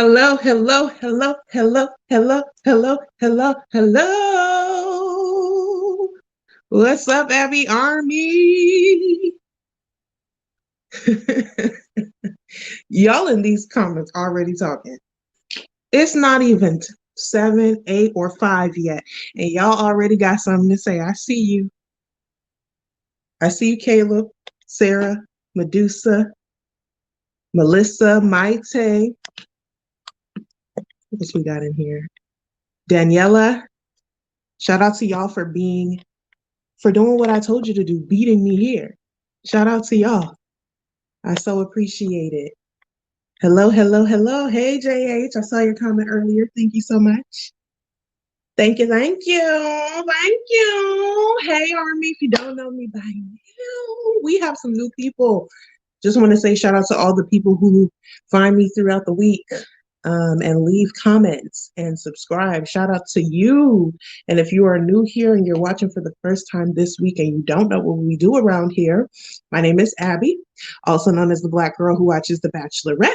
Hello, hello, hello, hello, hello, hello, hello, hello. What's up, Abby Army? Y'all in these comments already talking. It's not even 7, 8, or 5 yet, and y'all already got something to say. I see you. I see you, Caleb, Sarah, Medusa, Melissa, Maite. What else we got in here? Daniela. Shout out to y'all for doing what I told you to do, beating me here. Shout out to y'all. I so appreciate it. Hello, hello, hello. Hey, JH. I saw your comment earlier. Thank you so much. Thank you, thank you, thank you. Hey, Army, if you don't know me by now, we have some new people. Just want to say shout out to all the people who find me throughout the week. And leave comments and subscribe. Shout out to you. And if you are new here and you're watching for the first time this week and you don't know what we do around here, my name is Abby, also known as the Black girl who watches The Bachelorette.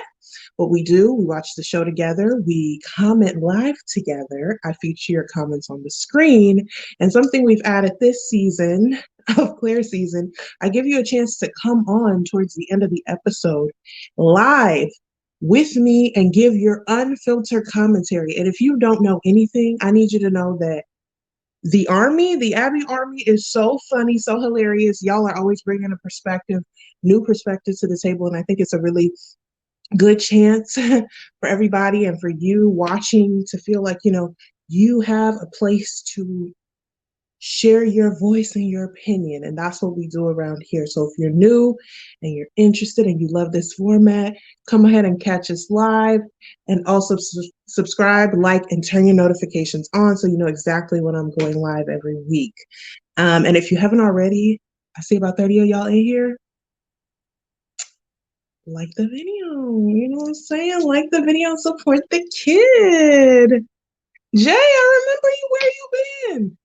What we do, we watch the show together, we comment live together, I feature your comments on the screen, and something we've added this season of Claire's season, I give you a chance to come on towards the end of the episode live with me and give your unfiltered commentary. And if you don't know anything, I need you to know that the Abby Army is so funny, so hilarious. Y'all are always bringing a new perspective to the table. And I think it's a really good chance for everybody and for you watching to feel like, you have a place to share your voice and your opinion. And that's what we do around here. So if you're new and you're interested and you love this format, come ahead and catch us live, and also subscribe, like, and turn your notifications on so you know exactly when I'm going live every week. And if you haven't already, I see about 30 of y'all in here. Like the video, you know what I'm saying? Like the video and support the kid. Jay, I remember you. Where you been?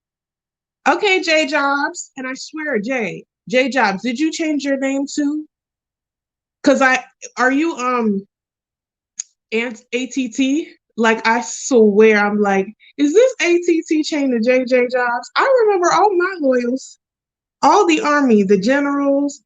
Okay, J Jobs, and I swear, J Jobs, did you change your name too? Cause are you ATT? Like, I swear, I'm like, is this ATT chain to J Jobs? I remember all my loyals, all the Army, the generals,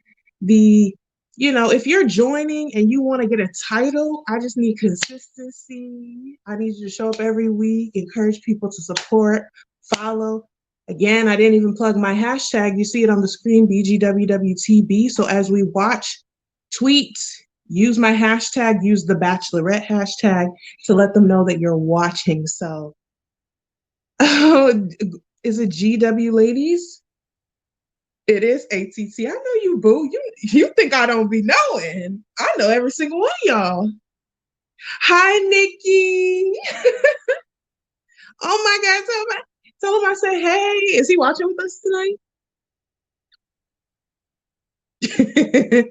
if you're joining and you want to get a title, I just need consistency. I need you to show up every week, encourage people to support, follow. Again, I didn't even plug my hashtag. You see it on the screen, BGWWTB. So as we watch tweets, use my hashtag, use the Bachelorette hashtag to let them know that you're watching. So, is it GW ladies? It is ATT. I know you, boo. You think I don't be knowing. I know every single one of y'all. Hi, Nikki. Oh my God, tell him I said, hey. Is he watching with us tonight?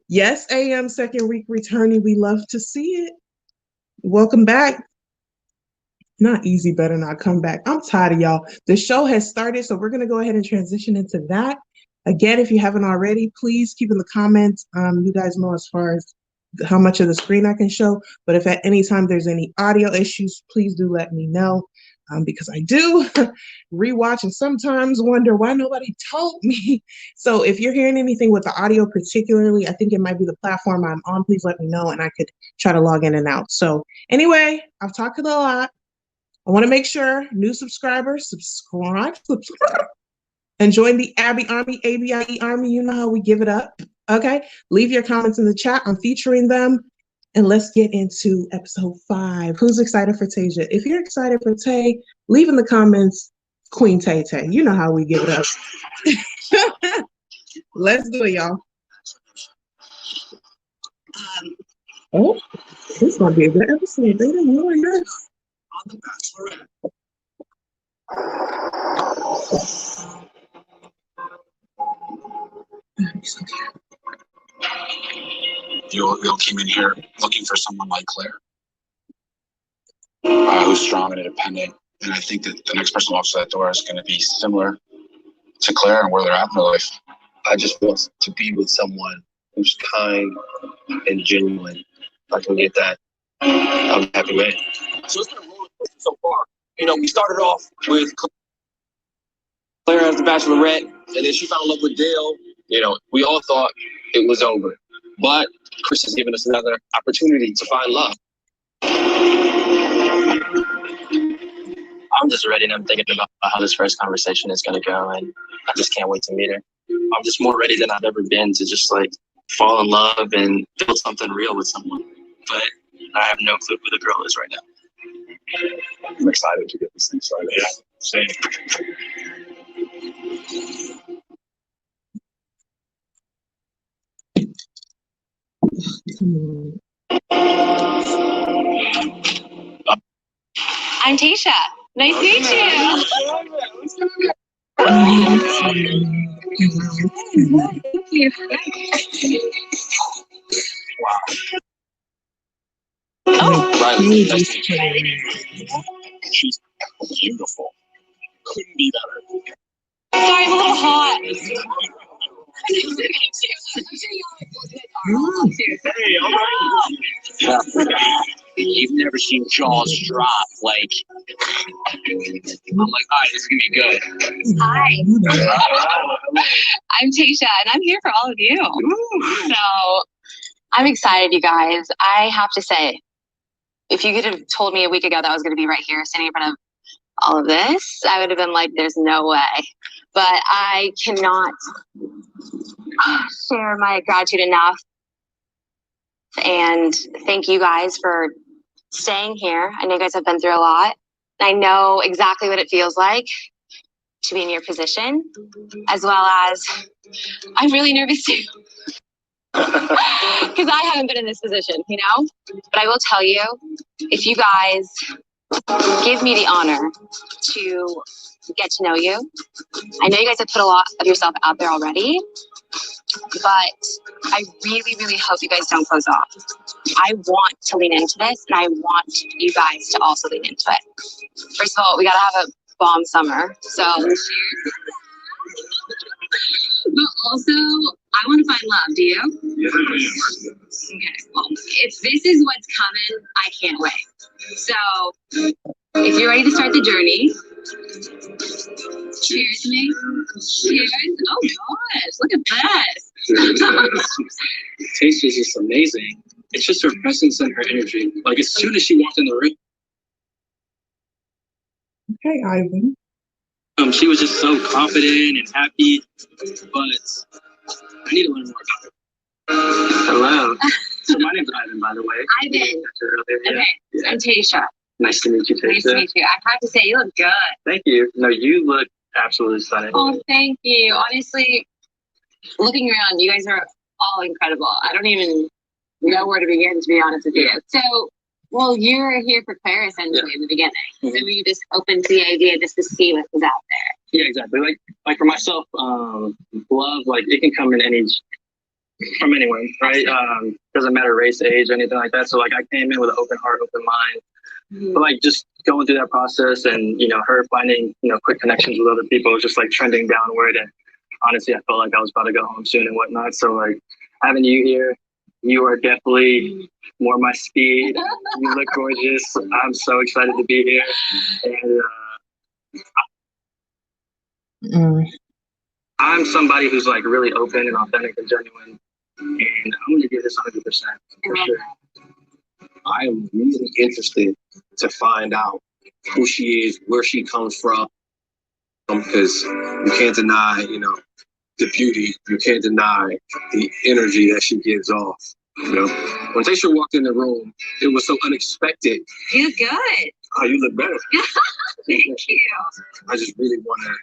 Yes, AM second week returning. We love to see it. Welcome back. Not easy, better not come back. I'm tired of y'all. The show has started, so we're going to go ahead and transition into that. Again, if you haven't already, please keep in the comments. You guys know as far as how much of the screen I can show. But if at any time there's any audio issues, please do let me know. Because I do rewatch and sometimes wonder why nobody told me. So if you're hearing anything with the audio particularly, I think it might be the platform I'm on. Please let me know and I could try to log in and out. So anyway, I've talked a lot. I want to make sure new subscribers subscribe and join the Abby Army, ABIE Army. You know how we give it up. Okay, leave your comments in the chat. I'm featuring them. And let's get into episode 5. Who's excited for Tayshia? If you're excited for Tay, leave in the comments, Queen Tay Tay. You know how we give it up. Let's do it, y'all. Oh, this is going to be a good episode. They didn't warn us. On the Bachelorette. You came in here looking for someone like Claire, who's strong and independent. And I think that the next person who walks through that door is going to be similar to Claire and where they're at in their life. I just want to be with someone who's kind and genuine. If I can get that, I'm happy, man. So it's been a roller coaster so far. We started off with Claire as the Bachelorette, and then she fell in love with Dale. We all thought it was over. But Chris has given us another opportunity to find love. I'm just ready, and I'm thinking about how this first conversation is going to go, and I just can't wait to meet her. I'm just more ready than I've ever been to just fall in love and build something real with someone. But I have no clue who the girl is right now. I'm excited to get this thing started. Yeah, same. I'm Tayshia. Nice to meet you. Thank you. Wow. Oh, Riley, nice to meet you. She's beautiful. Couldn't be better. sorry, I'm a little hot. Hey, all right. You've never seen jaws drop. I'm like, all right, this is gonna be good. Hi. I'm Tayshia, and I'm here for all of you. So I'm excited, you guys. I have to say, if you could have told me a week ago that I was going to be right here standing in front of all of this, I would have been like, there's no way. But I cannot share my gratitude enough. And thank you guys for staying here. I know you guys have been through a lot. I know exactly what it feels like to be in your position, as well as I'm really nervous too. Because I haven't been in this position, But I will tell you, if you guys give me the honor to get to know you, I know you guys have put a lot of yourself out there already, but I really, really hope you guys don't close off. I want to lean into this, and I want you guys to also lean into it. First of all, we got to have a bomb summer. So, but also, I want to find love. Do you? Yeah. Okay. Well, if this is what's coming, I can't wait. So, if you're ready to start the journey, cheers to me. Cheers. Oh gosh, look at this. Taste is just amazing. It's just her presence and her energy. As soon as she walked in the room, Okay, Ivan. she was just so confident and happy. But I need to learn more about her. Hello. So my name's Ivan, by the way. Ivan. Yeah. Okay, Yeah. I'm Tayshia. Nice to meet you, Tayshia. Nice to meet you. I have to say, you look good. Thank you. No, you look absolutely stunning. Oh, thank you. Honestly, looking around, you guys are all incredible. I don't even know where to begin, to be honest with you. So, well, you're here for Claire essentially in the beginning. Mm-hmm. So we just opened to the idea just to see what was out there. Yeah, exactly. Like for myself, love, it can come in from anyone, right? Doesn't matter race, age, anything like that. So I came in with an open heart, open mind. Mm-hmm. But just going through that process and, her finding, quick connections with other people was just trending downward. And honestly, I felt like I was about to go home soon and whatnot. So having you here, you are definitely more my speed. You look gorgeous. I'm so excited to be here. And I'm somebody who's really open and authentic and genuine. And I'm going to give this 100% for sure. I am really interested to find out who she is, where she comes from, because you can't deny, the beauty. You can't deny the energy that she gives off. When Tayshia walked in the room, it was so unexpected. You look good. Oh, you look better. Thank you. I just really want to,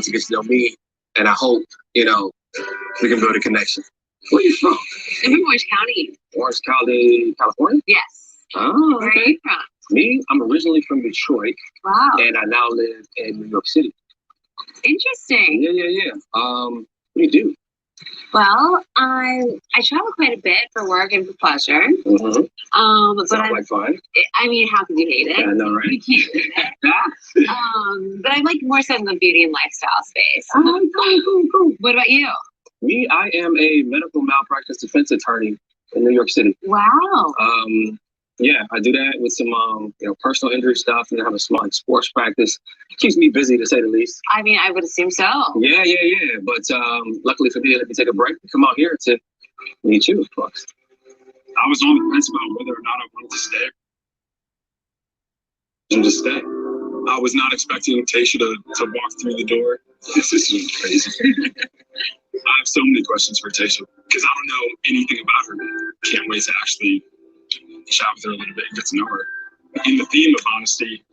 to get to know me, and I hope, we can build a connection. Where are you from? I'm from Orange County. Orange County, California? Yes. Oh, okay. Where are you from? Me, I'm originally from Detroit. Wow. And I now live in New York City. Interesting. Yeah. What do you do? Well, I travel quite a bit for work and for pleasure. Mm-hmm. Sounds like fun. I mean, how could you hate it? I know, right? You can't hate it. But I like more so in the beauty and lifestyle space. Cool. What about you? I am a medical malpractice defense attorney in New York City. Wow. Yeah, I do that with some personal injury stuff, and I have a small sports practice. Keeps me busy to say the least. I mean, I would assume so. Yeah. But luckily for me, let me take a break and come out here to meet you, of course. I was on the fence about whether or not I wanted to stay. And just stay. I was not expecting Tayshia to walk through the door. This is crazy. I have so many questions for Tayshia because I don't know anything about her. Can't wait to actually chat with her a little bit and get to know her. In the theme of honesty,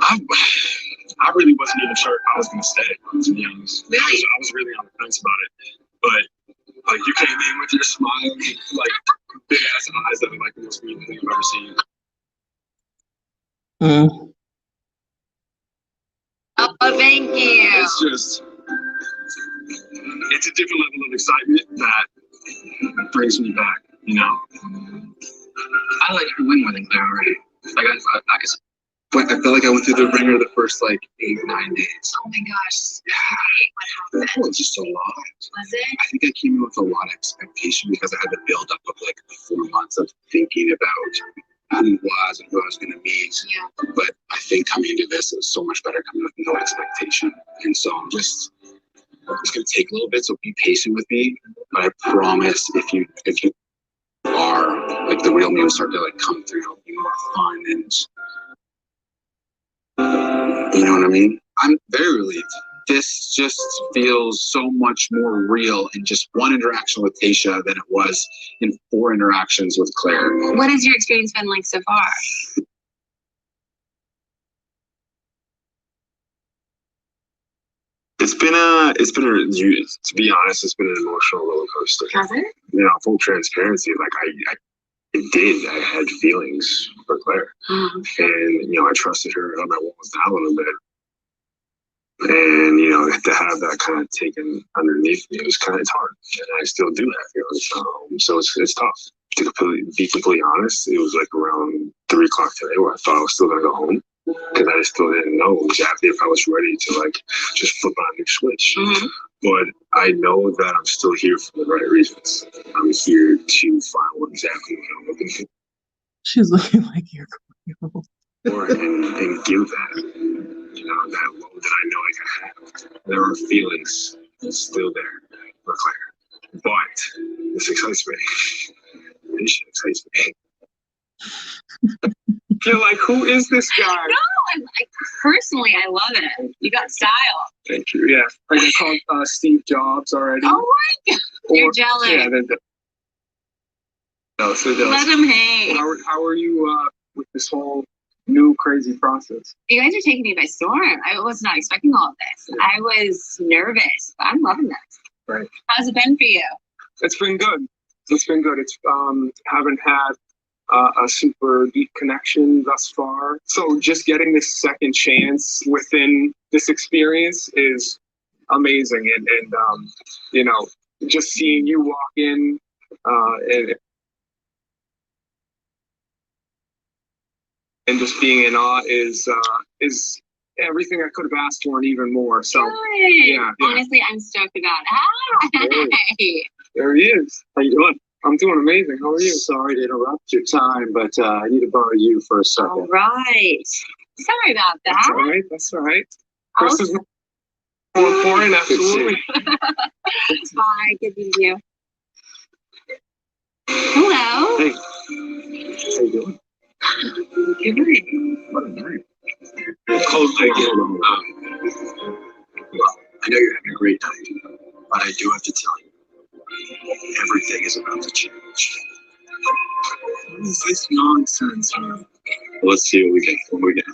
I really wasn't even sure if I was going to stay, to be honest. Really? I was really on the fence about it. But, like, you came in with your smile, like, big-ass eyes that are, like, the most beautiful thing I've ever seen. Oh, thank you. It's just, it's a different level of excitement that brings me back, you know? I like her way more than Claire already. Like, I felt like I went through the ringer the first, like, 8, 9 days. Oh my gosh. Wait, what happened? It was just a lot. Was it? I think I came in with a lot of expectation because I had the build up of like 4 months of thinking about who he was and who I was going to meet. Yeah. But I think coming into this, it was so much better coming with no expectation. And so it's going to take a little bit, so be patient with me. But I promise if you are like the real me will start to like come through, it'll be more fun and you know what I mean? I'm very relieved. This just feels so much more real in just one interaction with Tayshia than it was in 4 interactions with Claire. What has your experience been like so far? To be honest, it's been an emotional roller coaster. Has it? You know, full transparency, like I had feelings for Claire. Mm-hmm. And, you know, I trusted her no matter what was down a little bit. And, you know, to have that kind of taken underneath me, it's hard. And I still do have feelings. So it's tough. To be completely honest, it was like around 3 o'clock today where I thought I was still going to go home. Because I still didn't know exactly if I was ready to like just flip on a new switch. Mm-hmm. But I know that I'm still here for the right reasons. I'm here to find exactly what I'm looking for. She's looking like you're and give that, you know, that load that I know I can have. There are feelings still there for Claire. But this excites me. This excites me. You're like, who is this guy? No, personally, I love it. You got style. Thank you. Yeah, I got called Steve Jobs already. Oh my God, you're jealous. Yeah, they're jealous. Let them hate. How are you with this whole new crazy process? You guys are taking me by storm. I was not expecting all of this. I was nervous, but I'm loving this. Right. How's it been for you? It's been good. It's haven't had a super deep connection thus far. So just getting this second chance within this experience is amazing. And you know, just seeing you walk in and just being in awe is everything I could have asked for and even more. So yeah. Honestly, I'm stoked about it. Hi. There he is. How you doing? I'm doing amazing. How are you? Sorry to interrupt your time, but I need to borrow you for a second. All right. Sorry about that. That's all right. That's all right. This is more important. Absolutely. Bye. Good to meet you. Hello. Hey. How you doing? Good night. What a night. Cold again. Well, I know you're having a great night, but I do have to tell you, everything is about to change. What is this nonsense, man? Let's see what we get.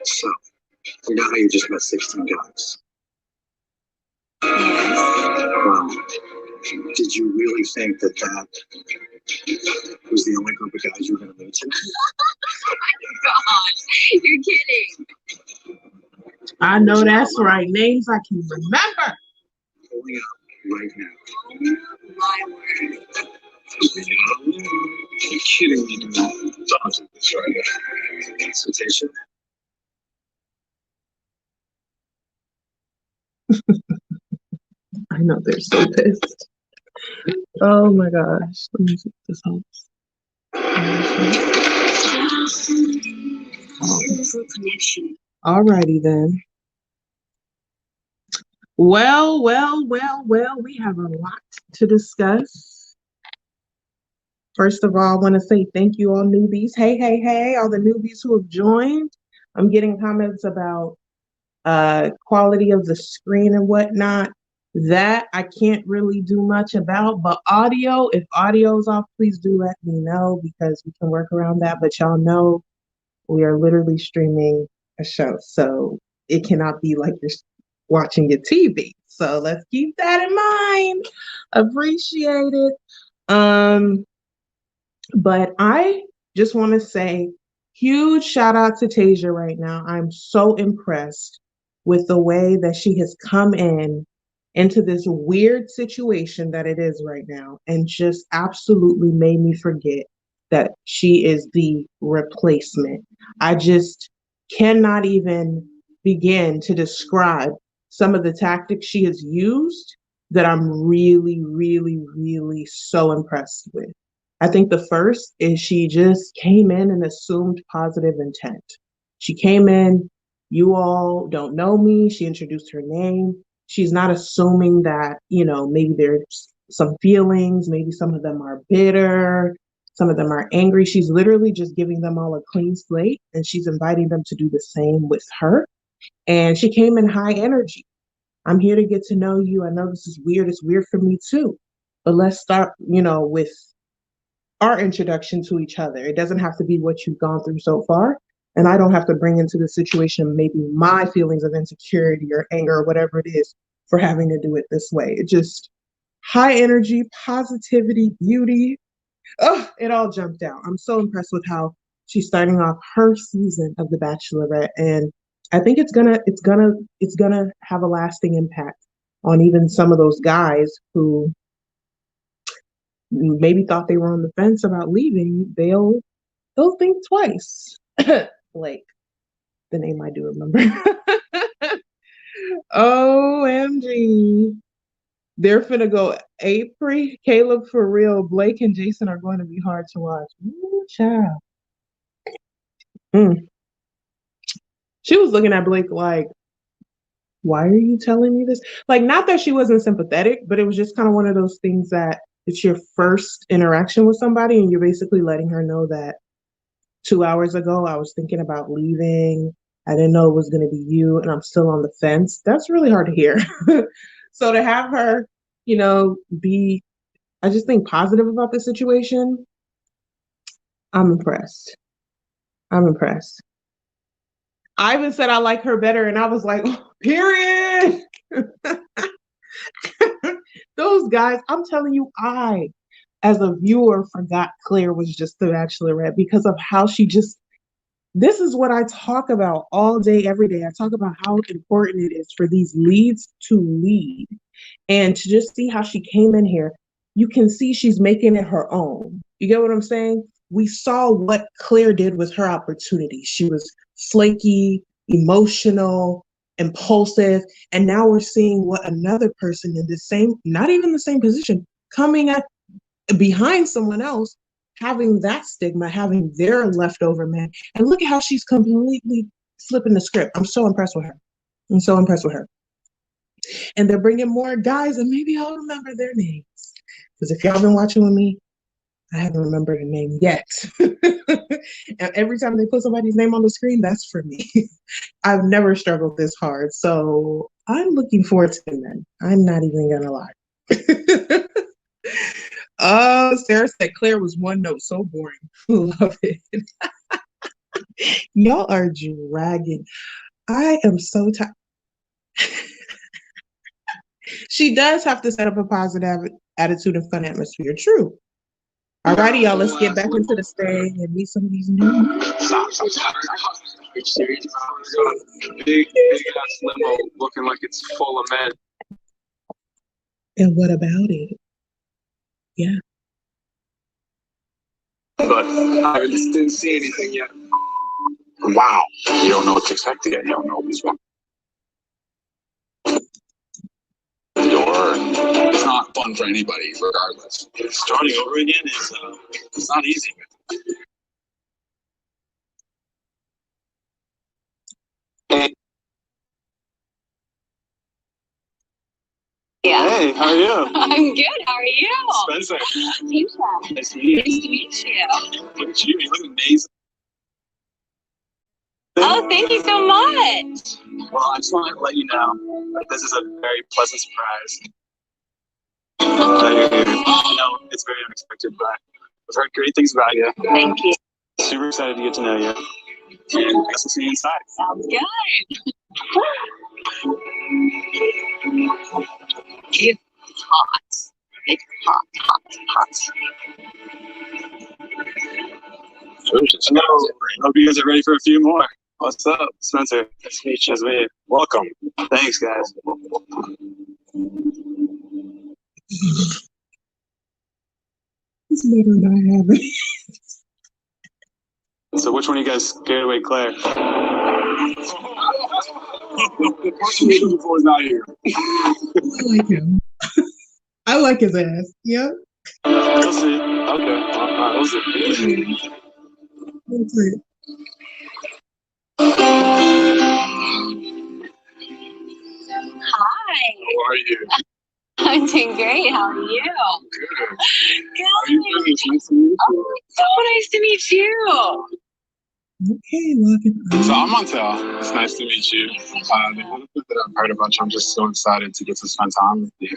So, you know how you just met 16 guys? Well, did you really think that was the only group of guys you were going to meet tonight? Oh my gosh, you're kidding. I know that's right. Names I can remember. Pulling up right now. Oh my word. You're kidding me, dude. Don't do this right now. Consultation. I know they're so pissed. Oh my gosh. Let me see if this helps. Alrighty then. Well, we have a lot to discuss. First of all, I want to say thank you, all newbies. Hey, all the newbies who have joined. I'm getting comments about quality of the screen and whatnot. That I can't really do much about, but audio, if audio's off, please do let me know because we can work around that. But y'all know we are literally streaming a show, so it cannot be like you're watching your TV. So let's keep that in mind. Appreciate it. But I just want to say huge shout out to Tayshia right now. I'm so impressed with the way that she has come into this weird situation that it is right now and just absolutely made me forget that she is the replacement. I just cannot even begin to describe some of the tactics she has used that I'm really, really, really so impressed with. I think the first is she just came in and assumed positive intent. She came in, you all don't know me. She introduced her name. She's not assuming that, maybe there's some feelings, maybe some of them are bitter, some of them are angry. She's literally just giving them all a clean slate and she's inviting them to do the same with her. And she came in high energy. I'm here to get to know you. I know this is weird. It's weird for me too. But let's start, with our introduction to each other. It doesn't have to be what you've gone through so far. And I don't have to bring into the situation maybe my feelings of insecurity or anger or whatever it is for having to do it this way. It just high energy, positivity, beauty. Oh, it all jumped out. I'm so impressed with how she's starting off her season of The Bachelorette. And I think it's gonna have a lasting impact on even some of those guys who maybe thought they were on the fence about leaving. They'll think twice. Blake, the name I do remember. OMG. They're finna go April, Caleb for real. Blake and Jason are going to be hard to watch. Ooh, child. She was looking at Blake like, why are you telling me this? Like, not that she wasn't sympathetic, but it was just kind of one of those things that it's your first interaction with somebody and you're basically letting her know that 2 hours ago I was thinking about leaving. I didn't know it was going to be you and I'm still on the fence. That's really hard to hear. So to have her, be, I just think positive about the situation. I'm impressed. I even said I like her better and I was like, oh, period. Those guys, I'm telling you, I, as a viewer, forgot Claire was just the Bachelorette because of how this is what I talk about all day, every day. I talk about how important it is for these leads to lead. And to just see how she came in here, you can see she's making it her own. You get what I'm saying? We saw what Claire did with her opportunity. She was flaky, emotional, impulsive, and now we're seeing what another person in the same, not even the same position, coming at behind someone else, having that stigma, having their leftover man. And look at how she's completely flipping the script. I'm so impressed with her. And they're bringing more guys, and maybe I'll remember their names. Because if y'all been watching with me, I haven't remembered a name yet. And every time they put somebody's name on the screen, that's for me. I've never struggled this hard. So I'm looking forward to them. I'm not even going to lie. Sarah said Claire was one note. So boring. Love it. Y'all are dragging. I am so tired. She does have to set up a positive attitude and fun atmosphere. True. Alrighty, y'all, let's get back into the thing and meet some of these new. Big ass limo looking like it's full of men. And what about it? Yeah. But I didn't see anything yet. Wow. You don't know what to expect yet. You don't know what's wrong. The door. It's not not fun for anybody, regardless. Starting over again is it's not easy. Yeah. Hey, how are you? I'm good. How are you? Spencer. Tayshia. Nice to meet you. Nice to meet you. Look at you. You look amazing. Oh, thank you so much. Well, I just want to let you know that this is a very pleasant surprise. I know it's very unexpected, but I've heard great things about you. Thank you. Super excited to get to know you. And I guess we'll see you inside. Sounds good. It's hot. It's hot, hot, hot. Hello. Hope you guys are ready for a few more. What's up, Spencer? Nice to meet you. Nice to meet you. Welcome. Thanks, guys. This letter not happening. So which one of you guys scared away Claire? The person we're looking for is not here. I like him. I like his ass. Yep. We'll see. Okay. Alright, we'll see. That's it. Hi. How are you? I'm doing great. How are you? Good. Good. How are you doing? It's nice to meet you. Oh, so nice to meet you. Okay, look at So I'm Montel. It's nice to meet you. The benefit that I've heard about you, I'm just so excited to get to spend time with you.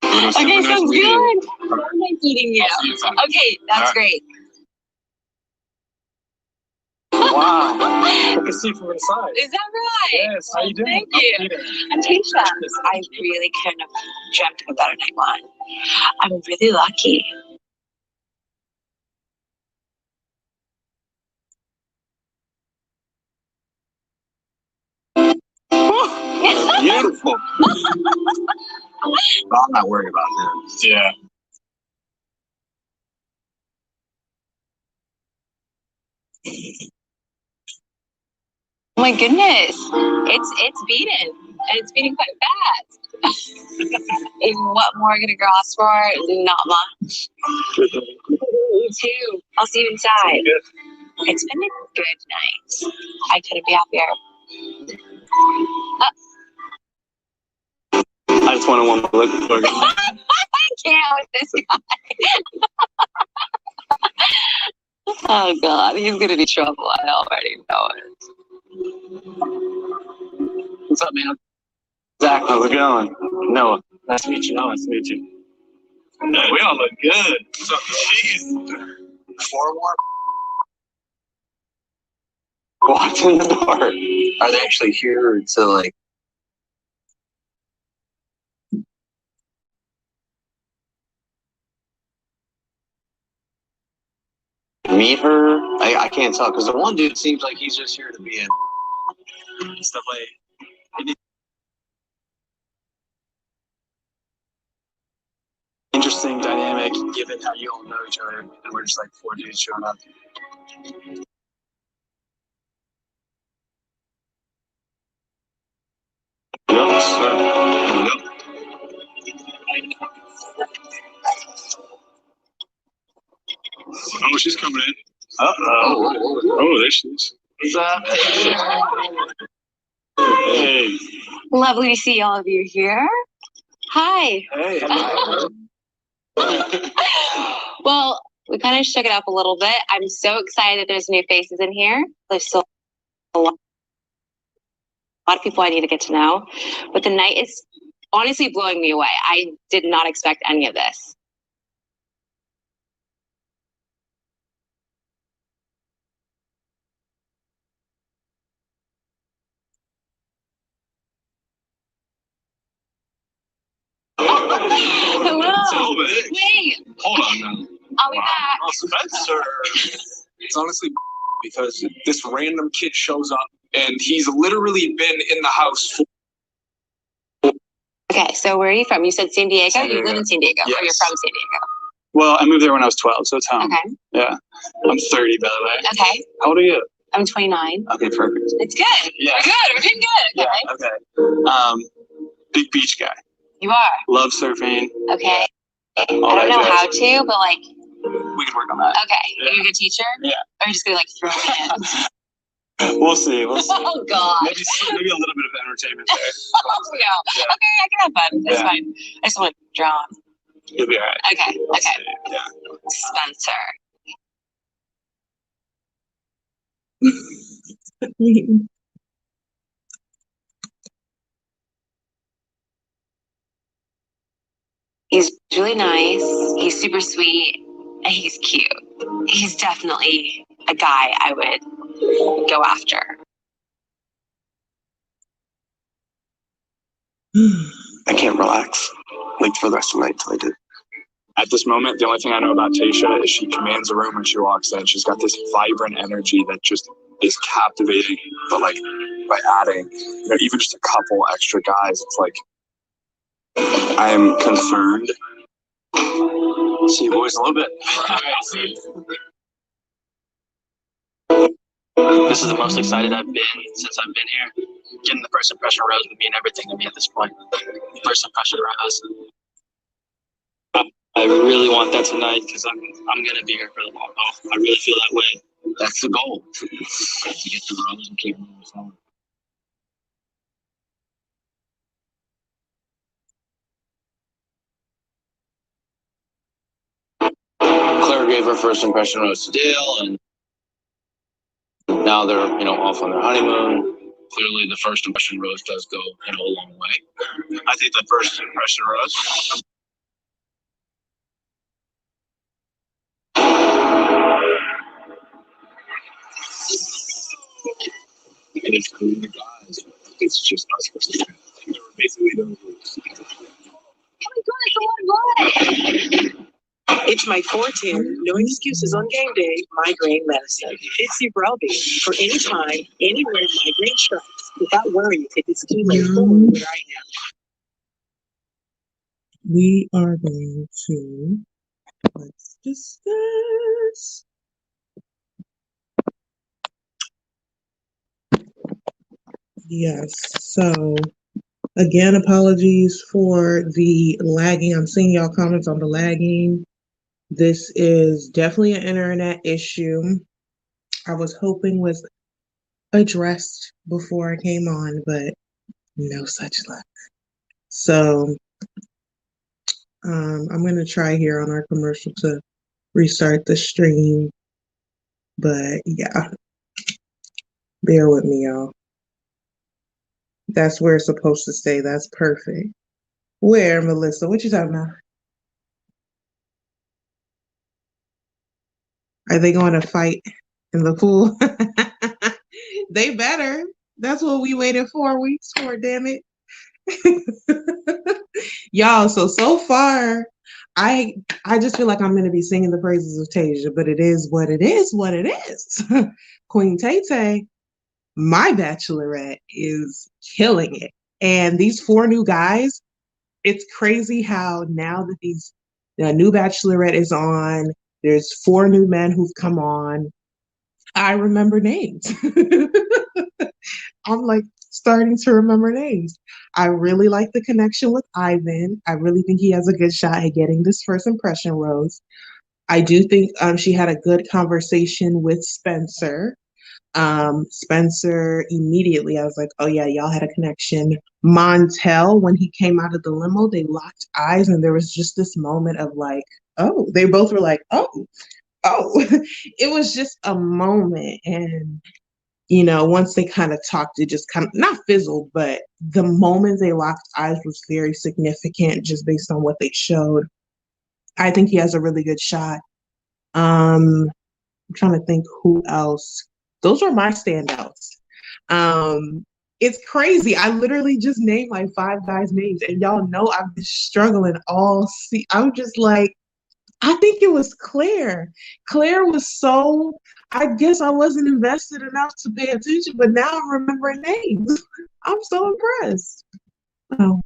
Okay, sounds good. All right. I'm nice meeting you. I'll see you inside. Okay, that's Alright. great. Wow. I can see from inside. Is that right? Yes. How you doing? Thank you. I'm Tayshia. I really couldn't have dreamt of a better night one. I'm really lucky. Beautiful. But I'm not worried about that. Yeah. Oh my goodness, it's beaten, and it's beating quite fast. And what more can a girl ask for? Not much. You too. I'll see you inside. It's been a good night. I couldn't be happier. I just want to look for you. I can't with this guy. Oh God, he's gonna be trouble. I already know it. What's up, man? Zach, how's it going? Noah. Nice to meet you. Noah, nice to meet you. Hey, we all look good. What's up? Jeez. 4 more. Walked in the door. Are they actually here to like? Meet her? I can't tell because the one dude seems like he's just here to be in stuff like. Interesting dynamic given how you all know each other and we're just like 4 dudes showing up. Yep, sir. Yep. Oh, she's coming in. Uh-oh. Oh, there she is. What's up? Hey. Lovely to see all of you here. Hi. Hey. Well, we kind of shook it up a little bit. I'm so excited there's new faces in here. There's still a lot of people I need to get to know. But the night is honestly blowing me away. I did not expect any of this. Hello. Wait, Hold on now. I'll be back. Oh, Spencer. It's honestly because this random kid shows up and he's literally been in the house for. Okay, so where are you from? You said San Diego? San You live Diego. in San Diego. Or you're Yes. from San Diego. Well, I moved there when I was 12, so it's home. Okay. Yeah. I'm 30, by the way. Okay. How old are you? I'm 29. Okay, perfect. It's good. Yeah. We're good. We're doing good. Okay. Yeah, okay. Big beach guy. You are? Love surfing. Okay. I All don't that know jazz. how to, but like, We could work on that. okay. Yeah. Are you a good teacher? Yeah. Or are you just gonna like throw me in? We'll see. We'll see. Oh God. Maybe a little bit of entertainment there. Oh no. Yeah. Okay, I can have fun. It's Yeah. fine. I just want to drown. You'll be all right. Okay. We'll Okay. see. Yeah. Spencer. He's really nice. He's super sweet. And he's cute. He's definitely a guy I would go after. I can't relax like for the rest of the night until I do. At this moment, the only thing I know about Tayshia is she commands a room when she walks in. She's got this vibrant energy that just is captivating. But like by adding, even just a couple extra guys, it's like I am concerned. See you boys a little bit. This is the most excited I've been since I've been here. Getting the first impression rose would mean everything to me at this point. First impression rose. I really want that tonight because I'm gonna be here for the long haul. I really feel that way. That's the goal. To get the rose and keep moving forward. Claire gave her first impression rose to Dale, and now they're off on their honeymoon. Clearly, the first impression rose does go a long way. I think the first impression rose. And it's cool, the guys. It's just us versus them. They were basically the rules. It's my forte. No excuses on game day. Migraine medicine. It's Ubrelvy for any time, anywhere migraine strikes. Without worrying if it's too late for where I am. We are going to let's discuss. Yes, so again, apologies for the lagging. I'm seeing y'all comments on the lagging. This is definitely an internet issue. I was hoping was addressed before I came on, but no such luck. So I'm going to try here on our commercial to restart the stream. But yeah, bear with me, y'all. That's where it's supposed to stay. That's perfect. Where, Melissa? What you talking about? Are they going to fight in the pool? They better. That's what we waited 4 weeks for, damn it. Y'all, so far, I just feel like I'm going to be singing the praises of Tayshia, but it is what it is, what it is. Queen Tay Tay, my Bachelorette, is killing it. And these 4 new guys, it's crazy how now that the new Bachelorette is on, there's 4 new men who've come on. I remember names. I'm like starting to remember names. I really like the connection with Ivan. I really think he has a good shot at getting this first impression rose. I do think she had a good conversation with Spencer. Spencer, immediately, I was like, oh yeah, y'all had a connection. Montel, when he came out of the limo, they locked eyes and there was just this moment of like, oh, they both were like, oh. It was just a moment. And once they kind of talked, it just kind of not fizzled, but the moment they locked eyes was very significant just based on what they showed. I think he has a really good shot. I'm trying to think who else. Those were my standouts. It's crazy. I literally just named like 5 guys' names, and y'all know I've been struggling all I'm just like, I think it was Claire. Claire was so, I guess I wasn't invested enough to pay attention, but now I'm remembering names. I'm so impressed. Oh.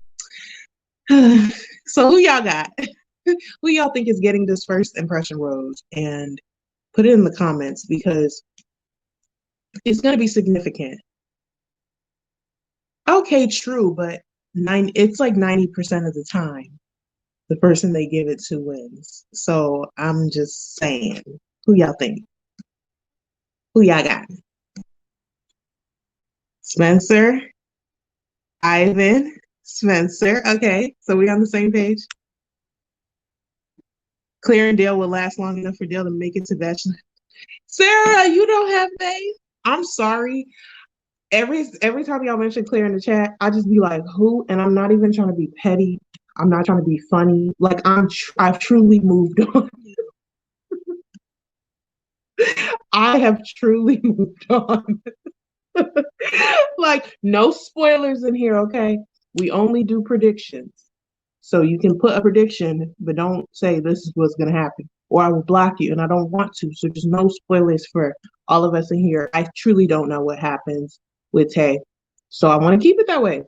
So who y'all got? Who y'all think is getting this first impression rose? And put it in the comments because it's going to be significant. Okay, true, but It's like 90% of the time, the person they give it to wins. So I'm just saying, who y'all think? Who y'all got? Spencer, Ivan, Spencer. Okay, so we on the same page. Claire and Dale will last long enough for Dale to make it to Bachelor. Sarah, you don't have faith. I'm sorry. Every time y'all mention Claire in the chat, I just be like, who? And I'm not even trying to be petty. I'm not trying to be funny. Like I've truly moved on. I have truly moved on. Like no spoilers in here, okay? We only do predictions. So you can put a prediction, but don't say this is what's gonna happen. Or I will block you and I don't want to. So just no spoilers for all of us in here. I truly don't know what happens with Tay. So I want to keep it that way.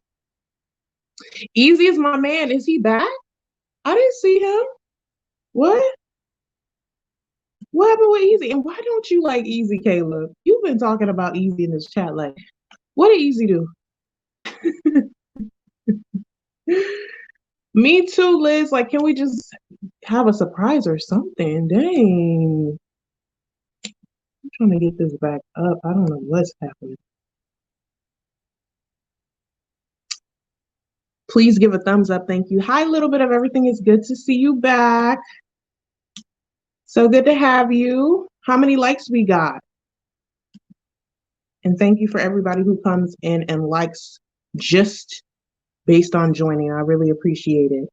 Easy is my man. Is he back? I didn't see him. What? What happened with Easy? And why don't you like Easy, Caleb? You've been talking about Easy in this chat. Like, what did Easy do? Me too, Liz. Like, can we just have a surprise or something? Dang. I'm trying to get this back up. I don't know what's happening. Please give a thumbs up. Thank you. Hi, little bit of everything. It's good to see you back. So good to have you. How many likes we got? And thank you for everybody who comes in and likes just based on joining. I really appreciate it.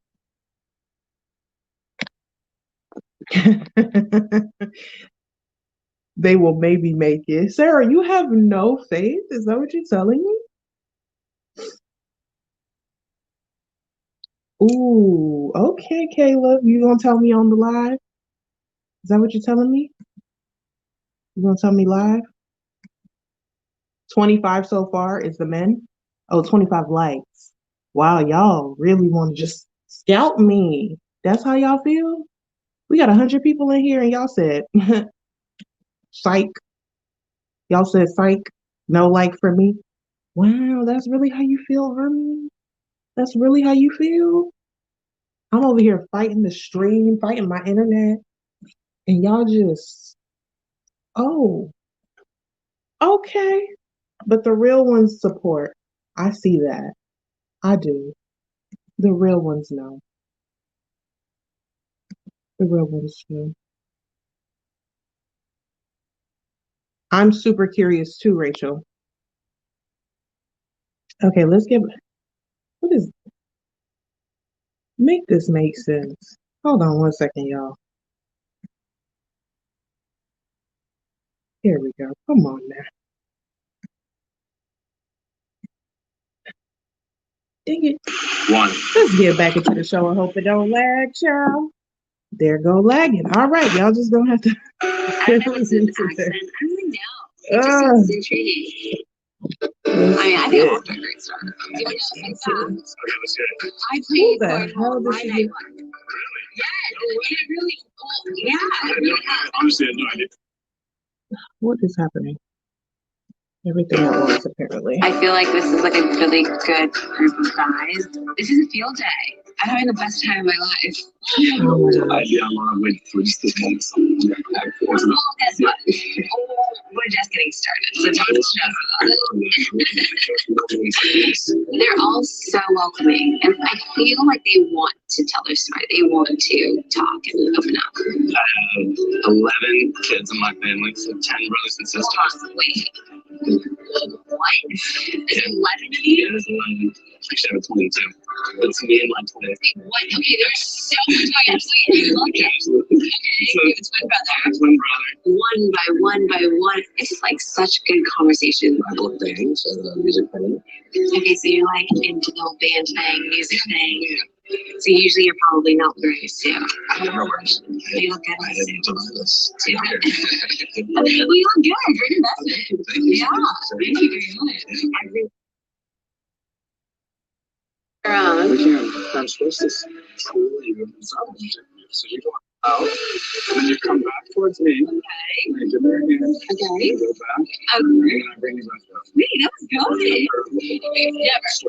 They will maybe make it. Sarah, you have no faith? Is that what you're telling me? Ooh, okay, Caleb. You gonna tell me on the live? Is that what you're telling me? You gonna tell me live? 25 so far is the men. Oh, 25 likes. Wow, y'all really want to just scalp me. That's how y'all feel? We got 100 people in here and y'all said, psych. Y'all said psych, no like for me. Wow, that's really how you feel, Herman? That's really how you feel? I'm over here fighting the stream, fighting my internet, and y'all just, oh, okay. But the real ones support. I see that. I do. The real ones know. The real ones do. I'm super curious too, Rachel. Okay, let's get, what is, make this make sense. Hold on one second, y'all. Here we go. Come on now. Dang it. One. Let's get back into the show. I hope it don't lag, child. There go lagging. All right, y'all just gonna have to. I don't know what's in the accent. I'm really down. It just sounds intriguing. I mean, I think I'm off to a great start. Do you know, in fact, I played cornhole my night one. Yeah, it really, well, yeah. It really Honestly, I had no idea. What is happening? Everything at once, apparently. I feel like this is like a really good group of guys. This is a field day. I'm having the best time of my life. Oh my God. I'd be on line with for just this kind of something. Well, guess what? We're just getting started, so don't stress about it. They're all so welcoming, and I feel like they want to tell their story. They want to talk and open up. I have 11 kids in my family, so 10 brothers and sisters. Wait. What? There's 11 of you? Yeah, there's 11. Actually, I have 22. It's me and my twin. What? Okay, there's so much I actually love Yeah, it. absolutely. Okay, So, you have a twin brother. twin brother. One by one. It's just like such good conversation. I love dance, music thing. Okay, so you're like into the whole band thing, music thing. So usually you're probably not wearing a suit. I never wear a suit. You look good I in a had suit. to buy this. Well, you look good. Great investment. Yeah, thank you very much. I think You're, we can. I'm supposed to school you. So you don't out, and then you come back towards me. Okay. And I give her a hand. Okay. You go back. Okay. And I bring you back up. Wait, that was good. Never.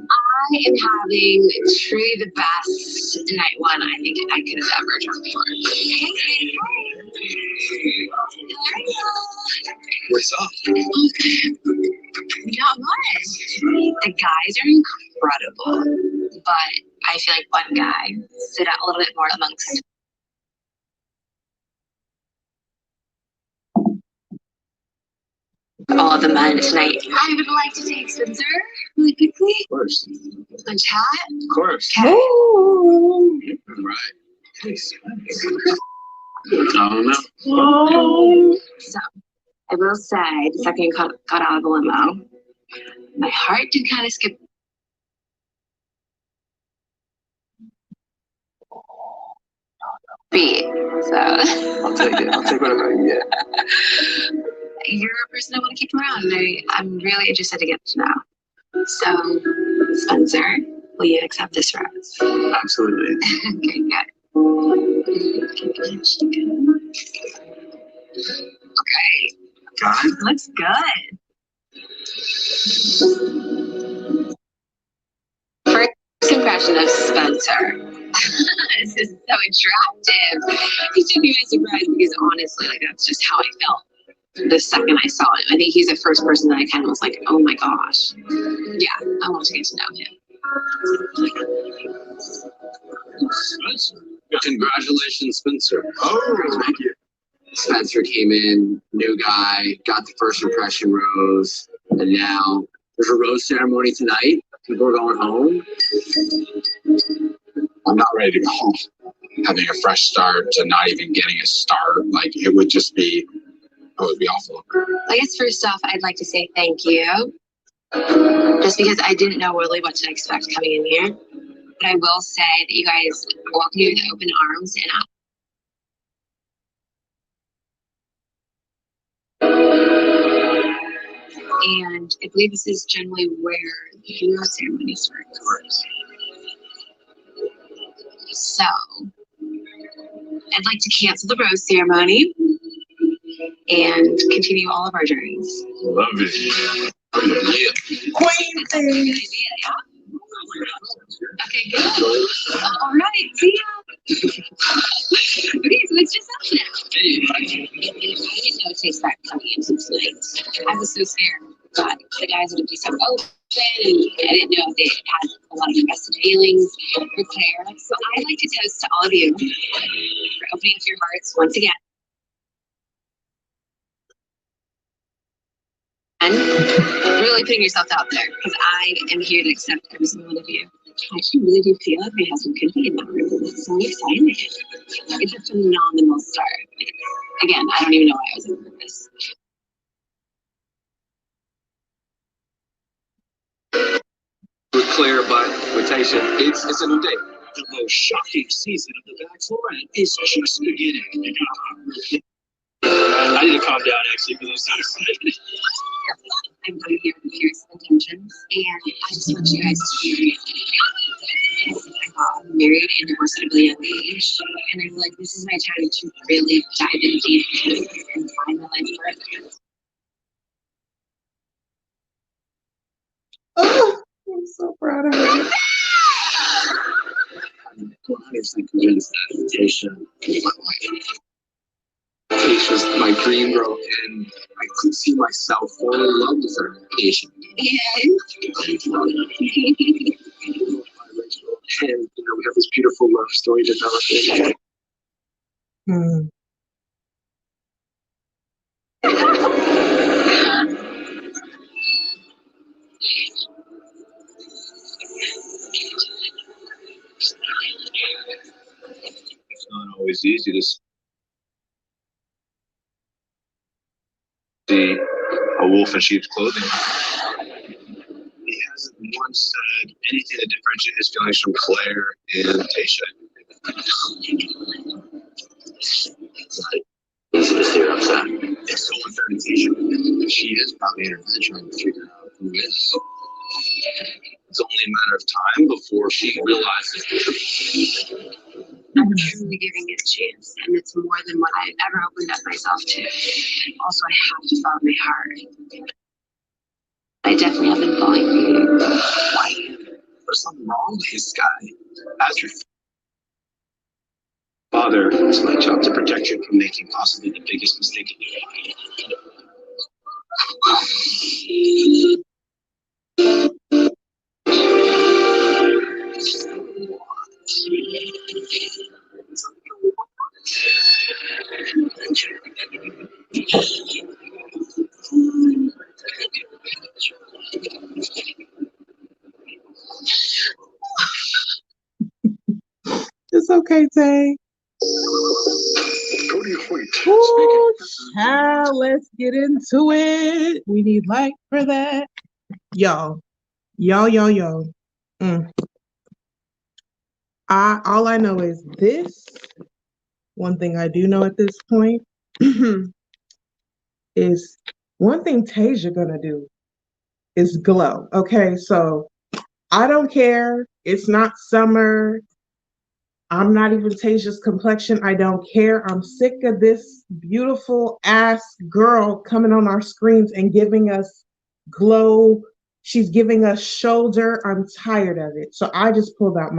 I am having truly the best night one I think I could have ever done before. What's up? Not much. The guys are incredible, but I feel like one guy stood out a little bit more amongst all of the men tonight. I would like to take Spencer really quickly. Of course. And chat. Of course. Okay. Ooh. Right. I don't know. So I will say, the second got out of the limo, my heart did kind of skip. Beat. So I'll take it. I'll take whatever I can get. you're a person I want to keep around. I'm really interested to get to know. So, Spencer, will you accept this rose? Absolutely. Okay, good. Okay, Got it? looks good. First impression of Spencer. This is so attractive. It should be my surprise because honestly, like that's just how I felt the second I saw him. I think he's the first person that I kind of was like, oh my gosh. Yeah, I want to get to know him. Spencer. Congratulations, Spencer. Oh, thank you. Spencer came in, new guy, got the first impression rose, and now there's a rose ceremony tonight. People are going home. I'm not ready to go home. Having a fresh start to not even getting a start, like it would be awful. I guess first off, I'd like to say thank you. Just because I didn't know really what to expect coming in here. But I will say that you guys welcome me with open arms and I believe this is generally where the hero ceremony starts. So I'd like to cancel the rose ceremony and continue all of our journeys. Love it. Yeah. That's a good idea, yeah? Okay, good. All right, see ya. Okay, so it's just us now. I didn't know it takes back coming into tonight. I was so scared, but the guys would be so open, and I didn't know if they had a lot of invested feelings for Claire. So I'd like to toast to all of you for opening up your hearts once again. And really putting yourself out there, because I am here to accept every single one of you. I actually really do feel like my husband could be in that room. It's so exciting. It's a phenomenal start. Again, I don't even know why I was on purpose. With Claire, but with Tayshia, it's a new day. The most shocking season of The Bachelorette is just beginning. I need to calm down actually because I'm so excited. I'm going here with fierce intentions, and I just want you guys to I got married and divorced at a really young age, and I feel like this is my time to really dive in deep and find the life purpose. Oh, I'm so proud of her. I'm 100% convinced that Tayshia is my wife. Tayshia's my dream girl, and I could see myself falling in love with her. Tayshia. Yes. And we have this beautiful love story developing. Hmm. It's not always easy to see a wolf in sheep's clothing. He hasn't once said anything to differentiate his feelings from Claire and Tayshia. Easy to steer upset. It's so unfair to Tayshia. She is probably in her head trying to figure out who is. It's only a matter of time before she realizes the truth. I'm truly giving it a chance, and it's more than what I've ever opened up myself to. Also, I have to follow my heart. I definitely have been falling for you. Why? There's something wrong with this guy. As your Father, it's my job to protect you from making possibly the biggest mistake in your life. It's okay, Tay. Go to your point. Ooh, child, let's get into it. We need light for that. Y'all. Mm. All I know is this. One thing I do know at this point is one thing Tayshia gonna do is glow. Okay, so I don't care. It's not summer. I'm not even Tayshia's complexion. I don't care. I'm sick of this beautiful ass girl coming on our screens and giving us glow. She's giving us shoulder. I'm tired of it. So I just pulled out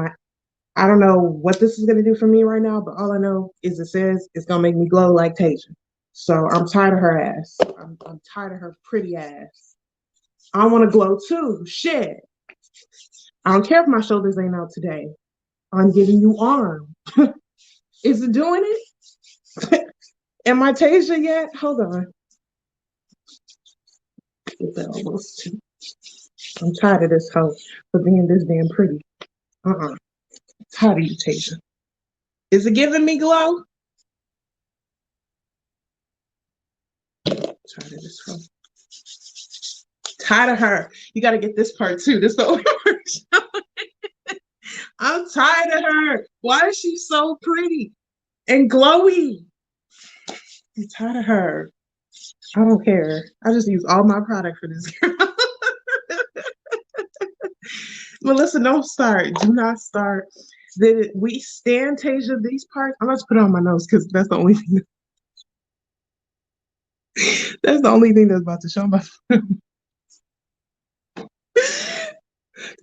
I don't know what this is going to do for me right now, but all I know is it says it's going to make me glow like Tayshia. So I'm tired of her ass. I'm tired of her pretty ass. I want to glow too. Shit. I don't care if my shoulders ain't out today. I'm giving you arm. Is it doing it? Am I Tayshia yet? Hold on. I'm tired of this hoe for being this damn pretty. Tired of you, Tayshia. Is it giving me glow? Tired of this hoe. Tired of her. You got to get this part too. This is the only part. I'm tired of her. Why is she so pretty and glowy? I'm tired of her. I don't care. I just use all my product for this girl. Melissa, don't start. Do not start. Did we stand Tayshia these parts? I'm about to put it on my nose because that's the only thing. That's the only thing that's about to show my.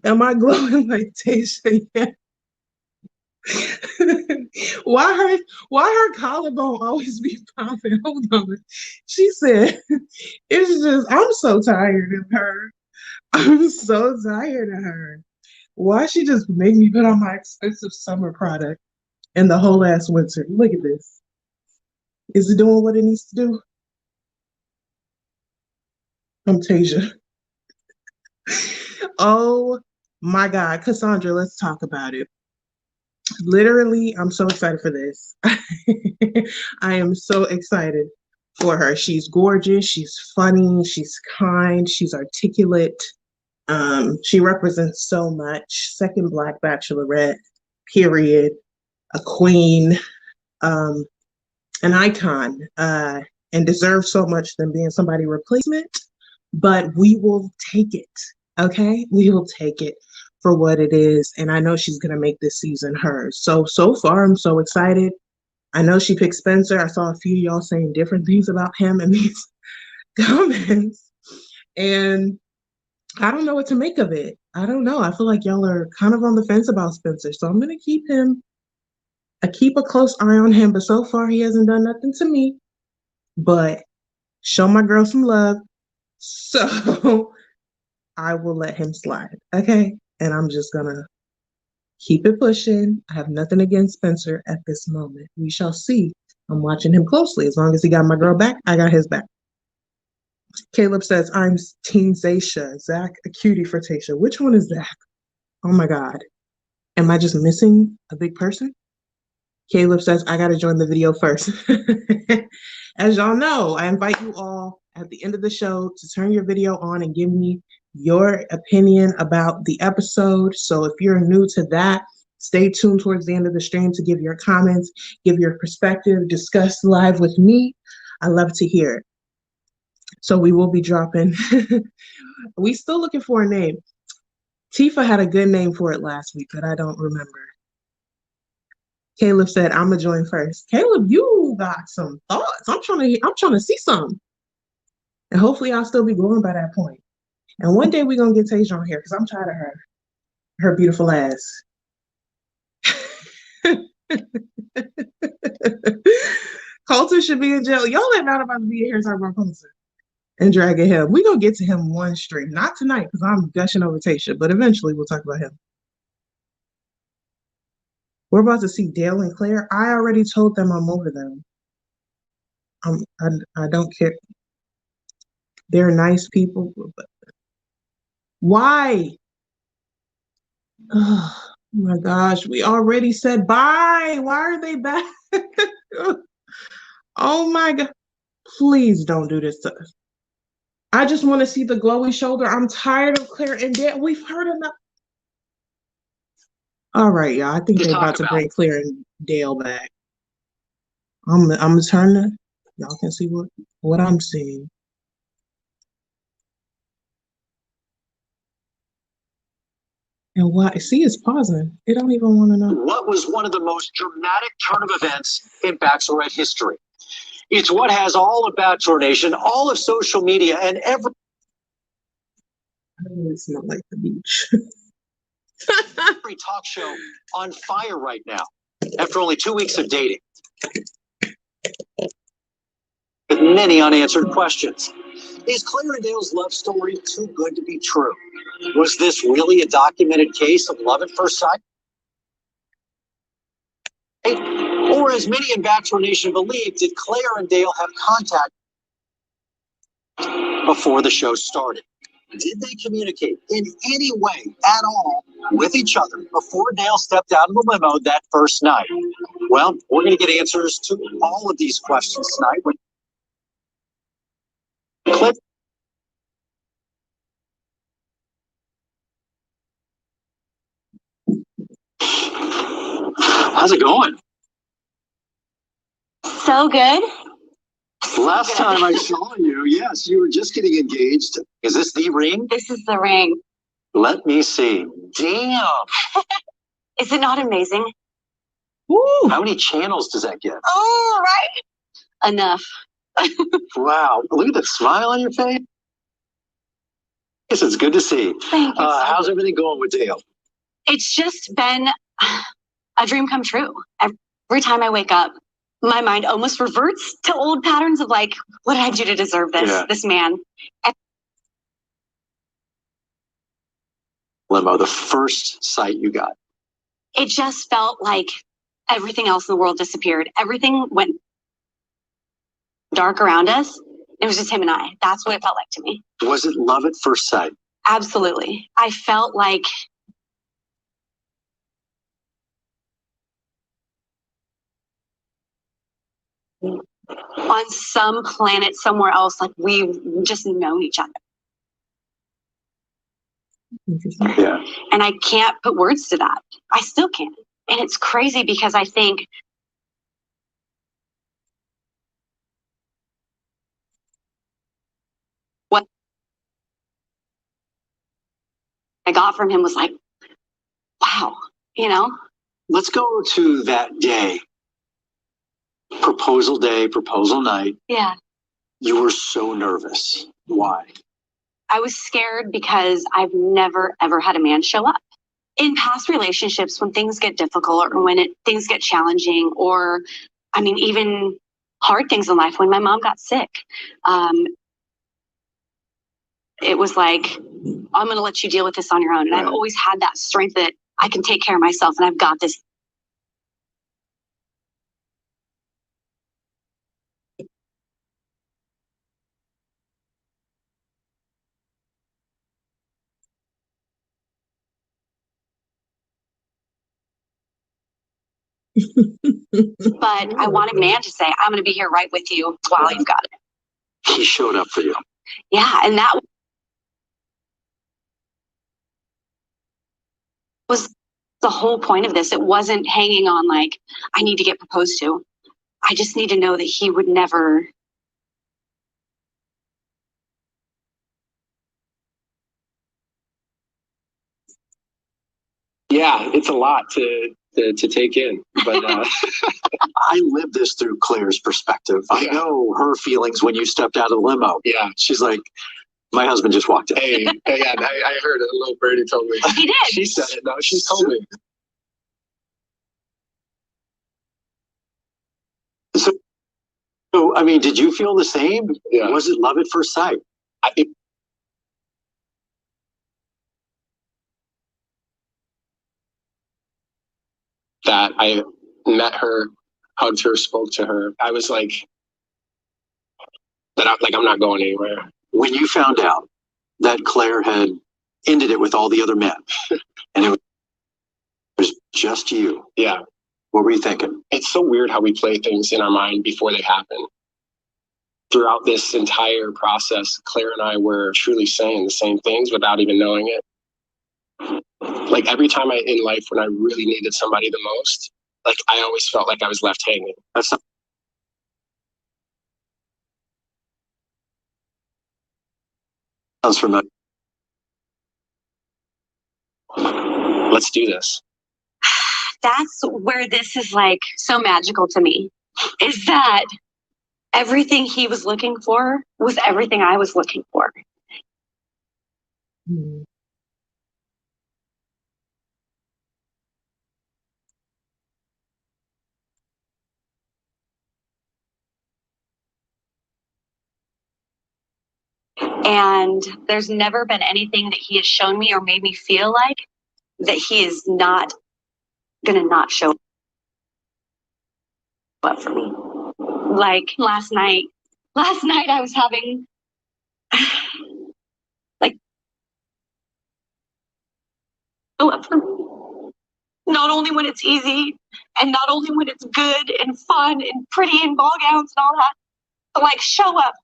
Am I glowing like Tayshia? Yeah. Why her collarbone always be popping? Hold on. She said, it's just, I'm so tired of her. I'm so tired of her. Why she just make me put on my expensive summer product and the whole ass winter? Look at this. Is it doing what it needs to do? I'm Tayshia. Oh my God. Cassandra, let's talk about it. Literally, I'm so excited for this. I am so excited for her. She's gorgeous. She's funny. She's kind. She's articulate. She represents so much. Second Black Bachelorette, period. A queen, an icon, and deserves so much than being somebody's replacement. But we will take it. Okay, we will take it for what it is. And I know she's going to make this season hers. So far, I'm so excited. I know she picked Spencer. I saw a few of y'all saying different things about him in these comments. And I don't know what to make of it. I don't know. I feel like y'all are kind of on the fence about Spencer. So I'm going to keep a close eye on him. But so far, he hasn't done nothing to me. But show my girl some love. So I will let him slide. Okay? And I'm just going to keep it pushing. I have nothing against Spencer at this moment. We shall see. I'm watching him closely. As long as he got my girl back, I got his back. Caleb says, I'm Team Tayshia. Zach, a cutie for Tayshia. Which one is Zach? Oh my God. Am I just missing a big person? Caleb says, I got to join the video first. As y'all know, I invite you all at the end of the show to turn your video on and give me your opinion about the episode. So if you're new to that, stay tuned towards the end of the stream to give your comments, give your perspective, discuss live with me. I love to hear it. So we will be dropping. We still looking for a name. Tifa had a good name for it last week, but I don't remember. Caleb said, "I'm gonna join first." Caleb, you got some thoughts. I'm trying to see some, and hopefully I'll still be growing by that point. And one day we're gonna get Tayshia on here because I'm tired of her beautiful ass. Colton should be in jail. Y'all are not about to be in here talking about Colton and dragging him. We're gonna get to him one stream. Not tonight, because I'm gushing over Tayshia, but eventually we'll talk about him. We're about to see Dale and Claire. I already told them I'm over them. I don't care. They're nice people, but why? Oh my gosh, we already said bye. Why are they back? Oh my God. Please don't do this to us. I just want to see the glowy shoulder. I'm tired of Claire and Dale. We've heard enough. All right, y'all. I think they're about to bring Claire and Dale back. I'm gonna turn the. Y'all can see what I'm seeing. And why? See, it's pausing. They don't even want to know. What was one of the most dramatic turn of events in Bachelorette history? It's what has all of Bachelor Nation, all of social media, and every. It's not like the beach. Every talk show on fire right now after only 2 weeks of dating. With many unanswered questions. Is Claire and Dale's love story too good to be true? Was this really a documented case of love at first sight? Or as many in Bachelor Nation believe, did Claire and Dale have contact before the show started? Did they communicate in any way at all with each other before Dale stepped out of the limo that first night? Well, we're going to get answers to all of these questions tonight. Clip. How's it going? So good. Last time I saw you, yes, you were just getting engaged. Is this the ring? This is the ring. Let me see. Damn. Is it not amazing? Woo. How many channels does that get? Oh, right. Enough. Wow. Look at the smile on your face. Yes, it's good to see. Thank you. How's everything going with Dale? It's just been a dream come true. Every time I wake up, my mind almost reverts to old patterns of like, what did I do to deserve this man? Limo, the first sight you got. It just felt like everything else in the world disappeared. Everything went dark around us. It was just him and I. That's what it felt like to me. Was it love at first sight? Absolutely. I felt like on some planet somewhere else, like we've just known each other. Yeah. And I can't put words to that. I still can't. And it's crazy because I think what I got from him was like, wow, you know? Let's go to that day. Proposal day, proposal night. Yeah. You were so nervous. Why? I was scared because I've never, ever had a man show up. In past relationships, when things get difficult or when things get challenging, or, I mean, even hard things in life, when my mom got sick, it was like, I'm going to let you deal with this on your own. And I've always had that strength that I can take care of myself and I've got this. But I want a man to say, I'm going to be here right with you while you've got it. He showed up for you. Yeah. And that was the whole point of this. It wasn't hanging on like, I need to get proposed to. I just need to know that he would never. Yeah, it's a lot to to take in. But I lived this through Claire's perspective. I know her feelings when you stepped out of the limo. yeah. She's like, my husband just walked in. Hey, yeah, I heard it. A little birdie told me. He did. She said it. No, she told me. So, I mean, did you feel the same? Yeah. Was it love at first sight? That I met her, hugged her, spoke to her. I was like, I'm not going anywhere. When you found out that Claire had ended it with all the other men, and it was just you, Yeah. what were you thinking? It's so weird how we play things in our mind before they happen. Throughout this entire process, Claire and I were truly saying the same things without even knowing it. Like every time in life when I really needed somebody the most, like I always felt like I was left hanging. That's not- sounds familiar. Let's do this. That's where this is like so magical to me, is that everything he was looking for was everything I was looking for. Hmm. And there's never been anything that he has shown me or made me feel like that he is not gonna not show up for me. Like last night I was having like show up for me. Not only when it's easy and not only when it's good and fun and pretty and ball gowns and all that, but like show up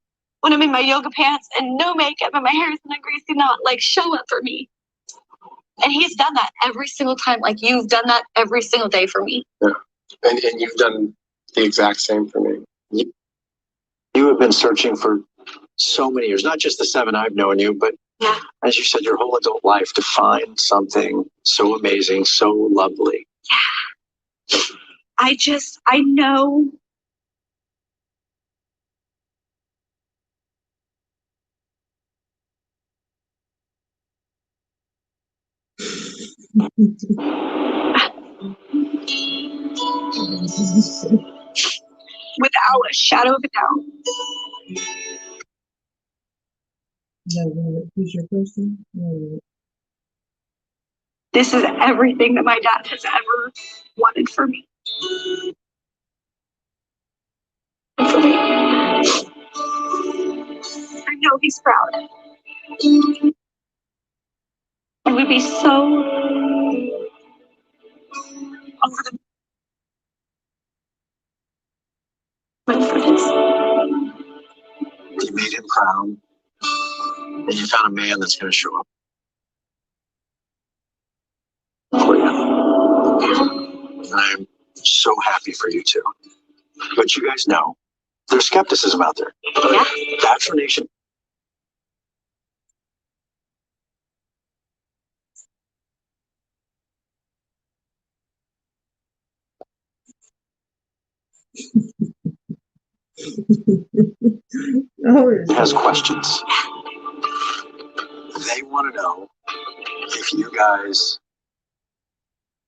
when I'm in my yoga pants and no makeup and my hair is in a greasy knot. Like show up for me. And he's done that every single time. Like you've done that every single day for me. Yeah. And you've done the exact same for me. You have been searching for so many years, not just the 7 I've known you, but Yeah. as you said, your whole adult life to find something so amazing, so lovely. I know without a shadow of a doubt. Who's your person? No. This is everything that my dad has ever wanted for me. For me. I know he's proud. I would be so over the moon for this. You made him proud, and you found a man that's going to show up for you. And I'm so happy for you too. But you guys know there's skepticism out there. Yeah. Bachelor Nation. Has questions. They want to know if you guys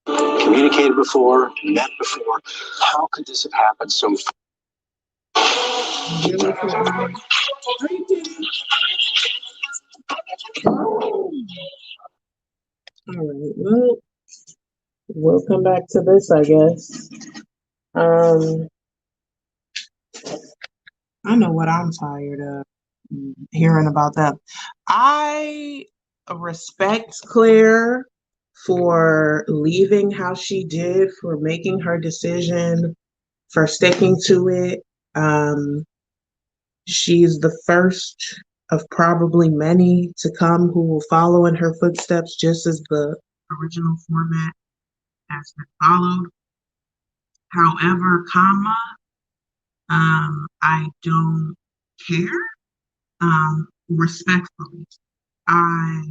communicated before, met before. How could this have happened so fast? All right. Well, we'll come back to this, I guess. I know what I'm tired of hearing about that. I respect Claire for leaving how she did, for making her decision, for sticking to it. She's the first of probably many to come who will follow in her footsteps, just as the original format has been followed. However, I don't care. Respectfully, I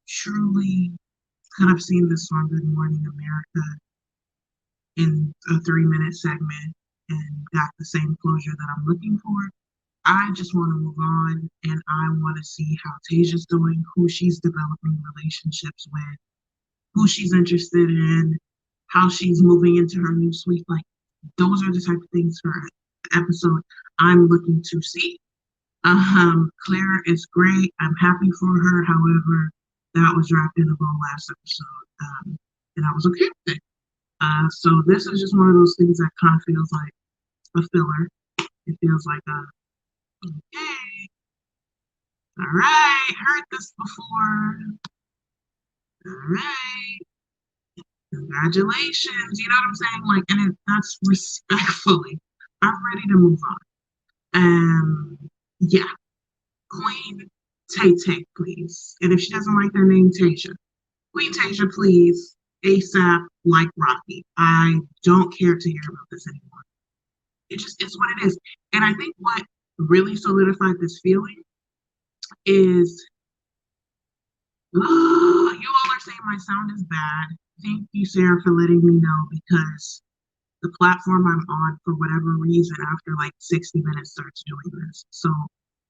truly could have seen this on Good Morning America in a 3-minute segment and got the same closure that I'm looking for. I just want to move on, and I want to see how Taysia's doing, who she's developing relationships with, who she's interested in, how she's moving into her new suite. Like, those are the type of things for an episode I'm looking to see. Claire is great. I'm happy for her. However, that was wrapped in a bow last episode, and I was okay with it. So this is just one of those things that kind of feels like a filler. It feels like okay, all right, heard this before. All right, congratulations. You know what I'm saying? Like, and that's respectfully. I'm ready to move on. Yeah, Queen Tay, please. And if she doesn't like their name, Tayshia. Queen Tayshia, please. ASAP, like Rocky. I don't care to hear about this anymore. It just is what it is. And I think what really solidified this feeling is you all are saying my sound is bad. Thank you, Sarah, for letting me know, because the platform I'm on, for whatever reason, after like 60 minutes starts doing this. So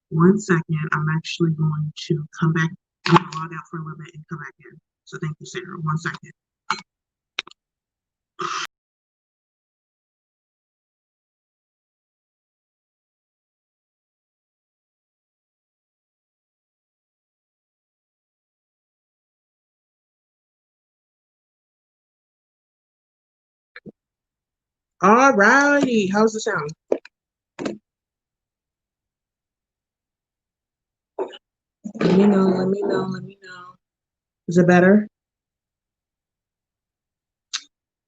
1 second, I'm actually going to come back. I'm going to log out for a little bit and come back in. So thank you, Sarah. 1 second. All righty. How's the sound? Let me know. Is it better?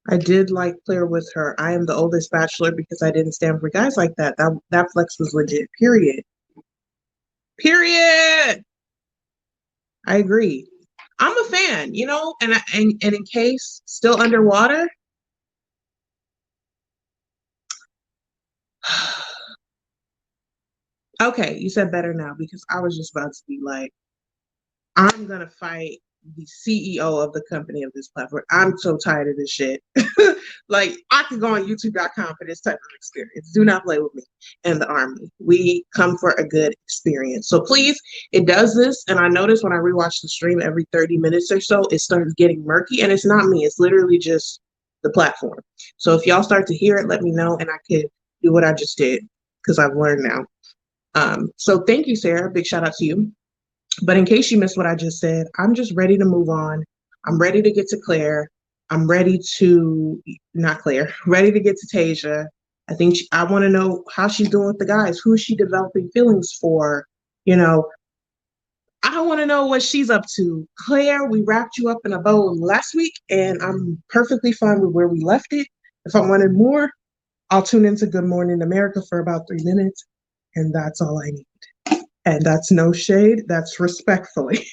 I did like Claire with her. I am the oldest bachelor because I didn't stand for guys like that. That flex was legit. Period. Period. I agree. I'm a fan, you know, and in case still underwater. Okay, you said better now, because I was just about to be like, I'm gonna fight the CEO of the company of this platform. I'm so tired of this shit. Like, I could go on youtube.com for this type of experience. Do not play with me and the army. We come for a good experience. So please, it does this. And I notice when I rewatch the stream every 30 minutes or so, it starts getting murky, and it's not me. It's literally just the platform. So if y'all start to hear it, let me know, and I could do what I just did, because I've learned now. So thank you, Sarah. Big shout out to you. But in case you missed what I just said, I'm just ready to move on. I'm ready to get to Claire. I'm ready to, not Claire, ready to get to Tayshia. I think I want to know how she's doing with the guys. Who is she developing feelings for? You know, I want to know what she's up to. Claire, we wrapped you up in a bow last week, and I'm perfectly fine with where we left it. If I wanted more, I'll tune into Good Morning America for about 3 minutes, and that's all I need. And that's no shade, that's respectfully.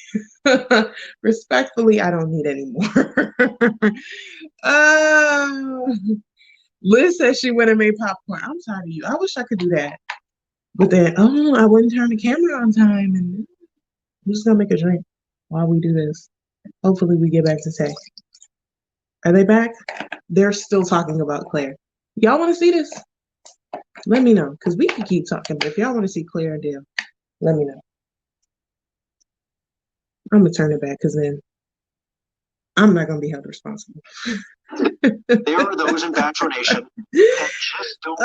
Respectfully, I don't need any more. Liz says she went and made popcorn. I'm tired of you. I wish I could do that. But then, I wouldn't turn the camera on time, and I'm just gonna make a drink while we do this. Hopefully we get back to Tay. Are they back? They're still talking about Claire. Y'all want to see this? Let me know, because we can keep talking, but if y'all want to see Claire and Dale, let me know. I'm gonna turn it back, because then I'm not gonna be held responsible. There are those in Bachelor Nation that just don't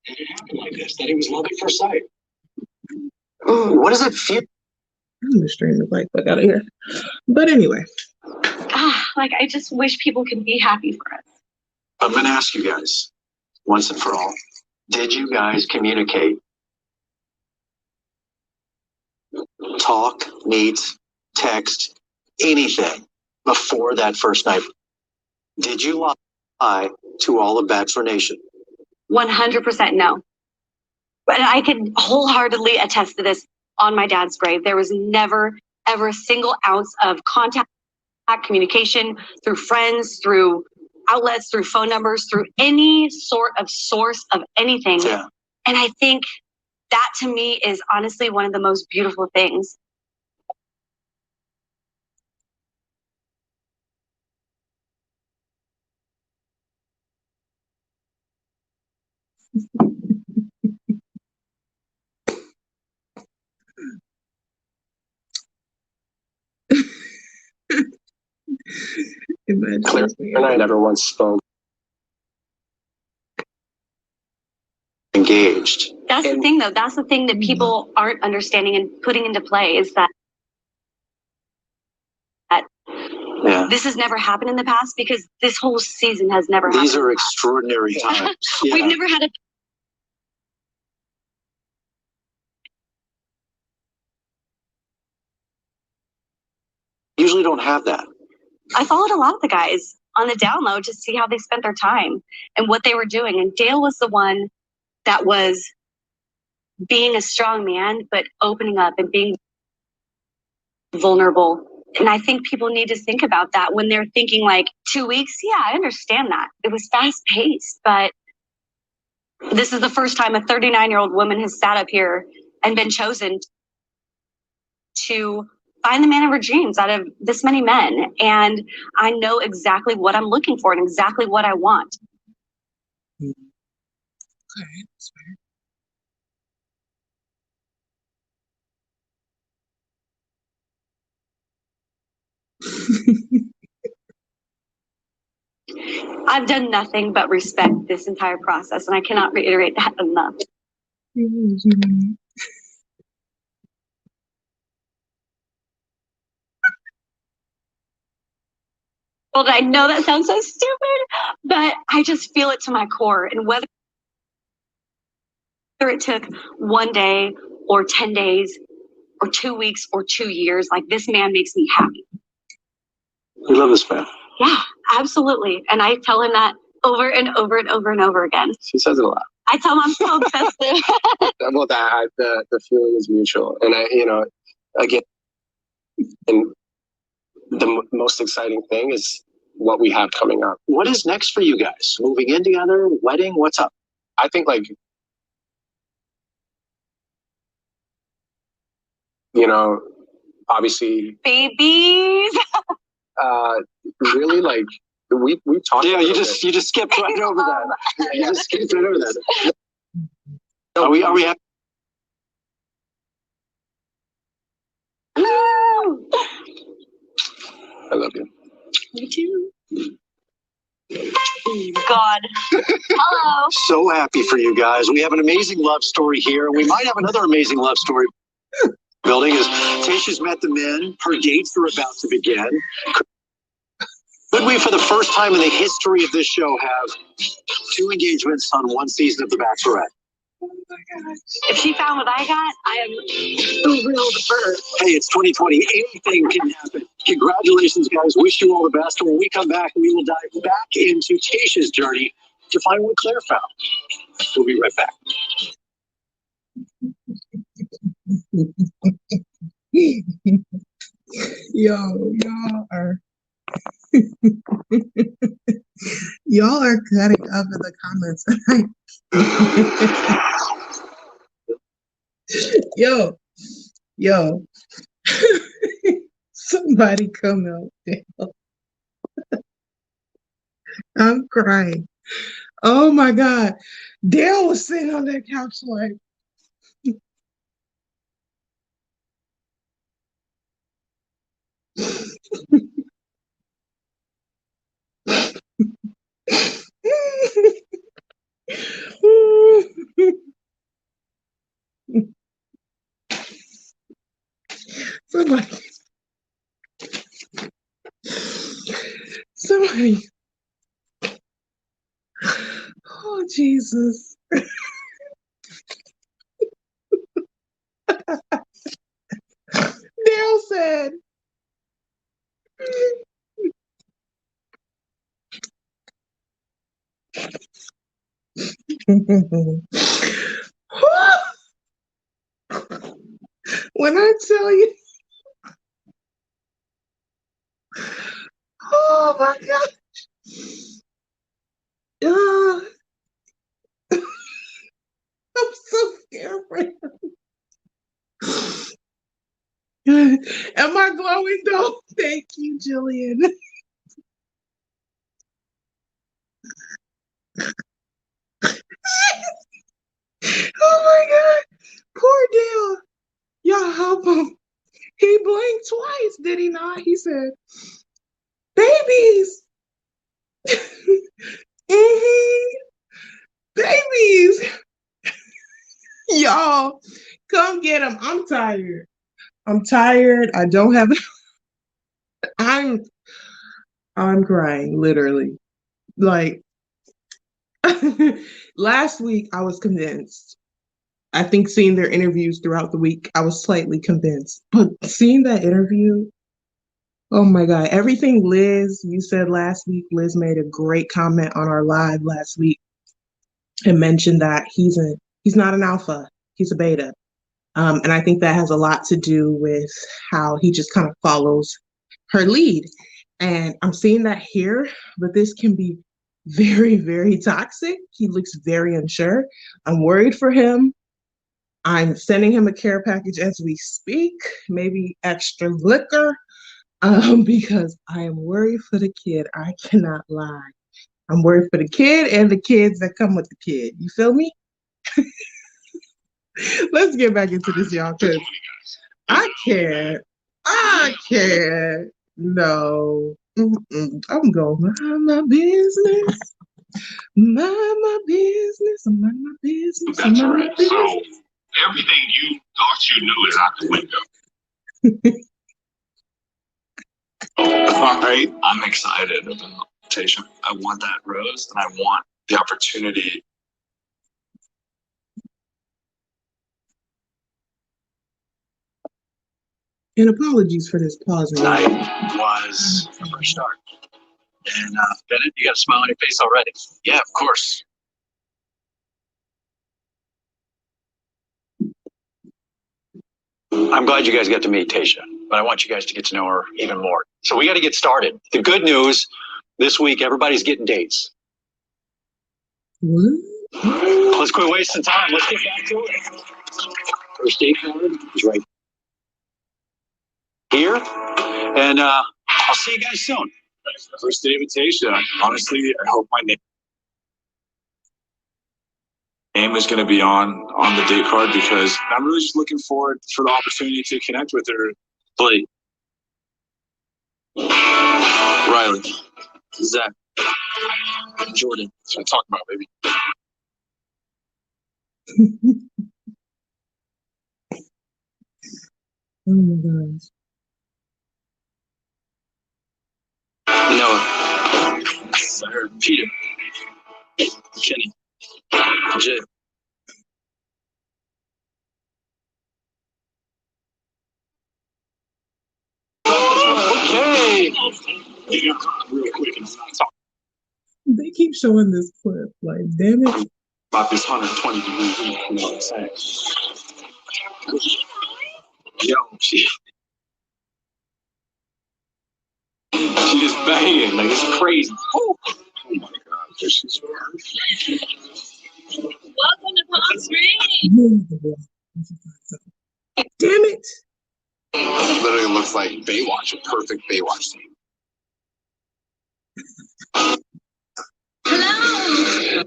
Did it happen like this? That it was love at first sight. What does it feel? I'm gonna stream the like fuck out of here. But anyway. Like, I just wish people could be happy for us. I'm gonna ask you guys, once and for all, did you guys communicate? Talk, meet, text, anything before that first night? Did you lie to all of Bachelor Nation? 100% no. But I can wholeheartedly attest to this on my dad's grave. There was never, ever a single ounce of contact, communication through friends, through outlets, through phone numbers, through any sort of source of anything. Yeah. And I think that to me is honestly one of the most beautiful things. Claire and I never once spoke. Engaged. That's the thing, though. That's the thing that people aren't understanding and putting into play is that this has never happened in the past because this whole season has never happened. These are extraordinary times. Yeah. We've never had a Usually don't have that. I followed a lot of the guys on the download to see how they spent their time and what they were doing. And Dale was the one that was being a strong man, but opening up and being vulnerable. And I think people need to think about that when they're thinking like 2 weeks. Yeah, I understand that. It was fast paced, but this is the first time a 39-year-old woman has sat up here and been chosen to find the man of her dreams out of this many men. And I know exactly what I'm looking for and exactly what I want. Okay, that's fair. I've done nothing but respect this entire process, and I cannot reiterate that enough. Well, I know that sounds so stupid, but I just feel it to my core. And whether it took 1 day or 10 days or 2 weeks or 2 years, like this man makes me happy. You love this man. Yeah, absolutely. And I tell him that over and over and over and over again. She says it a lot. I tell him I'm so obsessed. Well, the feeling is mutual, and again, and the most exciting thing is what we have coming up. What is next for you guys? Moving in together? Wedding? What's up? I think obviously Babies. really we talked. Yeah, you just skipped right over that. You just skipped right over that. Are we happy? I love you. Me too. God. Hello. So happy for you guys. We have an amazing love story here. We might have another amazing love story building as Tayshia's met the men. Her dates are about to begin. Could we, for the first time in the history of this show, have 2 engagements on 1 season of The Bachelorette? Oh my gosh. If she found what I got, I am thrilled for her. Hey, it's 2020. Anything can happen. Congratulations, guys. Wish you all the best. And when we come back, we will dive back into Tayshia's journey to find what Claire found. We'll be right back. Y'all are y'all are cutting up in the comments tonight. Yo, somebody come out Dale. I'm crying. Oh my God. Dale was sitting on that couch like, somebody. Oh, Jesus. Dale said, when I tell you, oh my God. I'm so scared for him. Am I glowing though? Thank you, Jillian. help him. He blinked twice, did he not? He said, babies. Babies. Y'all, come get him. I'm tired. I don't have I'm crying, literally. Like last week I was convinced. I think seeing their interviews throughout the week, I was slightly convinced. But seeing that interview, oh my God, everything Liz, you said last week, Liz made a great comment on our live last week and mentioned that he's not an alpha, he's a beta. And I think that has a lot to do with how he just kind of follows her lead. And I'm seeing that here, but this can be very, very toxic. He looks very unsure. I'm worried for him. I'm sending him a care package as we speak, maybe extra liquor, because I am worried for the kid. I cannot lie. I'm worried for the kid and the kids that come with the kid. You feel me? Let's get back into this, y'all, because I can't. No. I'm going, mind my business. Mind my business. Mind my business. Mind my Bachelorette. business. So everything you thought you knew is out the window. All right, I'm excited about Tayshia. I want that rose, and I want the opportunity. And apologies for this pause. Tonight was a fresh start. And Bennett, you got a smile on your face already. Yeah, of course. I'm glad you guys got to meet Tayshia, but I want you guys to get to know her even more. So we got to get started. The good news, this week, everybody's getting dates. What? Let's quit wasting time. Let's get back to it. First date card is right here. And I'll see you guys soon. First day with Tayshia. Honestly, I hope my name is going to be on the date card because I'm really just looking forward for the opportunity to connect with her. Blake. Riley. Zach. Jordan. That's what I'm talking about, baby. Oh my gosh. Noah. Sir. Peter. Kenny. Jay. Okay. You got real quick and talk They keep showing this clip. Like, damn it. about this 120 degree heat. You know what I'm saying? Yo, she is banging. Like, it's crazy. Oh my God. She's Welcome to Palm Springs. Damn it. It literally looks like Baywatch, a perfect Baywatch scene. Hello.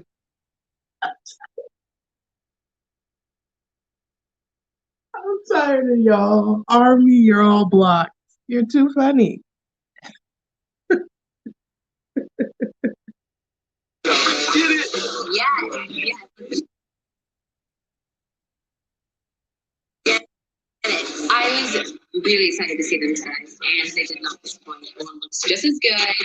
I'm tired of y'all. Army, you're all blocked. You're too funny. I was really excited to see them tonight, and they did not disappoint. Everyone looks just as good.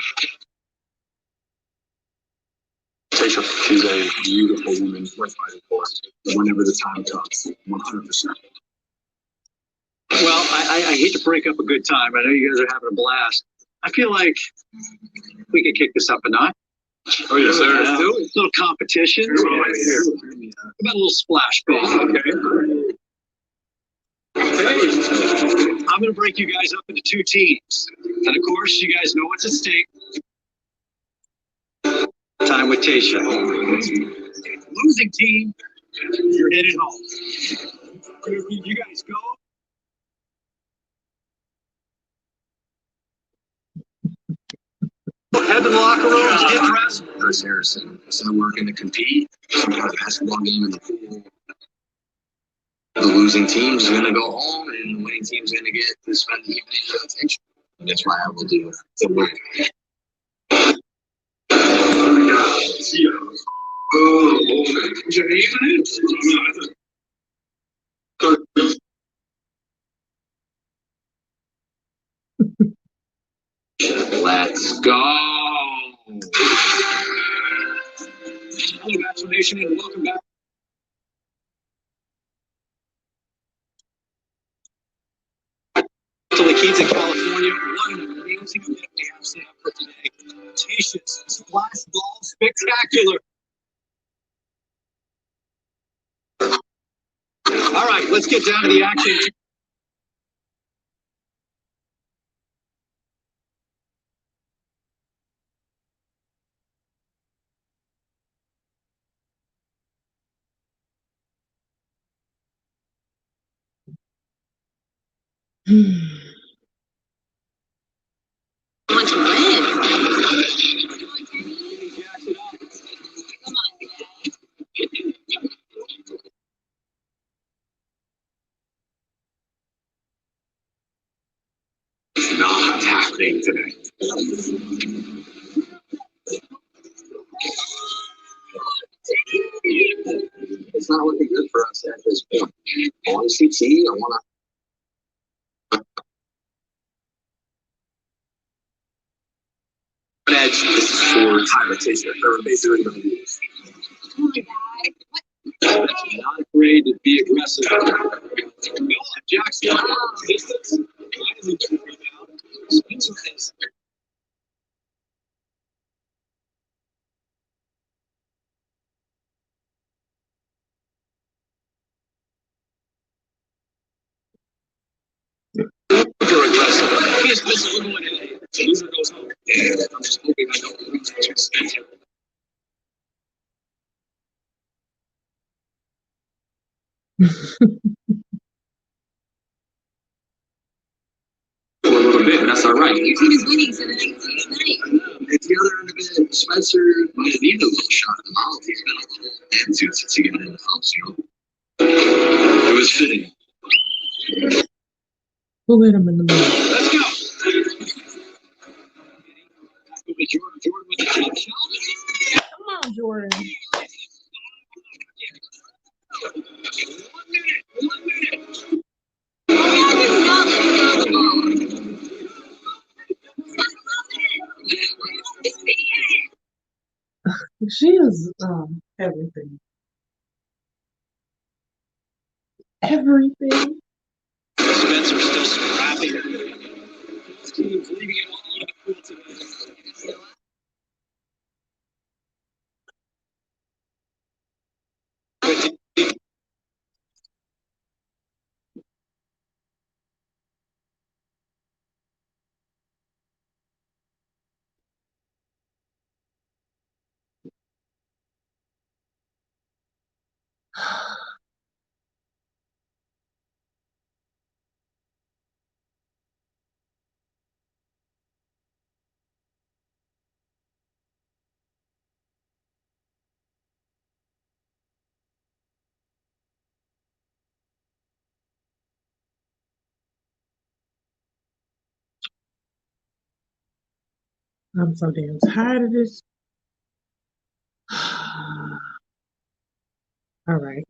Tayshia, she's a beautiful woman worth fighting for. Whenever the time comes, 100%. Well, I hate to break up a good time. I know you guys are having a blast. I feel like we could kick this up a notch. Oh, yes, sir. Let's do it. A little competition. How about a little splash ball, okay? I'm going to break you guys up into two teams. And of course, you guys know what's at stake. Time with Tayshia. Losing team, you're headed home. You guys go. Head to the locker rooms, get dressed. Chris Harrison, instead of working to compete, some kind of basketball game in the pool. The losing team's going to go home, and the winning team's going to get to spend the evening with attention. That's why I will do the work. Oh my God. Oh, let's go. Hello, Bachelor Nation, and welcome back. To the kids in California, what an amazing event we have set up for today. Tayshia's Splash Ball Spectacular. All right, let's get down to the action. Want to win. It's not happening today. It's not looking good for us at this point. I want to see T. I want to. Edge. This is for Tyler Tayshia. Third base doing the moves. Oh my God. Not afraid to be aggressive. Jackson. Distance. Spencer is. Super aggressive. He's missing one in. Loser goes home. And I'm just hoping I don't lose to Spencer. For a little bit, but that's all right. Your team is winning, so the next night. At the other end of it, Spencer might have needed a little shot in the mouth. He's been a little attitude since he got in the house, you know. It was fitting. We'll hit him in the middle. Let's go. Jordan with the jump shot. Come on, Jordan. 1 minute. 1 minute. She is everything. Everything. Spencer's still scrapping. This team's leaving it all on the field today. I'm so damn tired of this. All right.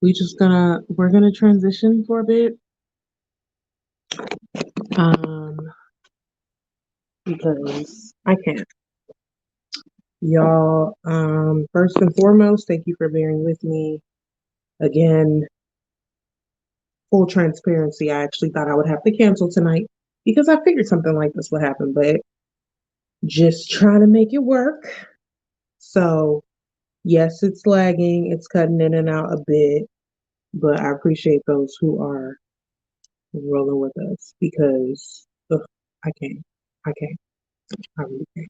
We're gonna transition for a bit. Because I can't. Y'all, first and foremost, thank you for bearing with me. Again, full transparency, I actually thought I would have to cancel tonight because I figured something like this would happen, but just trying to make it work. So, yes, it's lagging, it's cutting in and out a bit, but I appreciate those who are rolling with us because I can't. I really can't.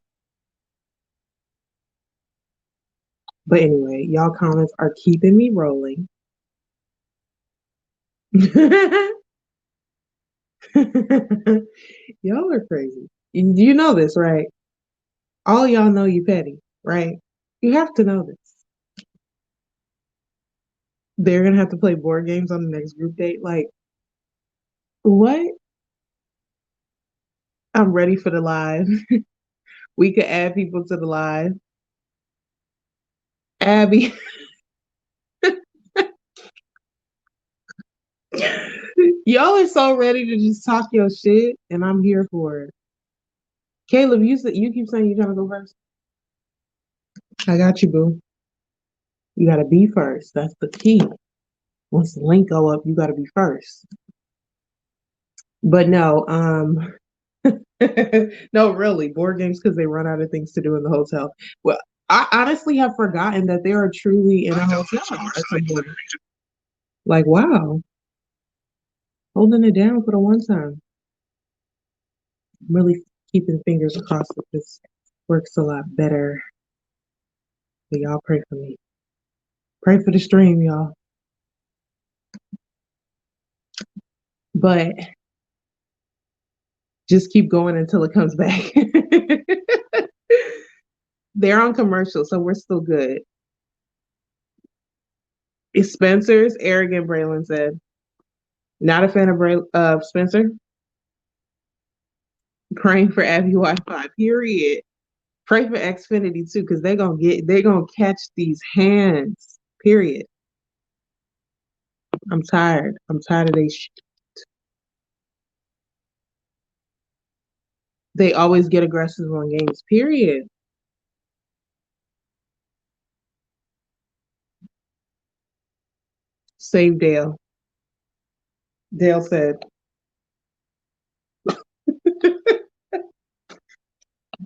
But anyway, y'all comments are keeping me rolling. Y'all are crazy. You know this, right? All y'all know you petty, right? You have to know this. They're gonna have to play board games on the next group date. Like, what? I'm ready for the live. We could add people to the live. Abby, y'all are so ready to just talk your shit, and I'm here for it. Caleb, you keep saying you're gonna go first. I got you, boo. You gotta be first. That's the key. Once the link go up, you gotta be first. But no, no, really, board games because they run out of things to do in the hotel. Well, I honestly have forgotten that they are truly in a hotel at some point. Like, wow, holding it down for the one time. I'm really keeping fingers crossed that this works a lot better. But y'all pray for me. Pray for the stream, y'all. But just keep going until it comes back. They're on commercial, so we're still good. It's Spencer's arrogant, Braylon said. Not a fan of Spencer. Praying for Abby Wi-Fi, period. Pray for Xfinity too, because they're gonna catch these hands, period. I'm tired. I'm tired of they always get aggressive on games, period. Save Dale. Dale said.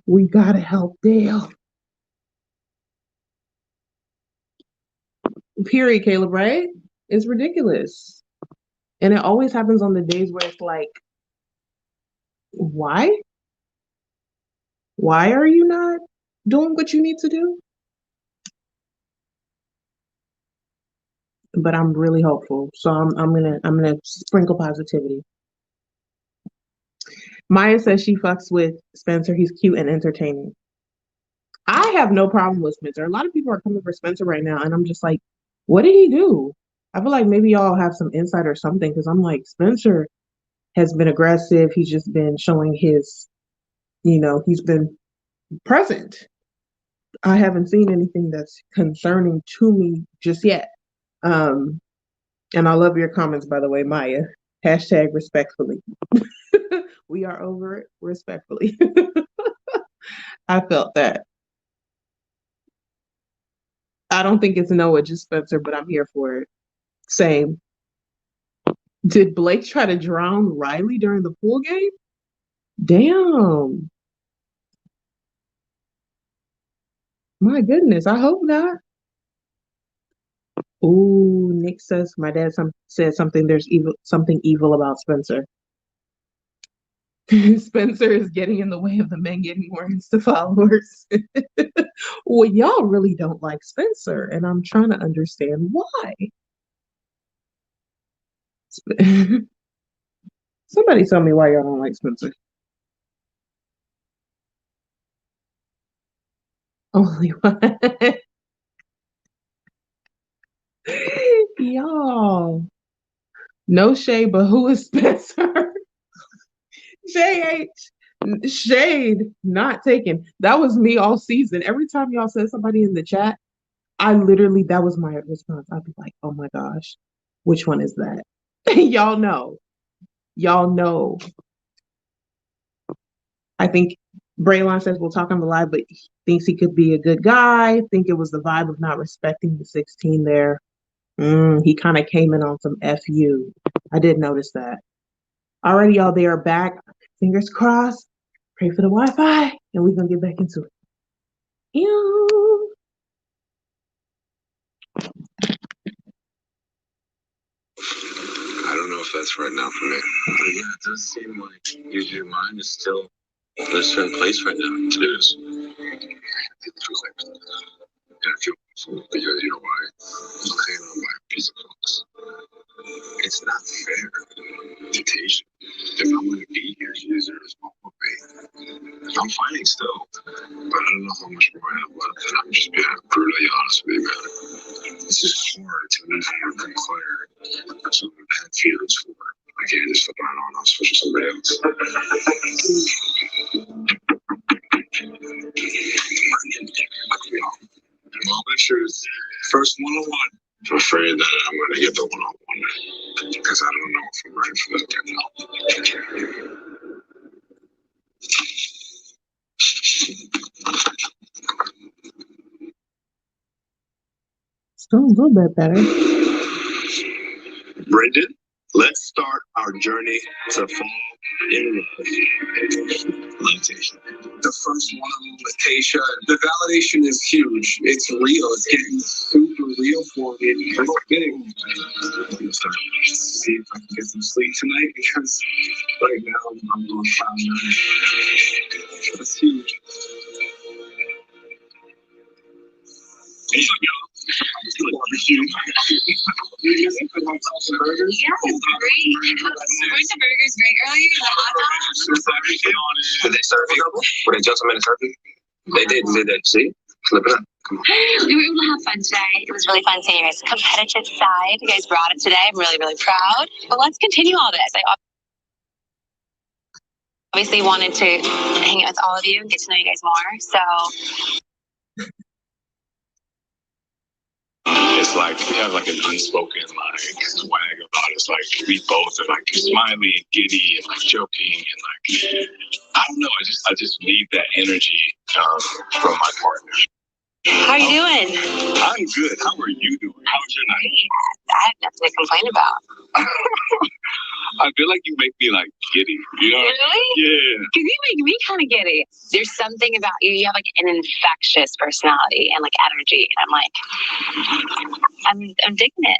We gotta help Dale. Period, Caleb, right? It's ridiculous. And it always happens on the days where it's like, why? Why are you not doing what you need to do? But I'm really hopeful. So I'm gonna sprinkle positivity. Maya says she fucks with Spencer. He's cute and entertaining. I have no problem with Spencer. A lot of people are coming for Spencer right now, and I'm just like, what did he do? I feel like maybe y'all have some insight or something, because I'm like, Spencer has been aggressive. He's just been showing his, he's been present. I haven't seen anything that's concerning to me just yet. And I love your comments, by the way, Maya. Hashtag respectfully. We are over it respectfully. I felt that. I don't think it's Noah, just Spencer, but I'm here for it. Same. Did Blake try to drown Riley during the pool game? Damn. My goodness, I hope not. Ooh, Nick says my dad said something. There's something evil about Spencer. Spencer is getting in the way of the men getting more Insta followers. Well, y'all really don't like Spencer, and I'm trying to understand why. Somebody tell me why y'all don't like Spencer. Only one. Y'all. No shade, but who is Spencer? Shade not taken. That was me all season. Every time y'all said somebody in the chat, that was my response. I'd be like, oh my gosh, which one is that? Y'all know. I think Braylon says we'll talk on the live, but he thinks he could be a good guy. Think it was the vibe of not respecting the 16 there. He kind of came in on some FU. I did notice that. Alrighty, y'all, they are back. Fingers crossed. Pray for the Wi-Fi, and we're gonna get back into it. Ew. I don't know if that's right now for me. But yeah, it does seem like your mind is still in a certain place right now. It is. It feels like I feel because you know why? I'm hanging on by a piece of clothes. It's not fair to Tayshia. If I'm going to be here, she deserves more pay. I'm fighting still, but I don't know how much more I have left. And I'm just being brutally honest with you, man. It's just hard to move on from Claire. Someone I had feelings for. I can't just flip around on us, switch to somebody else. Well, make sure it's first one-on-one. I'm afraid that I'm going to get the one-on-one because I don't know if I'm ready for that right now. Still a little bit better. Brendan, let's start our journey to fall in love. Love Tayshia. The first one with Tayshia, the validation is huge. It's real. It's getting super real for me. It's big. I'm gonna start to see if I can get some sleep tonight because right now I'm going cloud nine. That's huge. Barbecue. You guys can put on top some burgers. Yeah, it's great. Weren't the burgers great earlier? The hot dogs? Did they serve you? Were they gentlemen serving? They did they? See? Flip it up. Come on. We were able to have fun today. It was really fun seeing your guys' competitive side. You guys brought it today. I'm really, really proud. But let's continue all this. I obviously wanted to hang out with all of you and get to know you guys more. So It's like we have like an unspoken like swag about us. Like we both are like smiley and giddy and like joking and like I don't know. I just need that energy from my partner. how are you doing? I'm good. How are you doing? How's your night? Great. I have nothing to complain about. I feel like you make me like giddy. You know? Really? Yeah. Because you make me kind of giddy. There's something about you. You have like an infectious personality and like energy. And I'm like, I'm digging it.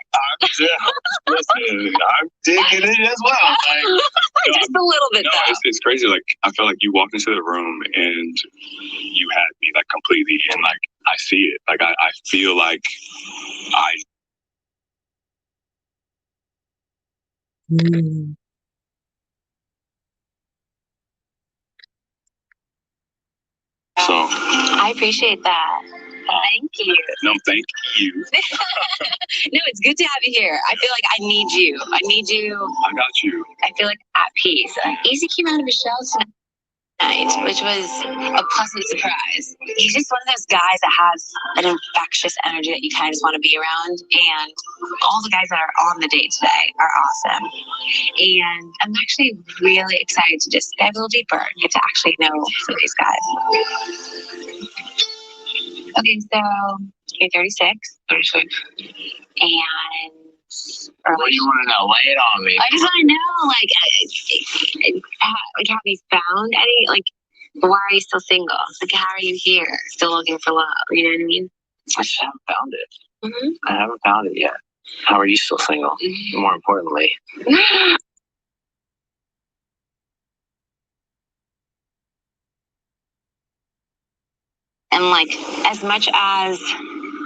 Listen, I'm digging it as well. Like, Just a little bit no, though. it's crazy. Like I feel like you walked into the room and you had me like completely, and like I see it. Like I feel like I. So I appreciate that. Thank you. no, thank you. No, it's good to have you here. I feel like I need you. I need you. I got you. I feel like at peace. Easy came out of his shell tonight, which was a pleasant surprise. He's just one of those guys that has an infectious energy that you kind of just want to be around. And all the guys that are on the date today are awesome. And I'm actually really excited to just dive a little deeper and get to actually know some of these guys. Okay, so you're 36. 36. And What do you want to know? Lay it on me. I just want to know, like have you found any, like, why are you still single? Like, how are you here? Still looking for love, you know what I mean? I just haven't found it. Mm-hmm. I haven't found it yet. How are you still single? Mm-hmm. More importantly. And like, as much as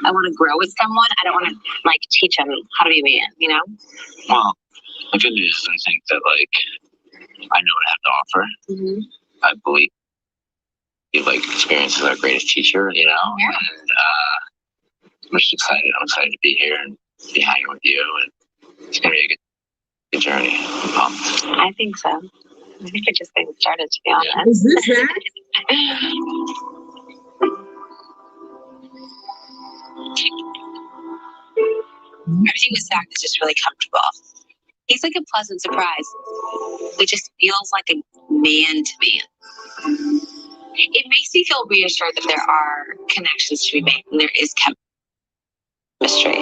I want to grow with someone, I don't want to like teach them how to be a man, you know? Well, the good news is I think that like I know what I have to offer. Mm-hmm. I believe like experience is our greatest teacher, you know? Yeah. And I'm just excited. I'm excited to be here and be hanging with you, and it's gonna be a good journey. I'm pumped. I think so. I think we're just getting started, to be honest. Is this that? Everything with Zach is just really comfortable. He's like a pleasant surprise. He just feels like a man to me. It makes me feel reassured that there are connections to be made and there is chemistry.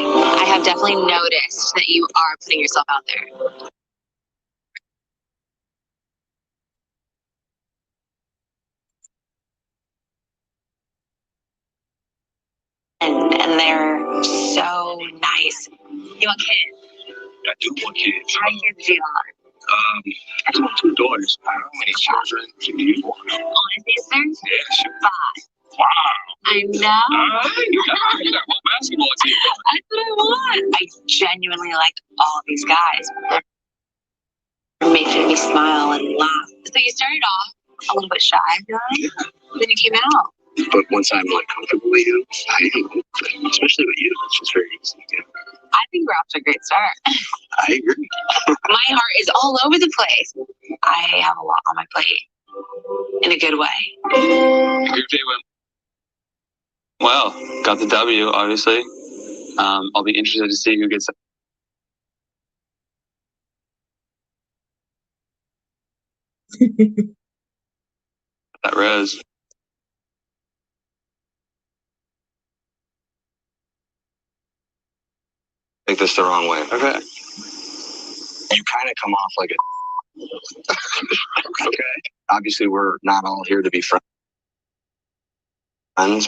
I have definitely noticed that you are putting yourself out there. And they're so nice. You want kids? I do want kids. How many kids do you want? I just want 2 daughters. I don't know how many children do you want? Honest answer? Yeah, sure. 5. Wow. I know. You got one basketball team. That's what I want. I genuinely like all of these guys. They're making me smile and laugh. So you started off a little bit shy, I feel like. Then you came out. But once I'm like comfortable with you, I am open. Especially with you, it's just very easy. Yeah. I think we're off to a great start. I agree. My heart is all over the place. I have a lot on my plate in a good way. Your day went well. Got the W, obviously. I'll be interested to see who gets that rose. Take this the wrong way. Okay. You kind of come off like a okay. Obviously, we're not all here to be friends,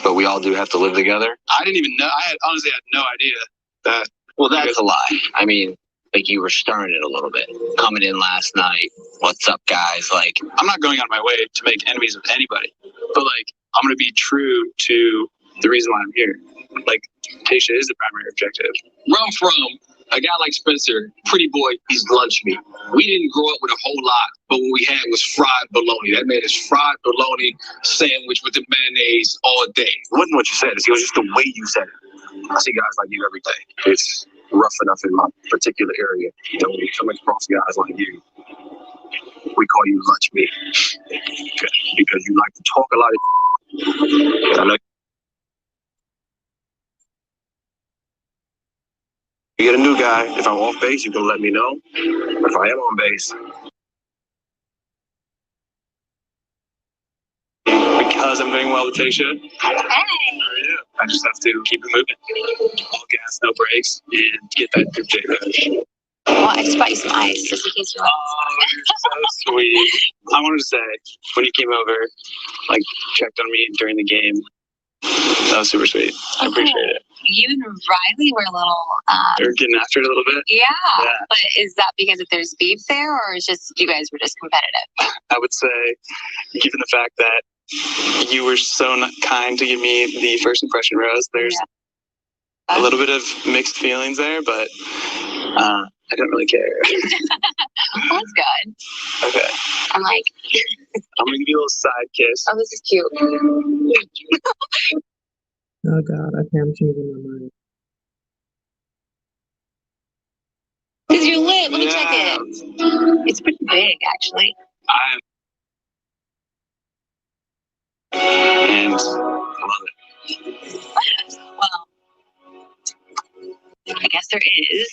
but we all do have to live together. I didn't even know. I honestly had no idea that. Well, that's a lie. I mean, like you were stirring it a little bit. Coming in last night. What's up, guys? Like, I'm not going out of my way to make enemies with anybody, but like, I'm gonna be true to the reason why I'm here. Like, Tayshia is the primary objective. Where I'm from, a guy like Spencer, pretty boy, he's lunch meat. We didn't grow up with a whole lot, but what we had was fried bologna. That man is fried bologna sandwich with the mayonnaise all day. It wasn't what you said. It was just the way you said it. I see guys like you every day. It's rough enough in my particular area. You know, when you come across guys like you, we call you lunch meat because you like to talk a lot of. I know. You get a new guy. If I'm off base, you can let me know. If I am on base, because I'm doing well with Tayshia. Hey. Yeah, I just have to keep it moving. All gas, no brakes, and get that good J finish. Well, I just bought you some ice just in case you want. Oh, you're so sweet. I wanted to say, when you came over, like, checked on me during the game, that was super sweet. I appreciate it. You and Riley were a little. They're getting after it a little bit. Yeah. Yeah. But is that because if there's beef there, or is just you guys were just competitive? I would say, given the fact that you were so kind to give me the first impression rose, there's a little bit of mixed feelings there, but I don't really care. Well, that's good. Okay. I'm like, I'm gonna give you a little side kiss. oh, this is cute. Oh God, okay, I'm changing my mind. Is your lit? Let me check Yeah. it. It's pretty big, actually. And I love it. Well, I guess there is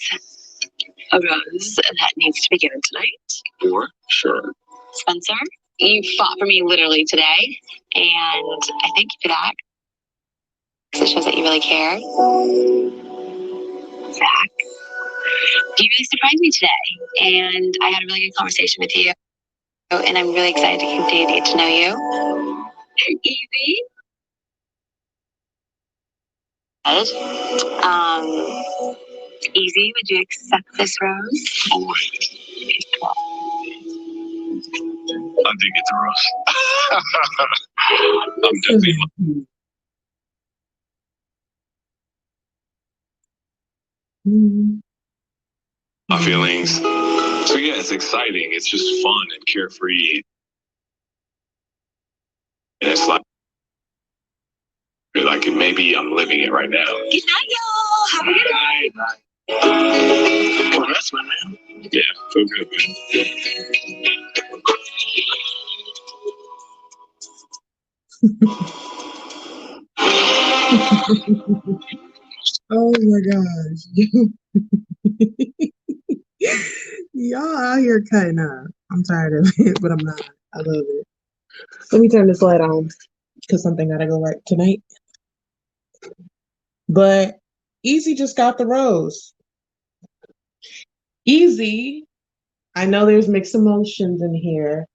a rose that needs to be given tonight. Sure. Spencer, you fought for me literally today, and I thank you for that. Because it shows that you really care. Zach, you really surprised me today, and I had a really good conversation with you, and I'm really excited to continue to get to know you. Easy. Easy, would you accept this rose? I did get the rose. I'm definitely. My feelings. So yeah, it's exciting. It's just fun and carefree. And it's like maybe I'm living it right now. Good night, y'all. Have a good night. Congrats, my man. Yeah, feel good, man. Oh my gosh. Y'all out here cutting up. I'm tired of it, but I'm not. I love it. Let me turn this light on because something gotta go right tonight. But Easy just got the rose. Easy, I know there's mixed emotions in here,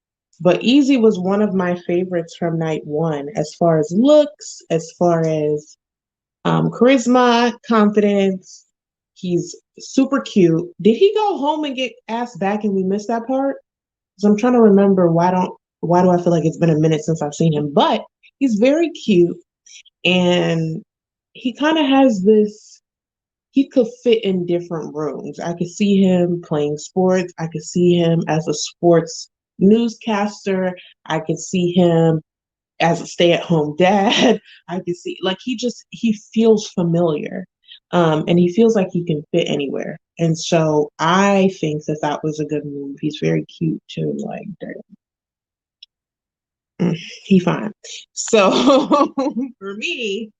but Easy was one of my favorites from night one as far as looks, as far as charisma, confidence. He's super cute. Did he go home and get asked back and we missed that part? Because I'm trying to remember why do I feel like it's been a minute since I've seen him? But he's very cute, and he kind of has this. He could fit in different rooms. I could see him playing sports. I could see him as a sports newscaster. I could see him as a stay-at-home dad, I can see like he feels familiar. And he feels like he can fit anywhere. And so I think that that was a good move. He's very cute too. Like, he fine. So for me,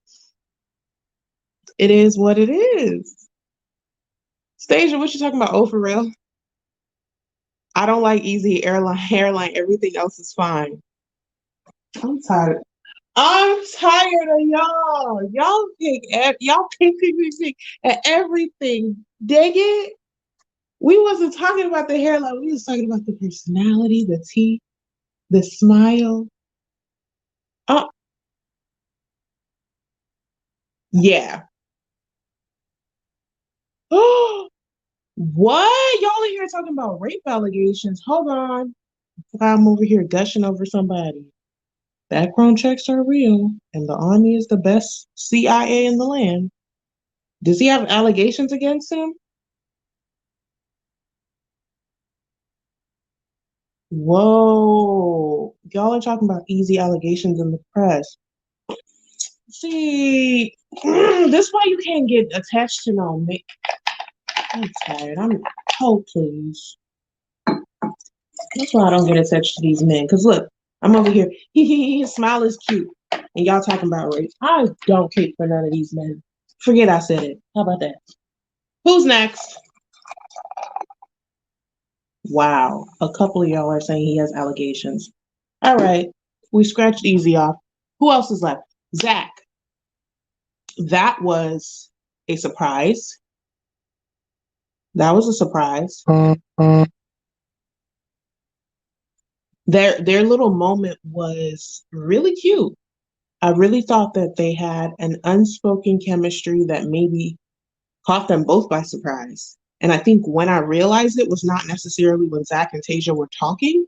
it is what it is. Stasia, what you talking about? Oh, for real? I don't like easy hairline. Everything else is fine. I'm tired. I'm tired of y'all. Y'all pick at everything. Dang it. We wasn't talking about the hairline. We was talking about the personality, the teeth, the smile. Uh, yeah. What? Y'all in here talking about rape allegations? Hold on. I'm over here gushing over somebody. Background checks are real, and the Army is the best CIA in the land. Does he have allegations against him? Whoa. Y'all are talking about easy allegations in the press. See, this is why you can't get attached to no man. I'm tired. Oh, please. That's why I don't get attached to these men. Because look, I'm over here. His smile is cute. And y'all talking about race. I don't care for none of these men. Forget I said it. How about that? Who's next? Wow. A couple of y'all are saying he has allegations. All right. We scratched easy off. Who else is left? Zach. That was a surprise. That was a surprise. Their little moment was really cute. I really thought that they had an unspoken chemistry that maybe caught them both by surprise. And I think when I realized it was not necessarily when Zach and Tayshia were talking,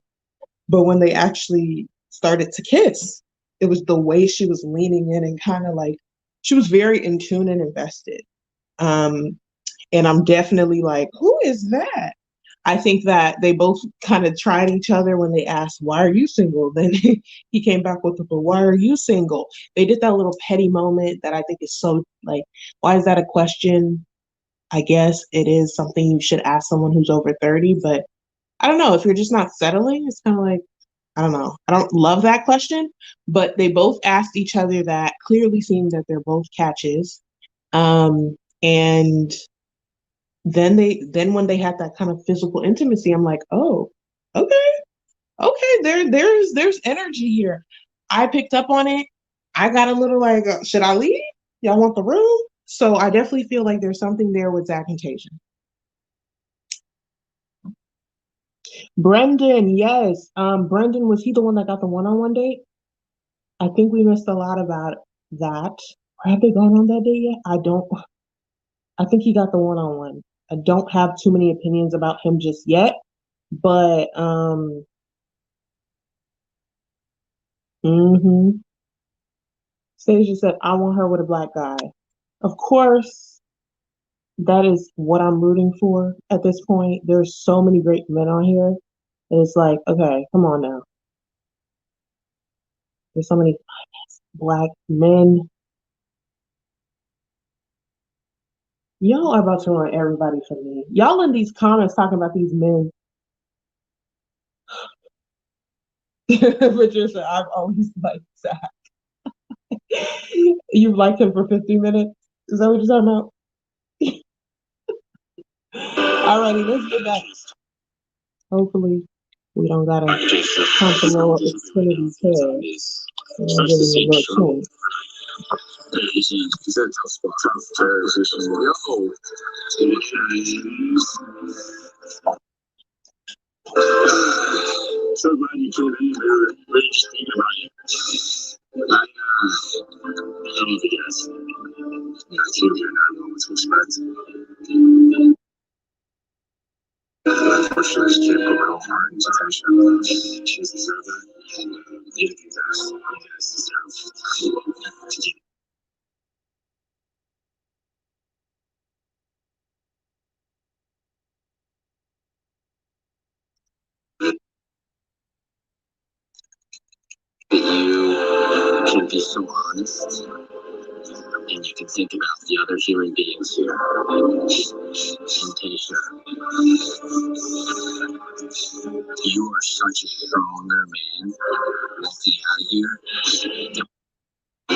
but when they actually started to kiss. It was the way she was leaning in and kind of like she was very in tune and invested. Um, and I'm definitely like, who is that? I think that they both kind of tried each other when they asked, why are you single? Then he came back with the, but why are you single? They did that little petty moment that I think is so like, why is that a question? I guess it is something you should ask someone who's over 30, but I don't know. If you're just not settling, it's kind of like, I don't know. I don't love that question, but they both asked each other that, clearly seeing that they're both catches. And then when they had that kind of physical intimacy, I'm like, oh, okay, okay, there's energy here. I picked up on it. I got a little like, should I leave? Y'all want the room? So I definitely feel like there's something there with Zach and Tayshia. Brendan, yes. Brendan, was he the one that got the one-on-one date? I think we missed a lot about that. Have they gone on that date yet? I think he got the one-on-one. I don't have too many opinions about him just yet, but mm-hmm. Stasia said, I want her with a black guy. Of course, that is what I'm rooting for at this point. There's so many great men on here. It's like, okay, come on now. There's so many black men. Y'all are about to run everybody for me. Y'all in these comments talking about these men. Patricia, I've always liked Zach. You've liked him for 50 minutes? Is that what you're talking about? Alrighty, let's get back. Hopefully, we don't gotta pump a little Xfinity's head. And give him a little tune. He's at a tough spot. Tough transition. Yo. So glad you came in here. Really just thinking about you. I don't know if you guys. I came here not knowing what to expect. Unfortunately, she can't put her whole heart into Tayshia. She doesn't deserve that. You think there's you guys deserve to get you can be so honest, and you can think about the other human beings here. And Tayshia, you are such a stronger man walking out of here than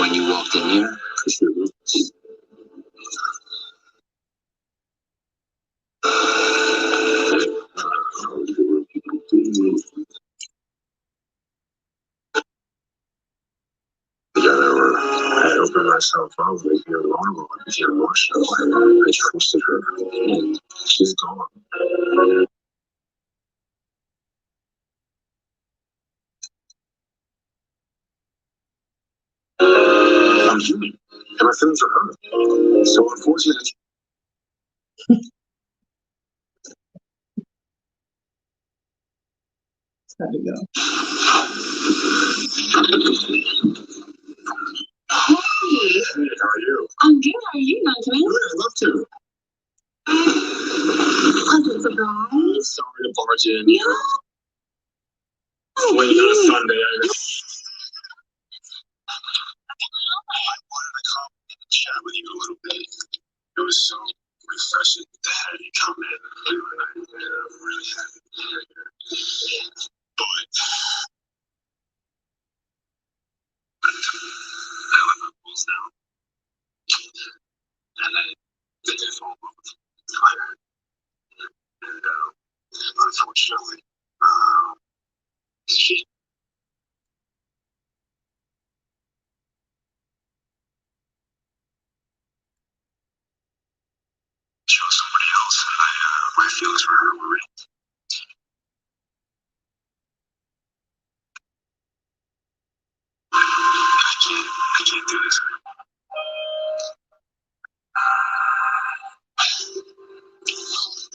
when you walked in here. For sure. I opened myself up with your normal, your emotional. I trusted her, and she's gone. I'm human, and my feelings are hurt. So unfortunately, Gotta go. Hey, how are you? I'm good. How are you, Benjamin? Good, I'd love to. Pleasant surprise. Sorry to barge in. Yeah. When it's on a Sunday, I wanted to come and chat with you a little bit. It was so refreshing to have you come in. I'm really happy to be here. But I let my walls down, and I did it all time. And unfortunately, she chose somebody else. My feelings for her were real. I can't do this.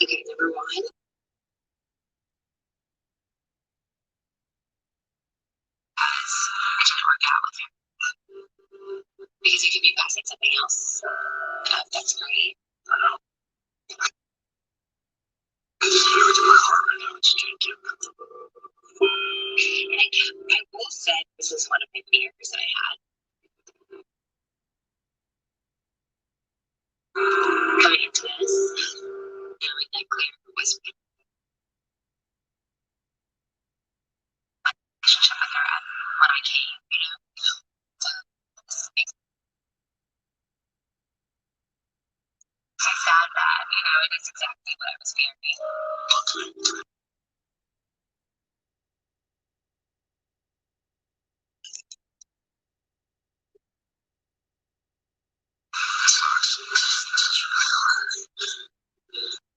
Okay, number one, I didn't work out with you because you could be passing something else. That's great. I just feel like in my heart right now, I just can't get it. And I will say this is one of my fears that I had. Coming into this, knowing that Claire was my relationship with her when I came, you know. So this makes me sad that, you know, it is exactly what I was fearing.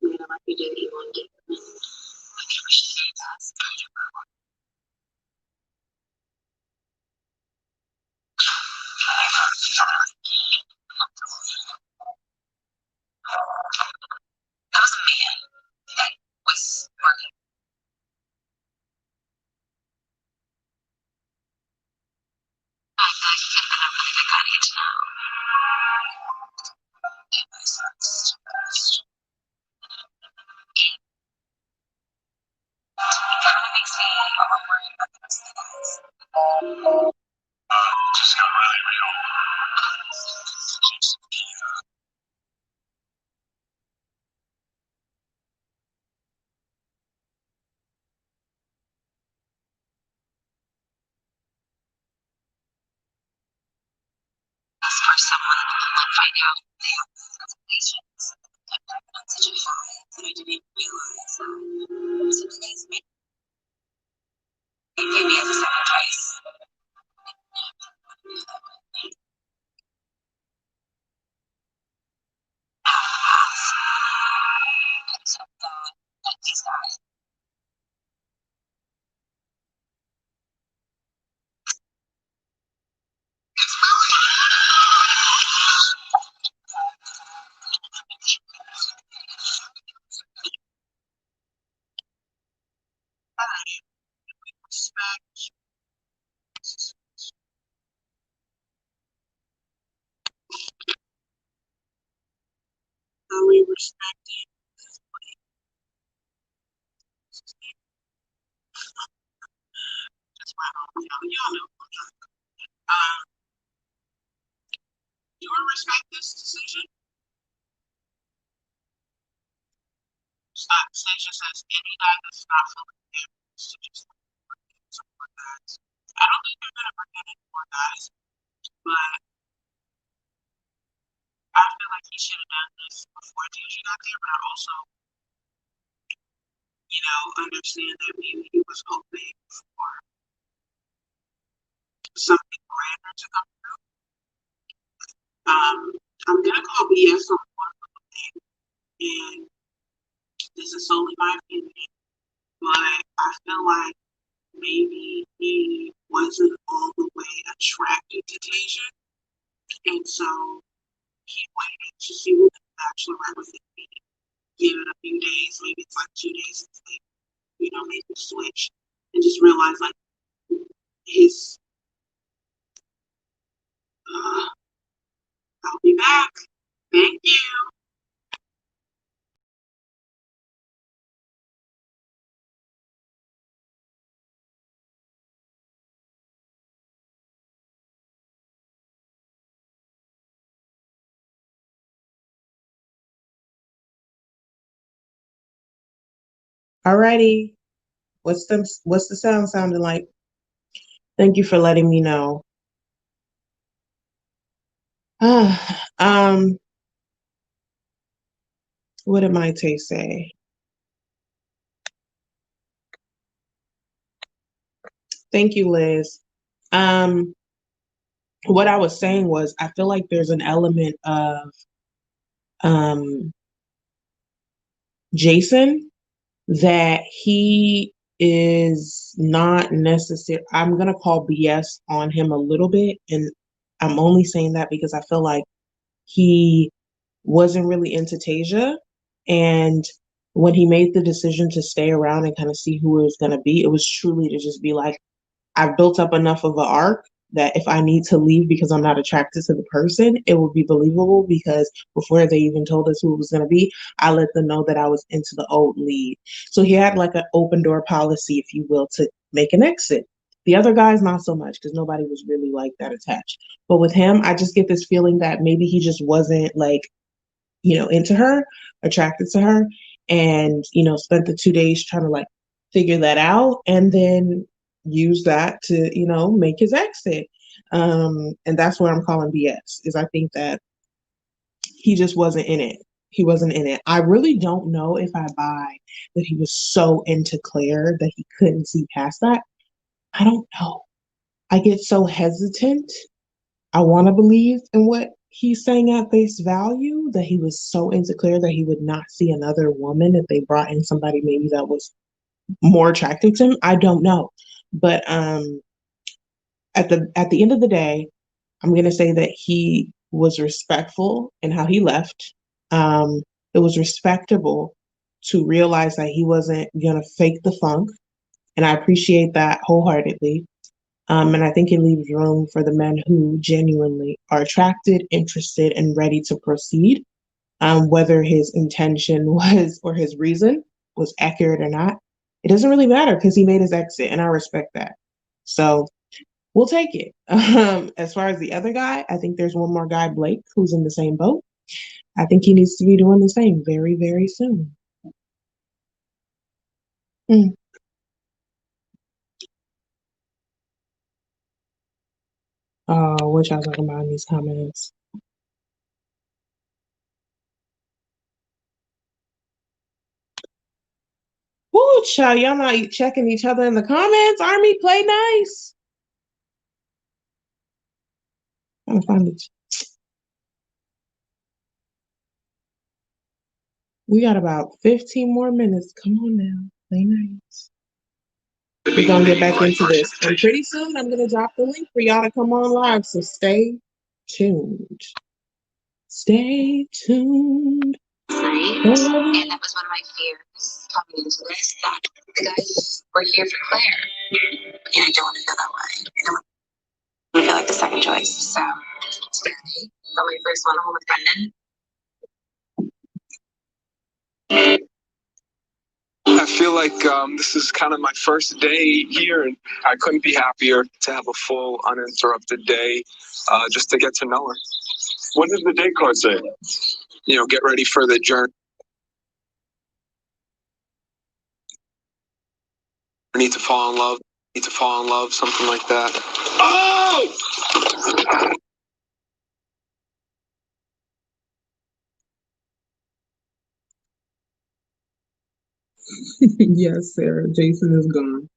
I'm gonna let you do what you want to do. I wish you the best. That was a man that was working. I feel like he could have been a really good guy to know. It really sucks. It kind of makes me a little worried about the rest of the guys. Just got really real. As for someone I find out they have constellations, I'm on such a high that I didn't even realize that some of the guys may give me as a second choice. So that these guys. Are we respecting? That's why y'all know. respect this decision. Tayshia says any guy that's not feeling him should just support that. I don't think they're gonna bring in any more guys, but I feel like he should have done this before Tayshia got there. But I also, understand that maybe he was hoping for something grander to come through. I'm gonna call BS on one little thing, and this is solely my opinion, but I feel like maybe he wasn't all the way attracted to Tayshia, and so he waited to see what the Bachelorette was going to be. Give it a few days, maybe it's like 2 days since they, made the switch, and just realize like his. I'll be back. Thank you. Alrighty. What's the sound sounding like? Thank you for letting me know. What did my taste say? Thank you, Liz. What I was saying was I feel like there's an element of Jason that he is not necessary. I'm gonna call BS on him a little bit, and I'm only saying that because I feel like he wasn't really into Tayshia, and when he made the decision to stay around and kind of see who it was gonna be, it was truly to just be like, I've built up enough of an arc that if I need to leave because I'm not attracted to the person, it would be believable because before they even told us who it was going to be, I let them know that I was into the old lead. So he had like an open door policy, if you will, to make an exit. The other guys, not so much because nobody was really like that attached. But with him, I just get this feeling that maybe he just wasn't like, into her, attracted to her, and, spent the 2 days trying to like figure that out. And then use that to, make his exit. And that's where I'm calling BS, is I think that he just wasn't in it. He wasn't in it. I really don't know if I buy that he was so into Claire that he couldn't see past that. I don't know. I get so hesitant. I want to believe in what he's saying at face value, that he was so into Claire that he would not see another woman if they brought in somebody maybe that was more attracted to him. I don't know. But at the end of the day, I'm gonna say that he was respectful in how he left. It was respectable to realize that he wasn't gonna fake the funk, and I appreciate that wholeheartedly. And I think it leaves room for the men who genuinely are attracted, interested, and ready to proceed. Whether his intention was or his reason was accurate or not, it doesn't really matter because he made his exit, and I respect that. So we'll take it. As far as the other guy, I think there's one more guy, Blake, who's in the same boat. I think he needs to be doing the same very, very soon. What y'all talking about in these comments? Ooh, child, y'all not checking each other in the comments. Army, play nice. I'm trying to find it. We got about 15 more minutes. Come on now, play nice. We're gonna get back into this, and pretty soon I'm gonna drop the link for y'all to come on live. So stay tuned. Stay tuned. And that was one of my fears coming into this, that the guys were here for Claire. And I don't want to feel that way. I don't want to feel like the second choice. So today, got my first one home with Brendan. I feel like this is kind of my first day here, and I couldn't be happier to have a full, uninterrupted day just to get to know her. What does the date card say? You know, get ready for the journey to fall in love. Need to fall in love, something like that. Oh! Yes, Sarah. Jason is gone.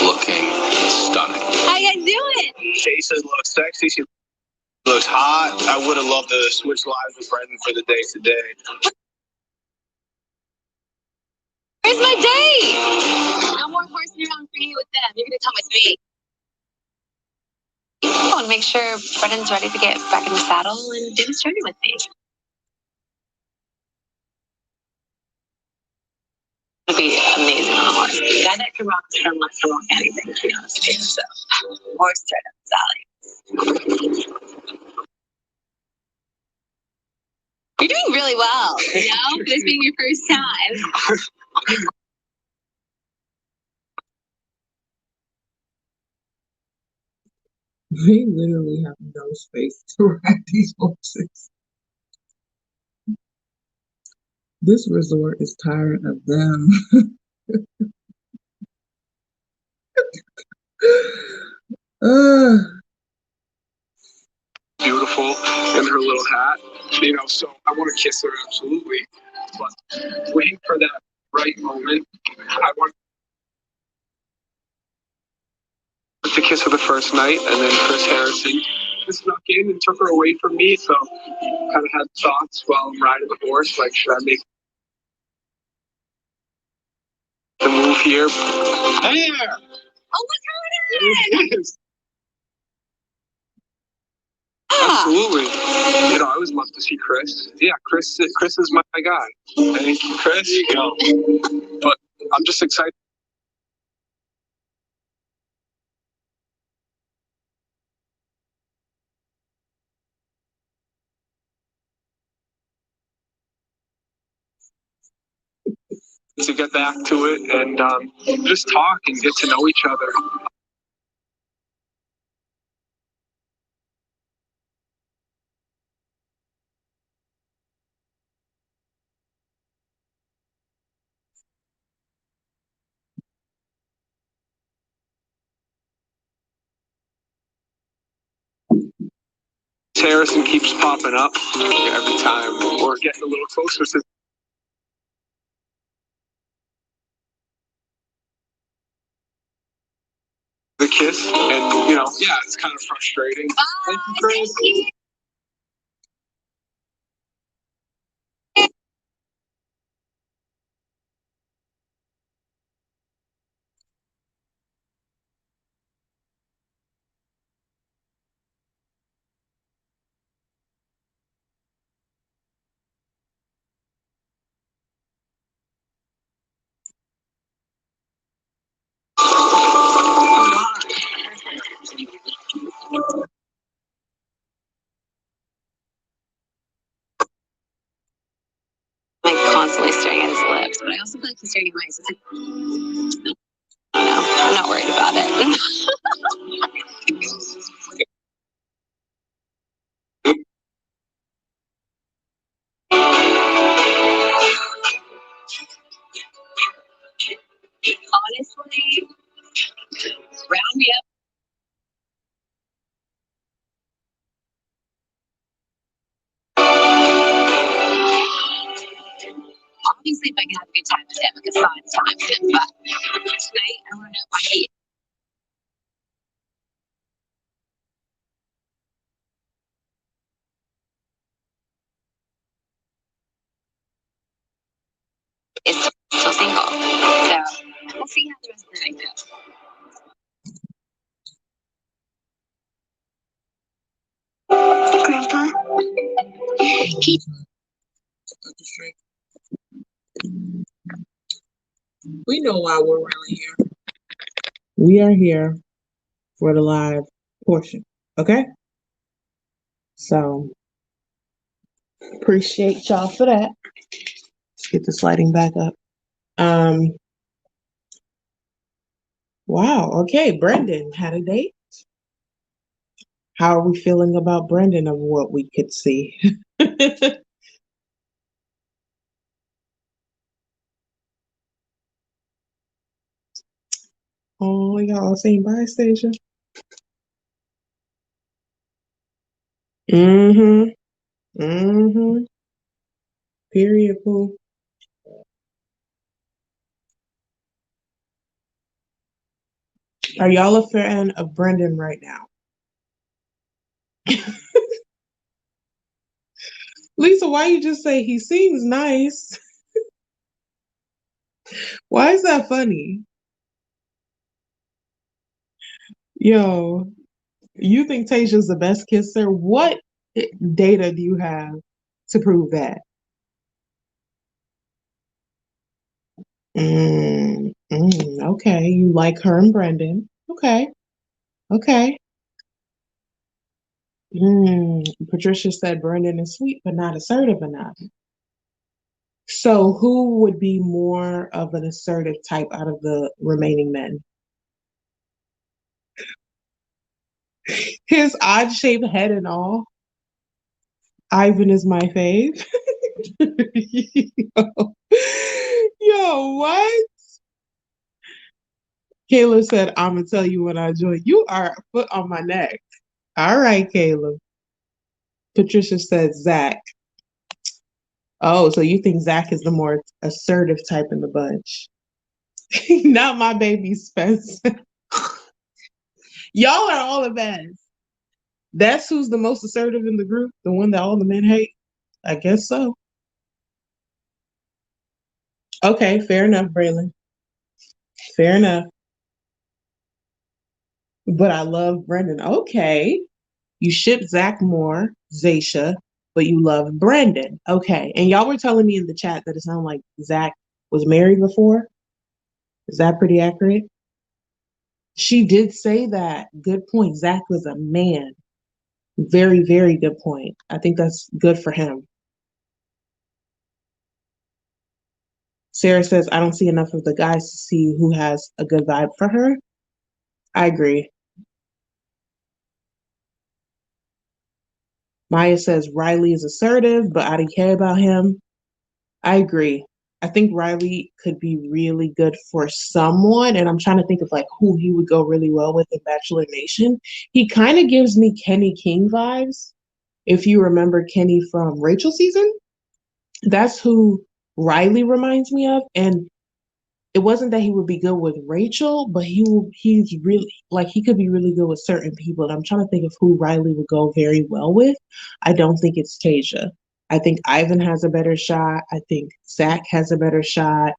Looking stunning. How you guys doing? Jason looks sexy. She looks hot. I would have loved to switch lives with Brendan for the day today. Where's my date? No more horsing around for you with them. You're gonna come with me. Oh, and make sure Brendan's ready to get back in the saddle and do this journey with me. It'd be amazing on a horse. The guy that can rock the turn left can rock anything, to be honest with you. So, horse right up Sally. You're doing really well, you know, for this being your first time. They literally have no space to ride these horses. This resort is tired of them. Beautiful in her little hat, you know, so I want to kiss her, absolutely. But waiting for that right moment, I want to kiss her the first night, and then Chris Harrison just snuck in and took her away from me, so kind of had thoughts while I'm riding the horse, like, should I make the move here? There! Oh my There God! it is. Absolutely. You know, I always love to see Chris. Yeah, Chris is my guy. Thank you, Chris. There you go. But I'm just excited to get back to it and just talk and get to know each other. Harrison keeps popping up every time we're getting a little closer to the kiss, and you know, yeah, it's kind of frustrating. Bye. Thank you, Chris. Thank you. Like constantly staring at his lips, but I also feel like he's staring at mine. So it's like, I don't know. I'm not worried about it. Honestly, round me up. Obviously, if I can have a good time with him, a good fun time with him, but tonight, I want to know if I hate is still single. So we'll see how the rest of the night goes. Grandpa? We know why we're really here. We are here for the live portion. Okay? So appreciate y'all for that. Let's get this lighting back up. Wow, okay, Brendan had a date. How are we feeling about Brendan of what we could see? Oh, y'all saying bye, Stacia? Mm-hmm. Mm-hmm. Period, poo. Are y'all a fan of Brendan right now? Lisa, why you just say he seems nice? Why is that funny? Yo, you think Tayshia's the best kisser? What data do you have to prove that? Okay, you like her and Brendan. Okay, okay. Patricia said Brendan is sweet but not assertive enough. So who would be more of an assertive type out of the remaining men? His odd-shaped head and all. Ivan is my fave. Yo, what? Kayla said, I'm gonna tell you when I join. You are a foot on my neck. All right, Kayla. Patricia said Zach. Oh, so you think Zach is the more assertive type in the bunch? Not my baby Spence. Y'all are all the best. That's who's the most assertive in the group, the one that all the men hate? I guess so. Okay, fair enough, Braylon. Fair enough. But I love Brendan. Okay. You ship Zach more, Zaysha, but you love Brendan. Okay. And y'all were telling me in the chat that it sounded like Zach was married before. Is that pretty accurate? She did say that. Good point. Zach was a man. Very, very good point. I think that's good for him. Sarah says, I don't see enough of the guys to see who has a good vibe for her. I agree. Maya says, Riley is assertive, but I don't care about him. I agree. I think Riley could be really good for someone, and I'm trying to think of like who he would go really well with in Bachelor Nation. He kind of gives me Kenny King vibes. If you remember Kenny from Rachel season, that's who Riley reminds me of. And it wasn't that he would be good with Rachel, but he's really like he could be really good with certain people. And I'm trying to think of who Riley would go very well with. I don't think it's Tayshia. I think Ivan has a better shot. I think Zach has a better shot.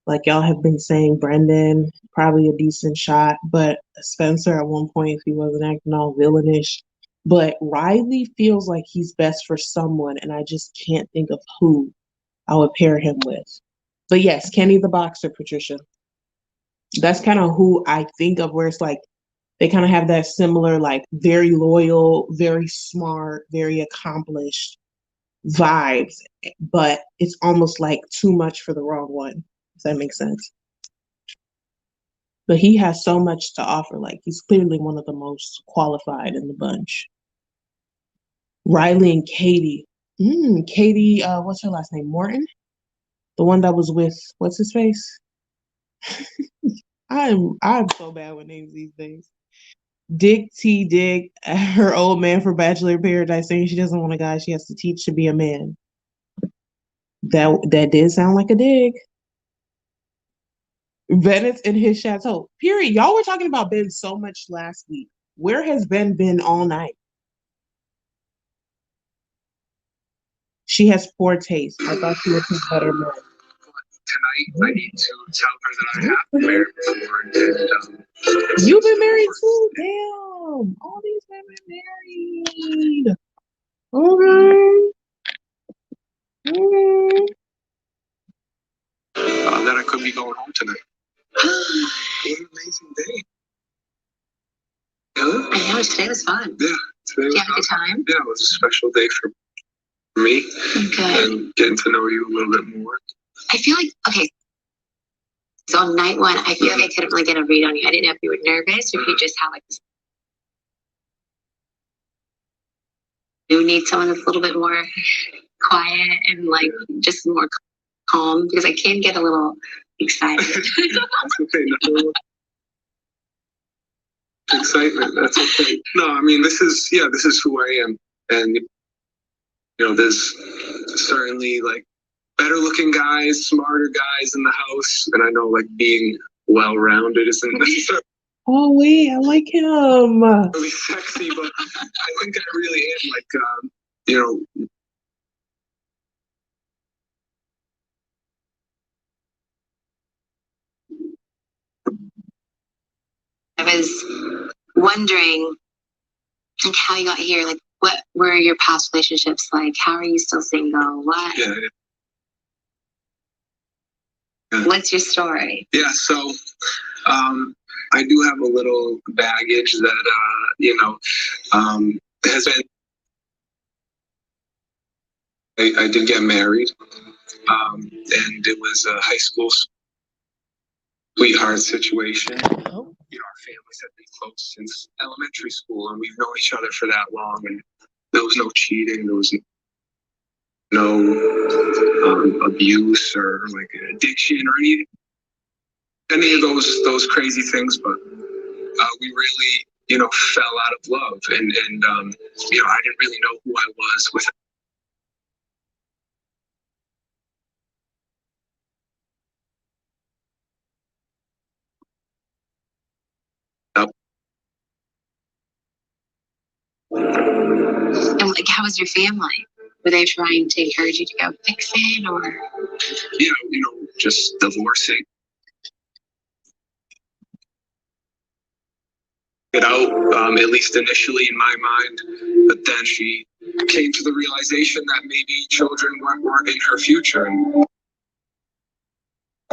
Like y'all have been saying, Brendan, probably a decent shot, but Spencer at one point, if he wasn't acting all villainish. But Riley feels like he's best for someone, and I just can't think of who I would pair him with. But yes, Kenny the Boxer, Patricia. That's kind of who I think of where it's like they kind of have that similar, like very loyal, very smart, very accomplished vibes, but it's almost like too much for the wrong one. Does that make sense? But he has so much to offer. Like he's clearly one of the most qualified in the bunch. Riley and Katie. Katie, what's her last name? Morton? The one that was with what's his face? I'm so bad with names these days. Dick T Dick, her old man for Bachelor in Paradise, saying she doesn't want a guy she has to teach to be a man. That did sound like a dig. Bennett's in his chateau. Period. Y'all were talking about Ben so much last week. Where has Ben been all night? She has poor taste. I thought she would pick better men. Tonight, I need to tell her that I have been married before. And, You've been married too? Damn. All these women married. Okay. that I could be going home tonight. What an amazing day. Huh? I know, today was fun. Yeah. Today Did you have a good time? Yeah, it was a special day for me. Good. And getting to know you a little bit more. I feel like, okay, so on night one, I feel like I couldn't really get a read on you. I didn't know if you were nervous or if you just had like this. do need someone that's a little bit more quiet and like just more calm because I can get a little excited. That's okay. No. Excitement. That's okay. No, I mean, this is who I am. And, there's certainly like better looking guys, smarter guys in the house. And I know like being well-rounded isn't necessarily Oh wait, I like him. really sexy, but I think I really am like, I was wondering like how you got here, like what were your past relationships like? How are you still single? What? Yeah. What's your story? Yeah, so I do have a little baggage that has been. I did get married, and it was a high school sweetheart situation. Our families have been close since elementary school, and we've known each other for that long. And there was no cheating, there was no abuse or like addiction or any of those crazy things. But we really, fell out of love, and I didn't really know who I was with. And like, how was your family? Were they trying to encourage you to go fix it, or? Yeah, just divorcing. It out, at least initially in my mind, but then she came to the realization that maybe children weren't in her future. And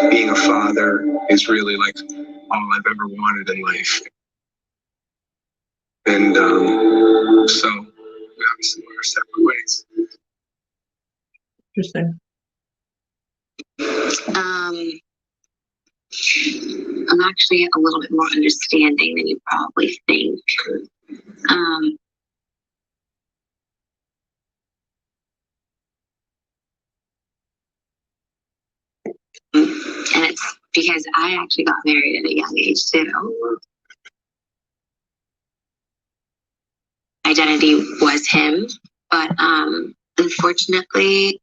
being a father is really like all I've ever wanted in life. And so we obviously went our separate ways. Interesting. I'm actually a little bit more understanding than you probably think. And it's because I actually got married at a young age too. Identity was him, but unfortunately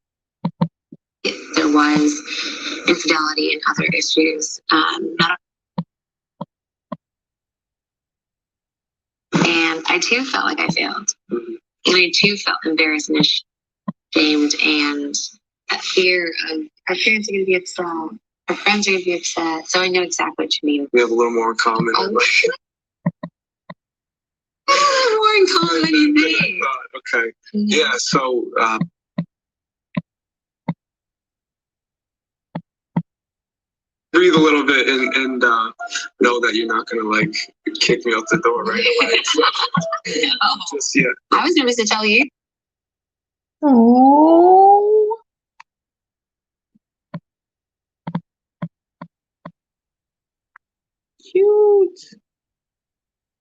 there was infidelity and other issues. And I too felt like I failed. And I too felt embarrassed and ashamed, and that fear of our parents are going to be upset, our friends are going to be upset. So I know exactly what you mean. We have a little more in common. Oh. More in common than you think. Okay. Yeah, so breathe a little bit and know that you're not gonna like kick me out the door right away. So, just yeah. I was nervous to tell you. Oh. Cute.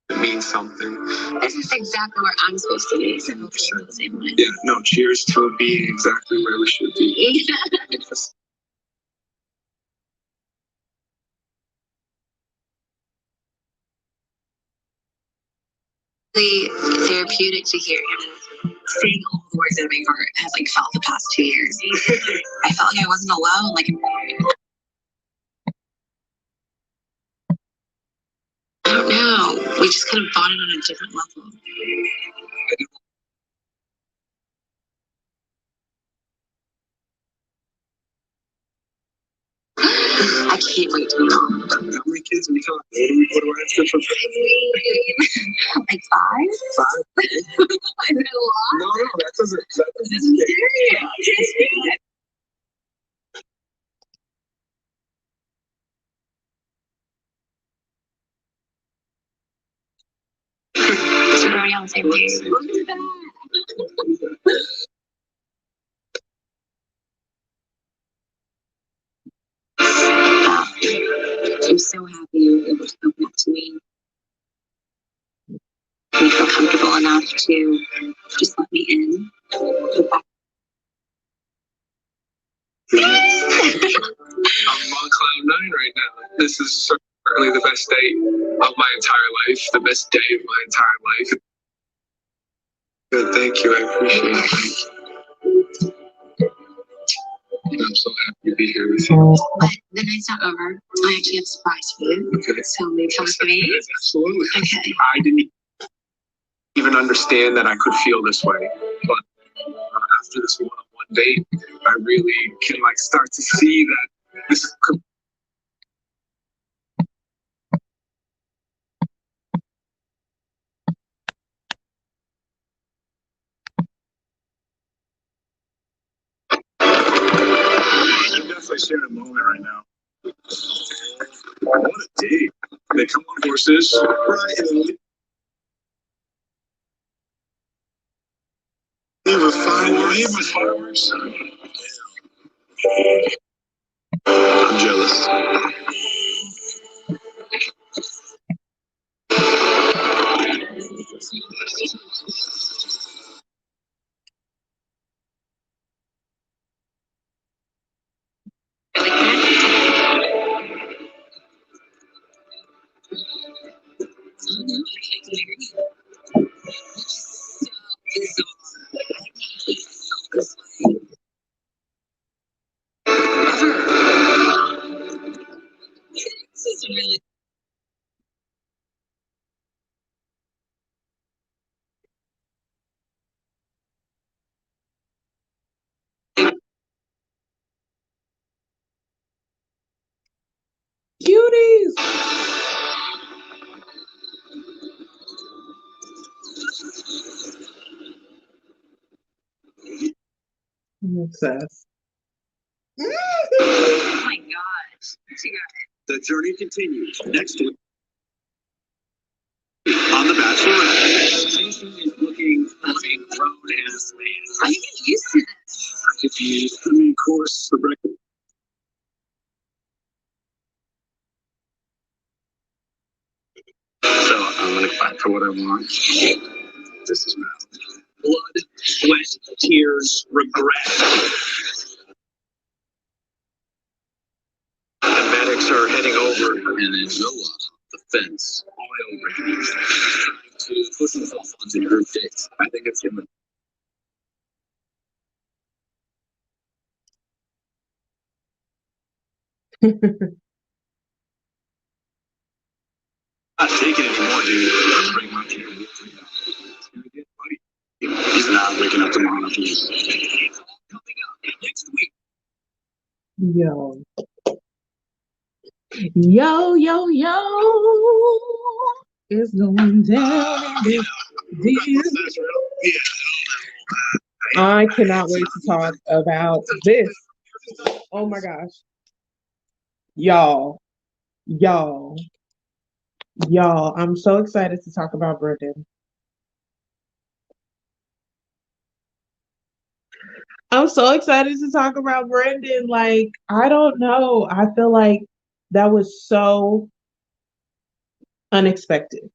It means something. This is exactly where I'm supposed to be, so hopefully we're the same way. Yeah, no, cheers to being exactly where we should be. Really therapeutic to hear him saying all the words that my heart has like felt the past 2 years. I felt like I wasn't alone, like I don't know. We just kind of bonded on a different level. I can't wait to be home. How many kids are we talking? What do I have to prepare? Like 5? 5? Is it a lot? No, that doesn't. This is serious. So we're already on the same page. I'm so happy you were able to open up to me. You feel comfortable enough to Just let me in. I'm on cloud nine right now. This is certainly the best day of my entire life, the best day of my entire life. Good, thank you. I appreciate it. I'm so happy to be here with you. But the night's not over. I actually have a surprise for you. Okay. So maybe come with me. Yes, absolutely. Okay. I didn't even understand that I could feel this way, but after this one-on-one date, I really can like start to see that this could. I'm definitely sharing a moment right now. What a date! They come on horses, right? And leave with fireworks. Leave with fireworks. I'm jealous. Cuties. I'm obsessed. Oh my gosh. She got The journey continues next week on The Bachelorette. Jason is looking for a grown-ass man. How do you get used to this? If you put me in course for breakfast. So I'm gonna fight for what I want. This is Blood, sweat, tears, regret. the medics are heading over, and then Noah, the fence, oil ring, trying to push himself onto her date. I think it's him. Not taking it anymore, dude. Bring my team. It's gonna get funny. He's not waking up tomorrow. Coming up next week. Yo. Yo. It's going down in this. I cannot wait to talk about this. Oh my gosh. Y'all, I'm so excited to talk about Brendan. I'm so excited to talk about Brendan. Like, I don't know. I feel like that was so unexpected.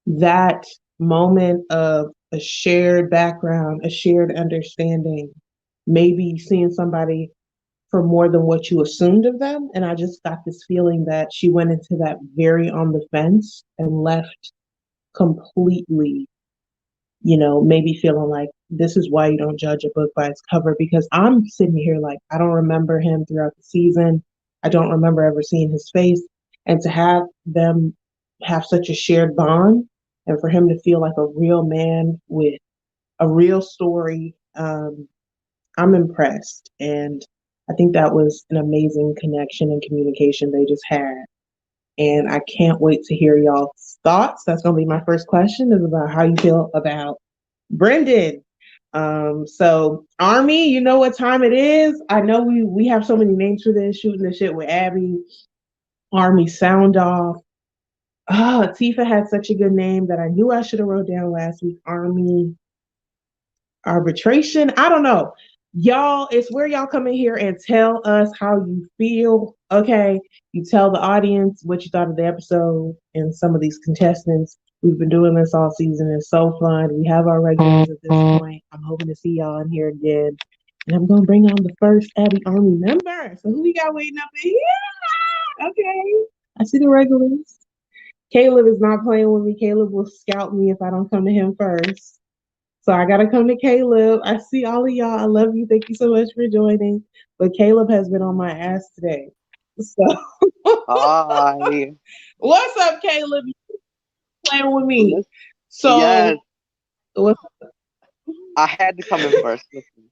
That moment of a shared background, a shared understanding, maybe seeing somebody for more than what you assumed of them. And I just got this feeling that she went into that very on the fence and left completely, maybe feeling like this is why you don't judge a book by its cover. Because I'm sitting here like, I don't remember him throughout the season. I don't remember ever seeing his face. And to have them have such a shared bond and for him to feel like a real man with a real story, I'm impressed. And I think that was an amazing connection and communication they just had. And I can't wait to hear y'all's thoughts. That's going to be my first question, is about how you feel about Brendan. So Army, you know what time it is. I know we have so many names for this, shooting the shit with Abby. Army sound off. Tifa had such a good name that I knew I should have wrote down last week. Army arbitration. I don't know. Y'all, it's where y'all come in here and tell us how you feel. Okay. You tell the audience what you thought of the episode and some of these contestants. We've been doing this all season. It's so fun. We have our regulars at this point. I'm hoping to see y'all in here again. And I'm going to bring on the first Abby Army member. So who we got waiting up in here? Okay. I see the regulars. Caleb is not playing with me. Caleb will scout me if I don't come to him first. So I got to come to Caleb. I see all of y'all. I love you. Thank you so much for joining. But Caleb has been on my ass today. So Hi. what's up, Caleb? You playing with me. So Yes, what's I had to come in first. Listen,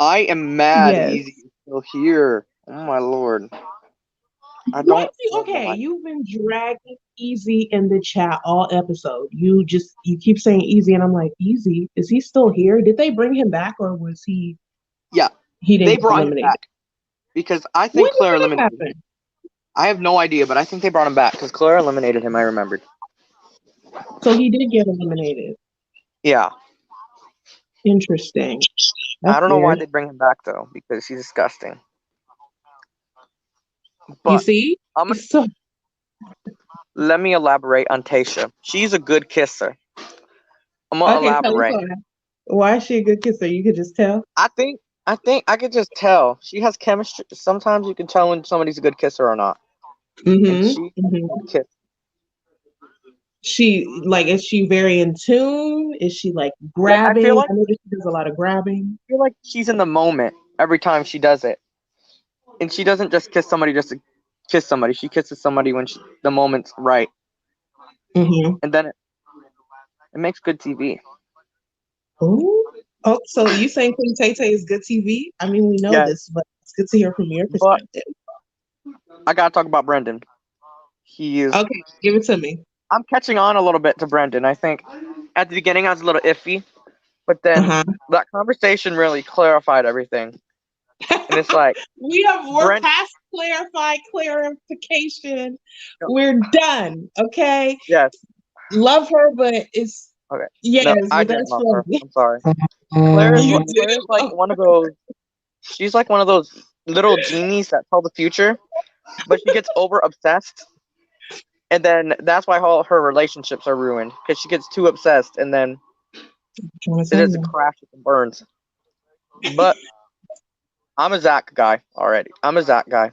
I am mad yes. Easy is still here. Oh my lord. I What don't you know okay, why. you've been dragging Easy in the chat all episode. You keep saying Easy, and I'm like, Easy, is he still here? Did they bring him back, or was he Yeah, didn't they get brought him eliminated? back because I When think Claire did that eliminated him. happen? I have no idea, but I think they brought him back because Claire eliminated him. I remembered. So he did get eliminated. Yeah, Interesting. I That's don't know why weird. they bring him back though because he's disgusting. You But see? I'm gonna So let me elaborate on Tayshia. She's a good kisser. I'm gonna okay, tell us elaborate. why is she a good kisser? You could just tell. I think I could just tell she has chemistry. Sometimes you can tell when somebody's a good kisser or not. And Mm-hmm. she Mm-hmm. kiss. Is she very in tune? Is she like Like grabbing? I know that she does a lot of grabbing. I feel like she's in the moment every time she does it, and she doesn't just kiss somebody just to kiss somebody. She kisses somebody when the moment's right, Mm-hmm. and then it makes good TV. Ooh. Oh, so you saying Queen Tay Tay is good TV? I mean, we know Yeah, this, but it's good to hear from your but perspective. I gotta talk about Brendan. He is. Okay, give it to me. I'm catching on a little bit to Brendan. I think at the beginning I was a little iffy, but then Uh-huh. that conversation really clarified everything. And it's like We're Brent. past clarification. We're done. Okay. Yes. Love her, but it's Okay. yes, No, I but didn't that's love her. funny. I'm sorry. Claire's You Claire's like do? one of those. She's like one of those little genies that tell the future, but she gets over obsessed, and then that's why all her relationships are ruined because she gets too obsessed, and then it just crashes and burns. But I'm a Zach guy already. I'm a Zach guy.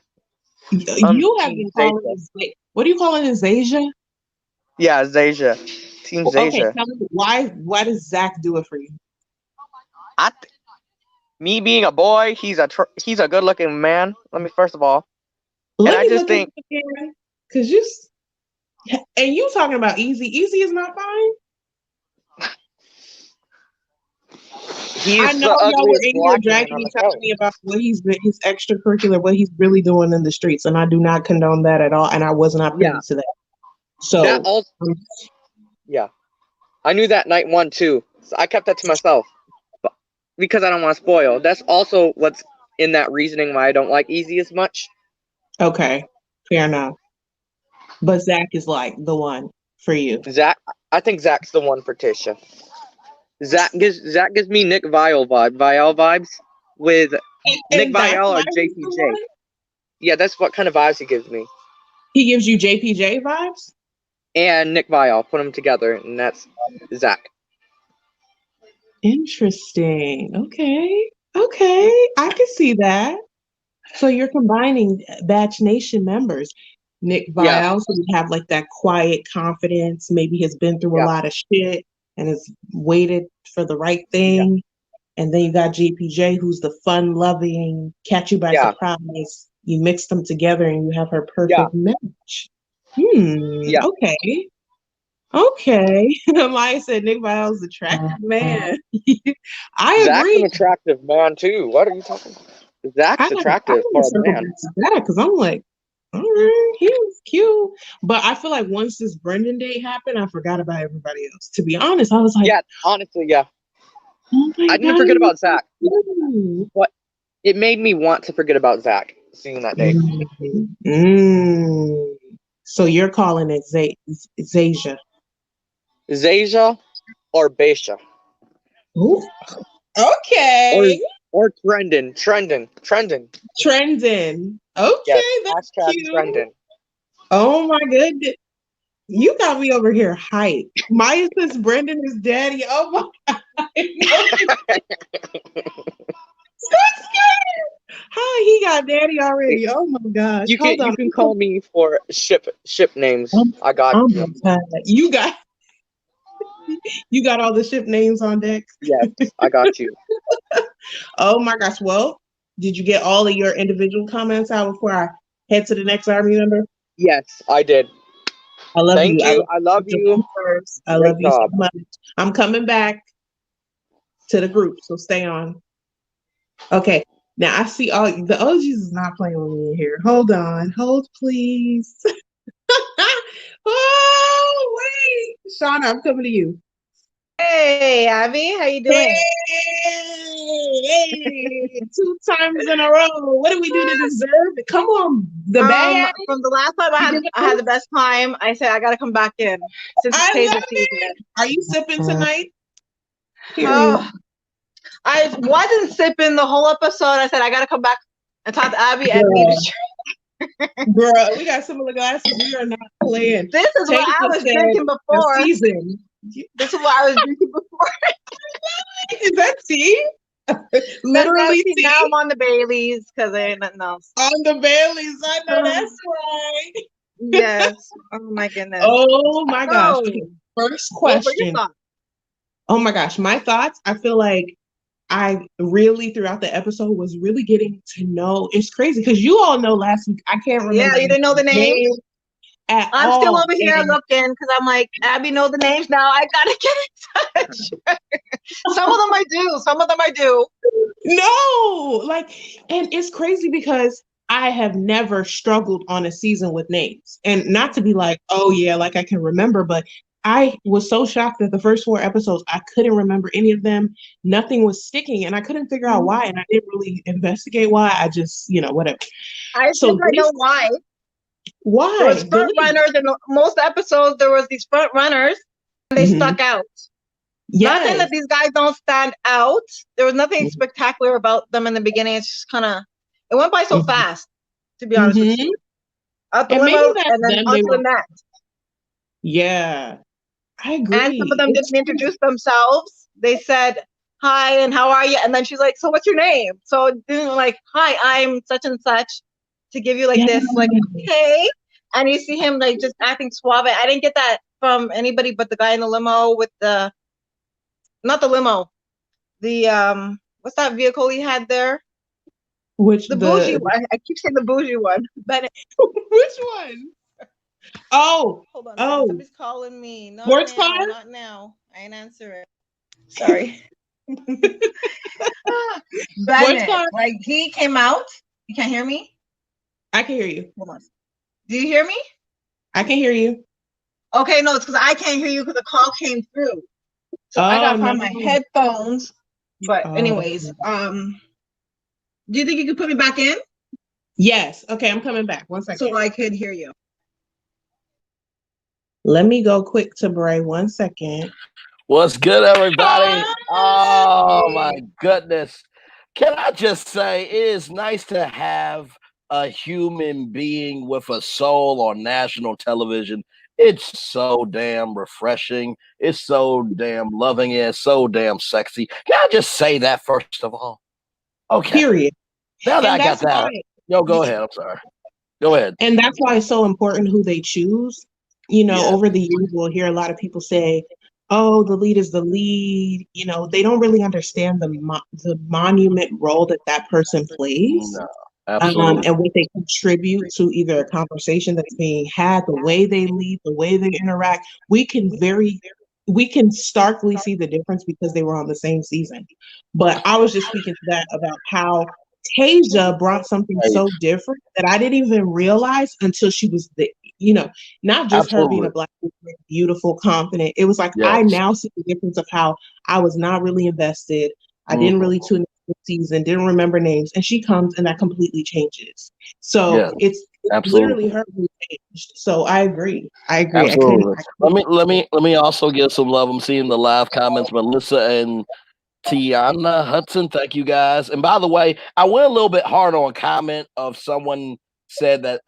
I'm You have Team been calling Zaja. this. What do you call it? Is Asia? Yeah, Zaja. Team Okay, Zaja. tell me why does Zach do it for you? Me being a boy, he's a good looking man. Let me first of all, and Let I me just look at think it again. Cause you talking about Easy. Easy is not fine. I he's know the y'all were ugliest in here black man dragging on me, the telling show. me about what he's been, his extracurricular, what he's really doing in the streets, and I do not condone that at all. And I was not privy to that. So That also, yeah, I knew that night one too. So I kept that to myself, but because I don't want to spoil. That's also what's in that reasoning why I don't like Easy as much. okay, fair enough. But Zach is like the one for you. Zach, I think Zach's the one for Tayshia. Zach gives me Nick Vial vibes with Nick And that's Vial why or he's the JPJ. one. Yeah, that's what kind of vibes he gives me. He gives you JPJ vibes. And Nick Vial, put them together, and that's Zach. Interesting. Okay, I can see that. So you're combining Batch Nation members. Nick Yeah, Vial, so you have like that quiet confidence, maybe has been through a yeah, lot of shit and has waited for the right yeah, thing. And then you got JPJ, who's the fun loving, catch you by yeah, surprise. You mix them together and you have her yeah, perfect match. yeah. Okay. Okay. Maya said Nick Vial's attractive man. I Zach's agree. an attractive man too. What are you talking about? I Zach's want attractive to for a circle man. back to that because I'm like, all right, he was cute. But I feel like once this Brendan date happened, I forgot about everybody else. To be honest, I was like, Yeah, honestly, yeah. oh my I didn't God, forget he's about so Zach, cute. but it made me want to forget about Zach seeing that day. Mm. So you're calling it Zasia. Zaja or Baisha. Ooh, Or okay. or Trending. Trending. Yes, Okay, that's hashtag cute. Trending. Oh my goodness. You got me over here hype. Maya says Brendan is daddy. Oh my God. So scared. Hi, he got daddy already. Oh my gosh. You Hold on. can call me for ship names. Oh, I got oh you. my God. You got all the ship names on deck. Yes, I got you. Oh my gosh. Well, did you get all of your individual comments out before I head to the next army member? Yes, I did. I love Thank you. you. I love you. First. I Great love you so job. much. I'm coming back to the group, so stay on. Okay. Now I see all the OGs is not playing with me in here. Hold on. Hold please. Oh, wait. Shauna, I'm coming to you. Hey, Abby, how you doing? Hey, 2 times in a row. What do we do to deserve it? Come on, the bag. From the last time I had the best time. I said I gotta come back in since it's Taser season. Are you sipping tonight? Oh, I wasn't sipping the whole episode. I said I gotta come back and talk to Abby and meet Girl, we got similar glasses. We are not playing. This is what I was drinking before. Season. This is what I was drinking before. Is that tea? Literally tea. Now I'm on the Baileys because there ain't nothing else. On the Baileys, I know that's right. Yes. Oh my goodness. Oh my gosh. Okay, first question. Oh my gosh, my thoughts. I feel like I really throughout the episode was really getting to know. It's crazy because you all know last week I can't remember. Yeah, you didn't know the names. I'm still over here looking because I'm like, Abby know the names now. I gotta get in touch. Some of them I do. Some of them I do. No, like, and it's crazy because I have never struggled on a season with names, and not to be like, oh yeah, like I can remember, but I was so shocked that the first 4 episodes I couldn't remember any of them. Nothing was sticking, and I couldn't figure out why, and I didn't really investigate why. I just, whatever. I think I know why. Why? There was front runners in most episodes. There was these front runners, and they stuck out. Not saying that these guys don't stand out. There was nothing spectacular about them in the beginning. It's just kind of, it went by so fast, to be honest with you. Out the limo and then onto the net. Yeah, I agree. And some of them didn't introduce themselves. They said, hi, and how are you? And then she's like, so what's your name? So like, hi, I'm such and such, to give you like this, like, okay. And you see him like just acting suave. I didn't get that from anybody but the guy in the limo with the, not the limo, the, what's that vehicle he had there? Which the bougie one. I keep saying the bougie one. But which one? Oh, hold on. Oh, Somebody's calling me. Not sports now, car? Not now. I ain't answer it. Sorry. Bennett, like he came out. You can't hear me? I can hear you. Hold on. Do you hear me? I can hear you. Okay, no, it's because I can't hear you because the call came through. So I gotta find my headphones. But anyways, do you think you could put me back in? Yes. Okay, I'm coming back. 1 second. So I could hear you. Let me go quick to Bray. 1 second. What's good, everybody? Oh my goodness. Can I just say it is nice to have a human being with a soul on national television. It's so damn refreshing. It's so damn loving. It's so damn sexy. Can I just say that first of all? Okay. Period. Now that I got that. Yo, go ahead. I'm sorry. Go ahead. And that's why it's so important who they choose. Over the years, we'll hear a lot of people say, oh, the lead is the lead. They don't really understand the monument role that person plays. No, absolutely. And what they contribute to either a conversation that's being had, the way they lead, the way they interact. We can starkly see the difference because they were on the same season. But I was just speaking to that about how Tayshia brought something so different that I didn't even realize until she was not just her being a Black woman, beautiful, confident. It was like, I now see the difference of how I was not really invested. I didn't really tune into the season, didn't remember names. And she comes and that completely changes. So it's literally her who changed. So I agree. Absolutely. Let me also give some love. I'm seeing the live comments, Melissa and Tiana Hudson, thank you guys. And by the way, I went a little bit hard on a comment of someone said that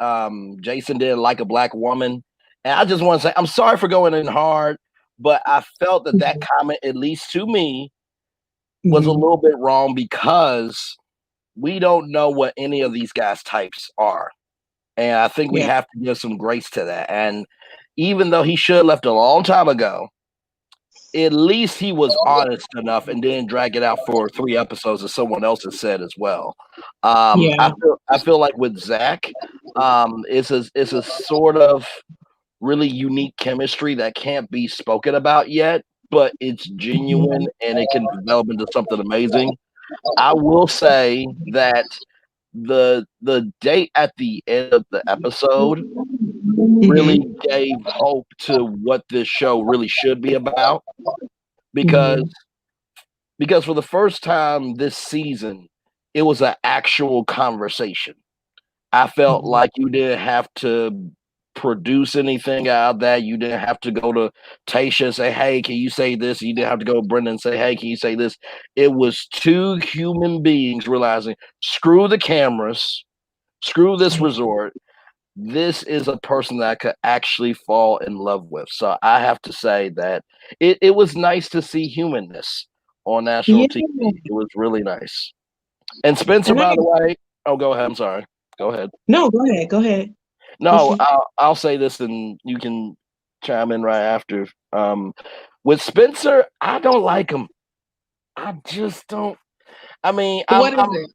Jason didn't like a Black woman. And I just want to say, I'm sorry for going in hard, but I felt that that Mm-hmm. comment, at least to me, was a little bit wrong because we don't know what any of these guys' types are. And I think we Yeah. have to give some grace to that. And even though he should have left a long time ago, at least he was honest enough and didn't drag it out for 3 episodes, as someone else has said as well. Yeah. I feel like with Zach, it's a sort of really unique chemistry that can't be spoken about yet, but it's genuine and it can develop into something amazing. I will say that the date at the end of the episode really Mm-hmm. gave hope to what this show really should be about because Mm-hmm. because for the first time this season it was an actual conversation. I felt Mm-hmm. like you didn't have to produce anything out of that. You didn't have to go to Tayshia and say, "Hey, can you say this?" You didn't have to go to Brendan and say, "Hey, can you say this?" It was two human beings realizing, screw the cameras, screw this resort. This is a person that I could actually fall in love with. So I have to say that it was nice to see humanness on national Yeah. TV. It was really nice. And Spencer, And I by the way, oh, go ahead. I'm sorry. Go ahead. no, go ahead. Go ahead. No, Listen. I'll say this, and you can chime in right after. With Spencer, I don't like him. I just don't. I mean, What is I'm it?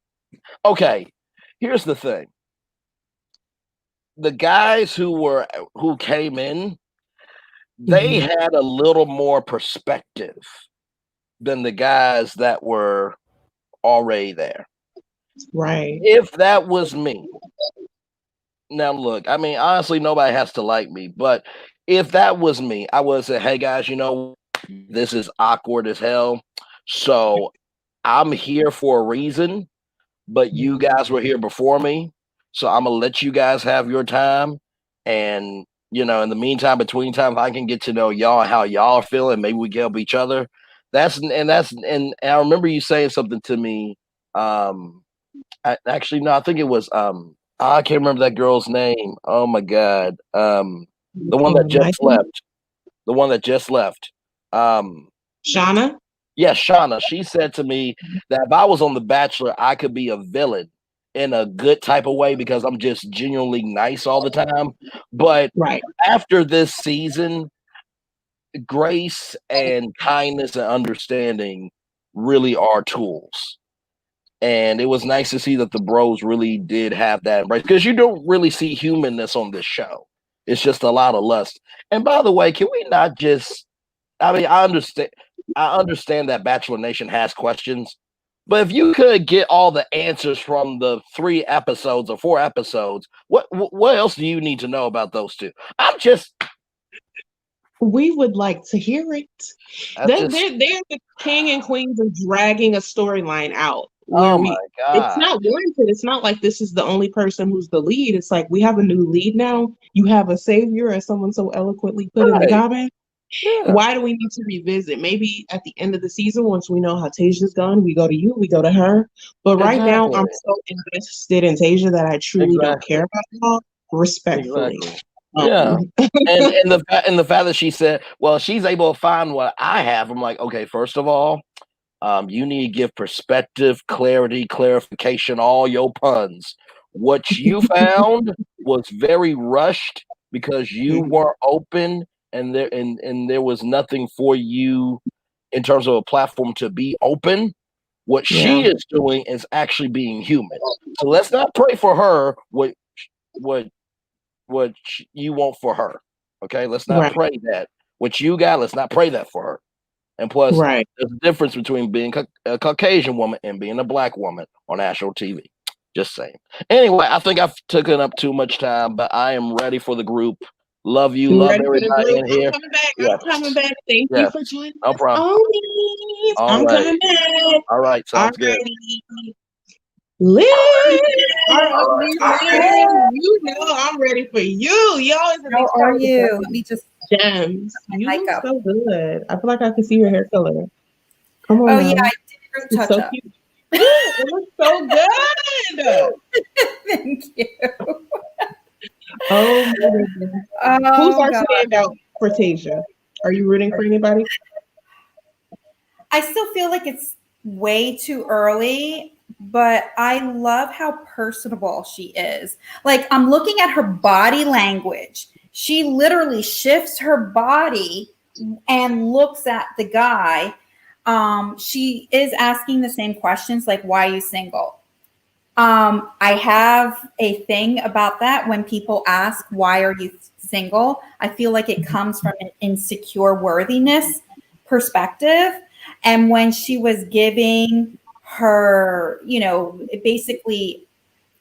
okay. Here's the thing: the guys who came in, they Mm-hmm. had a little more perspective than the guys that were already there. Right. If that was me, now look, I mean, honestly, nobody has to like me, but if that was me, I would say, "Hey guys, you know, this is awkward as hell. So I'm here for a reason, but you guys were here before me. So I'm gonna let you guys have your time. And in the meantime, between time, if I can get to know y'all and how y'all are feeling, maybe we can help each other." And I remember you saying something to me. Actually, no, I think it was I can't remember that girl's name. Oh my god. The one that My just left. The one that just left. Um Shauna. Yes, Shauna. She said to me that if I was on The Bachelor, I could be a villain in a good type of way because I'm just genuinely nice all the time. But Right. after this season, grace and kindness and understanding really are tools. And it was nice to see that the bros really did have that embrace because you don't really see humanness on this show. It's just a lot of lust. And by the way, can we not just I mean, I understand that Bachelor Nation has questions, but if you could get all the answers from the 3 episodes or 4 episodes, what else do you need to know about those two? I'm just We would like to hear it. I just They're the king and queens of dragging a storyline out where oh my it's god. not warranted. It's not like this is the only person who's the lead. It's like we have a new lead now. You have a savior, as someone so eloquently put in the Right. comment. Yeah. Why do we need to revisit? Maybe at the end of the season, once we know how Tasha's gone, we go to you, we go to her. But right now, Exactly. I'm so invested in Tasha that I truly don't Exactly. care about y'all. Respectfully. Exactly. Yeah. And the fact that she said, well, she's able to find what I have. I'm like, okay, first of all, you need to give perspective, clarity, clarification, all your puns. What you found was very rushed because you weren't open and there was nothing for you in terms of a platform to be open. What Yeah. she is doing is actually being human. So let's not pray for her what you want for her. Okay, let's not Right. pray that. What you got, let's not pray that for her. And plus, Right. there's a difference between being a Caucasian woman and being a black woman on national TV. Just saying. Anyway, I think I've taken up too much time, but I am ready for the group. Love you. You Love ready for the everybody group? in I'm here. coming back. Yes. I'm coming back. Thank you Yes. for joining No us. problem. Always. All I'm right. coming back. All right. Sounds good. Alrighty. Liz. All right, Liz. You know I'm ready for you. You always a How big are star with you? the Let me just gems. my You mic look up. so good. I feel like I can see your hair color. Come on Oh now. yeah, I did root It's touch so up. cute. It looks so good. Thank you. Oh my goodness. Who's Oh our God. standout for Tayshia? Are you rooting for anybody? I still feel like it's way too early, but I love how personable she is. Like, I'm looking at her body language. She literally shifts her body and looks at the guy. She is asking the same questions, like, why are you single? I have a thing about that. When people ask, why are you single? I feel like it comes from an insecure worthiness perspective. And when she was giving her, basically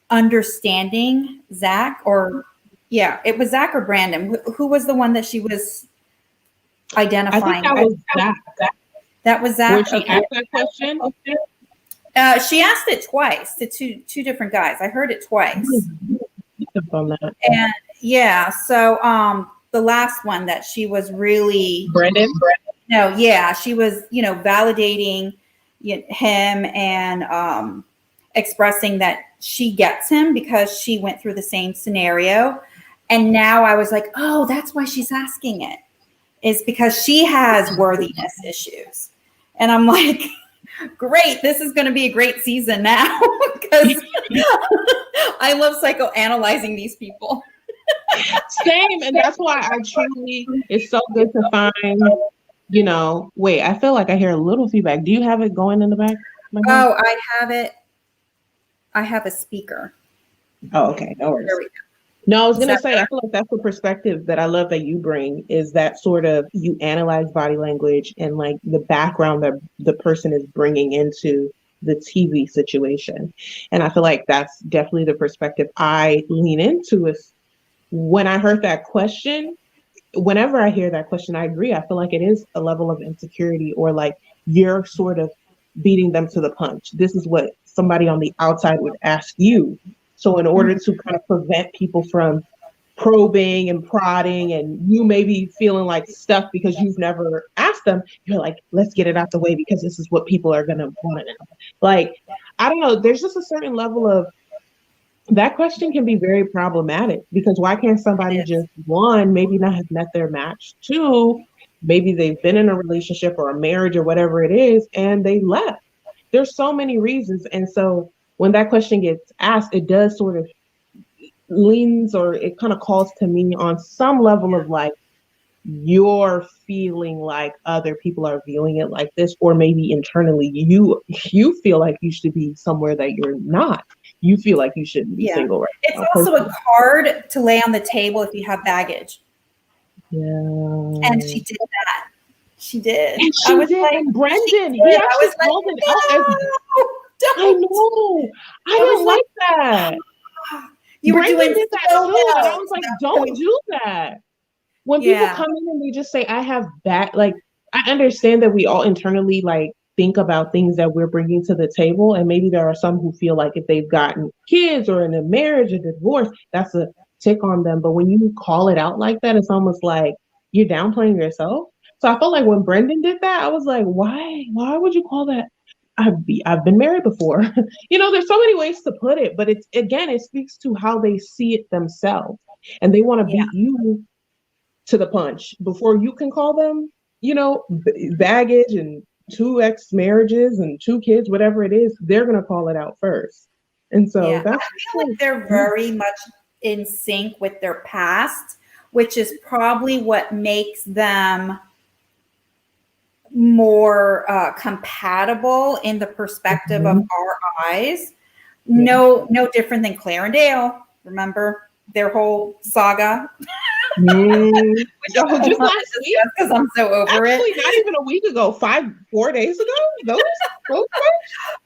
understanding Zach, it was Zach or Brandon. Who was the one that she was I think identifying? that was Zach. That was Zach. When she Okay. asked that question. She asked it twice to two different guys. I heard it twice. On that. And yeah, so the last one that she was really Brandon. No, yeah, she was, validating him and expressing that she gets him because she went through the same scenario. And now I was like, oh, that's why she's asking it. It's because she has worthiness issues. And I'm like, great, this is going to be a great season now because I love psychoanalyzing these people. Same, and that's why I truly, it's so good to find, wait, I feel like I hear a little feedback. Do you have it going in the back? Oh, I have it. I have a speaker. Oh, okay, no worries. There we go. No, I was going to say, I feel like that's the perspective that I love that you bring, is that sort of, you analyze body language and like the background that the person is bringing into the TV situation. And I feel like that's definitely the perspective I lean into. Is when I heard that question, whenever I hear that question, I agree. I feel like it is a level of insecurity, or like you're sort of beating them to the punch. This is what somebody on the outside would ask you. So in order to kind of prevent people from probing and prodding, and you may be feeling like stuck because you've never asked them, you're like, let's get it out the way because this is what people are going to want to know. Like, I don't know. There's just a certain level of, that question can be very problematic, because why can't somebody just, one, maybe not have met their match, two, maybe they've been in a relationship or a marriage or whatever it is, and they left. There's so many reasons. And so when that question gets asked, it does sort of leans, or it kind of calls to me on some level of like, you're feeling like other people are viewing it like this, or maybe internally you feel like you should be somewhere that you're not. You feel like you shouldn't be single right now. It's also a card to lay on the table if you have baggage. Yeah. And she did that. She did. And she did. Like, and Brendan, he actually called it out as, I know. I didn't like that. You were Brendan doing did that so too, well. and I was like, don't do that. When people come in and they just say, I have like, I understand that we all internally like think about things that we're bringing to the table. And maybe there are some who feel like if they've gotten kids or in a marriage or divorce, that's a tick on them. But when you call it out like that, it's almost like you're downplaying yourself. So I felt like when Brendan did that, I was like, why would you call that? I've been married before. There's so many ways to put it, but it's, again, it speaks to how they see it themselves. And they want to beat you to the punch before you can call them, baggage and 2 ex marriages and 2 kids, whatever it is, they're going to call it out first. And so I feel like they're very much in sync with their past, which is probably what makes them more compatible in the perspective of our eyes. No different than Claire and Dale. Remember their whole saga? Just last week, because I'm so over it. Not even a week ago, 4 days ago. Those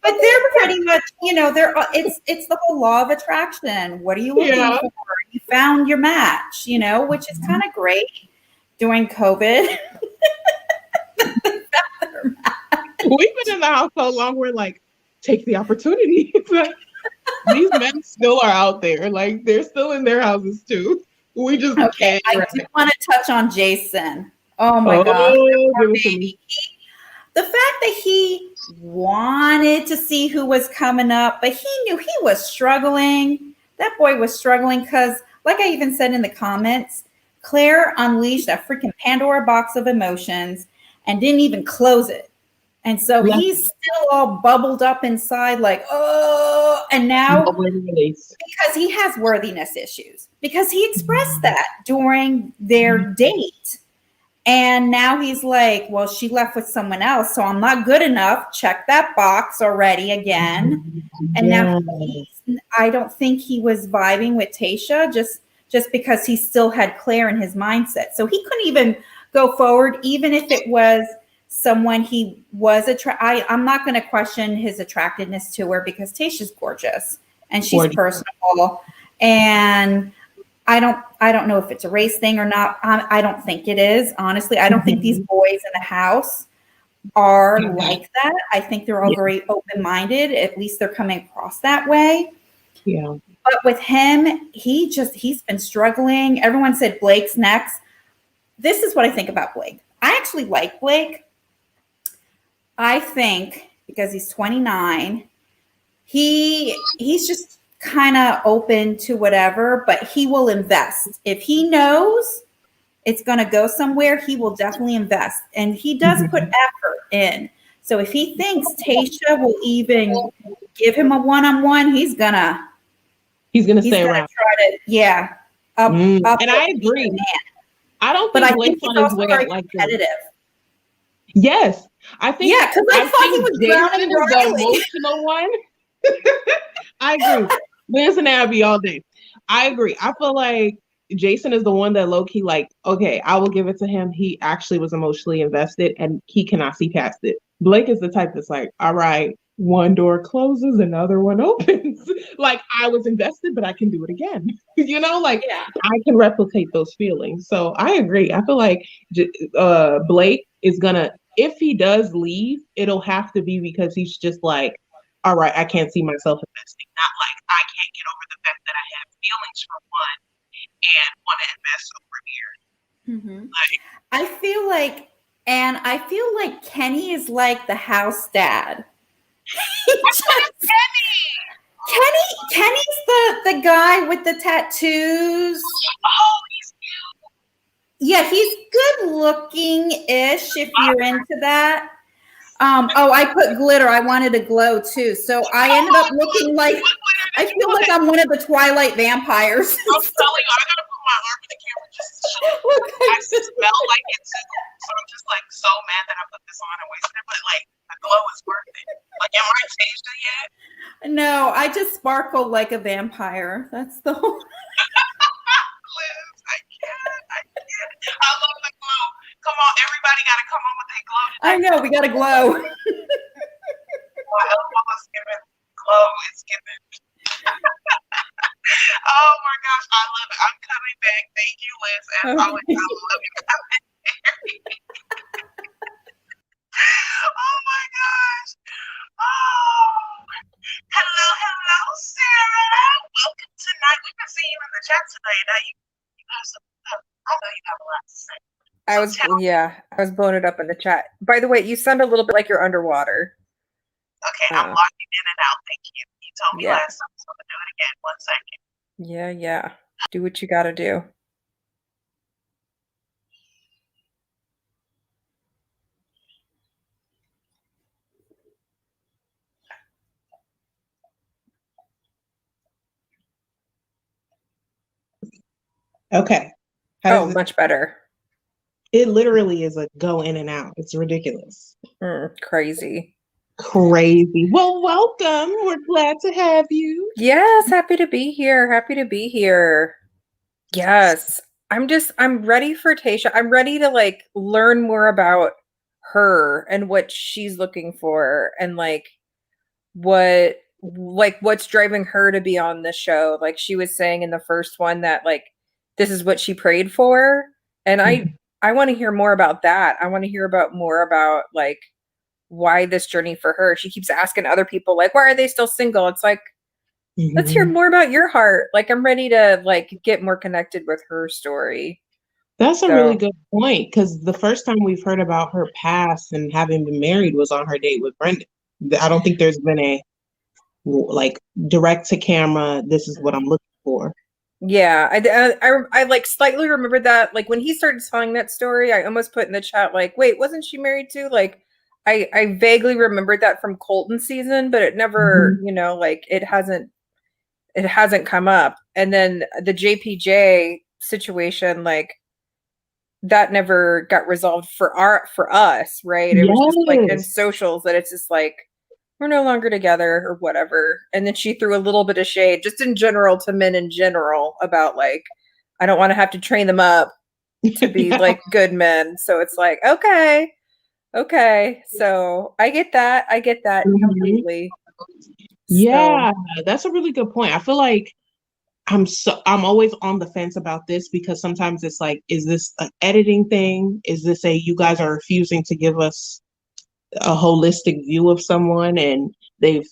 but they're pretty much, they're it's the whole law of attraction. What are you looking for? You found your match, which is kind of great during COVID. We've been in the house so long, we're like, take the opportunity. These men still are out there. Like, they're still in their houses too. We just can't. I do want to touch on Jason. Oh my gosh. The fact that he wanted to see who was coming up, but he knew he was struggling. That boy was struggling because like I even said in the comments, Claire unleashed a freaking Pandora box of emotions and didn't even close it. And so he's still all bubbled up inside, like, oh, and now because he has worthiness issues, because he expressed that during their date. And now he's like, well, she left with someone else, so I'm not good enough. Check that box already again. And now I don't think he was vibing with Tayshia just because he still had Claire in his mindset. So he couldn't even go forward, even if it was someone he was I'm not going to question his attractiveness to her, because Tayshia's gorgeous and she's personable. And I don't know if it's a race thing or not. I don't think it is. Honestly, I don't think these boys in the house are like that. I think they're all very open-minded. At least they're coming across that way. Yeah. But with him, he's been struggling. Everyone said Blake's next. This is what I think about Blake. I actually like Blake. I think because he's 29, he's just kind of open to whatever, but he will invest. If he knows it's going to go somewhere, he will definitely invest. And he does put effort in. So if he thinks Tayshia will even give him a one-on-one, he's gonna stay around. Try to, and I agree. I don't think Blake's on his way out like competitive. Yes, I think. Yeah, because I thought he was drowning the emotional one. I agree. Liz and Abby all day. I agree. I feel like Jason is the one that low-key, like, okay, I will give it to him. He actually was emotionally invested and he cannot see past it. Blake is the type that's like, all right, one door closes, another one opens. Like, I was invested, but I can do it again. I can replicate those feelings. So I agree. I feel like Blake is gonna, if he does leave, it'll have to be because he's just like, all right, I can't see myself investing. Not like I can't get over the fact that I have feelings for one and want to invest over here. I feel like Kenny is like the house dad. Kenny's the guy with the tattoos. Oh, he's cute. Yeah, he's good looking-ish if you're into that. I put glitter. I wanted to glow too. So I ended up looking like, I feel like I'm one of the Twilight vampires. I'm telling you, I gotta put my arm in the camera just to show you. I smell like it too. So I'm just like so mad that I put this on and wasted it. But like the glow is worth it. Like, am I changed it yet? No, I just sparkle like a vampire. That's the whole. Liz, I can't. I love the glow. Come on, everybody gotta come on with their glow today. I know, we gotta glow. My elbow is giving glow. It's giving. Oh my gosh, I love it. I'm coming back. Thank you, Liz. As always, I love you coming there. Oh my gosh. Oh. Hello, Sarah. Welcome tonight. We can see you in the chat tonight. Now you have some. I know you have a lot to say. I was blowing it up in the chat. By the way, you sound a little bit like you're underwater. Okay, I'm locking in and out. Thank you. You told me last time, so I'm gonna do it again. 1 second. Yeah. Do what you gotta do. Okay. Much better. It literally is a go in and out. It's ridiculous. Crazy. Well, welcome. We're glad to have you. Yes, happy to be here. Yes. I'm ready for Tayshia. I'm ready to like learn more about her and what she's looking for and what's driving her to be on the show. Like she was saying in the first one that like this is what she prayed for. And I want to hear more about that. I want to hear more about like why this journey for her. She keeps asking other people like, why are they still single? It's like, let's hear more about your heart. Like I'm ready to like get more connected with her story. That's a really good point, because the first time we've heard about her past and having been married was on her date with Brendan. I don't think there's been a like direct to camera, this is what I'm looking for. Yeah, I like slightly remembered that. Like when he started telling that story, I almost put in the chat like, "Wait, wasn't she married too?" Like, I vaguely remembered that from Colton season, but it never, Mhm. like it hasn't come up. And then the JPJ situation, like that never got resolved for us, right? It was just like in Yes. socials that it's just like we're no longer together or whatever. And then she threw a little bit of shade just in general to men in general about like I don't want to have to train them up to be Yeah. like good men. So it's like, okay. So I get that. Mhm. Completely. Yeah, that's a really good point. I feel like I'm always on the fence about this because sometimes it's like, is this an editing thing? Is this a you guys are refusing to give us a holistic view of someone and they've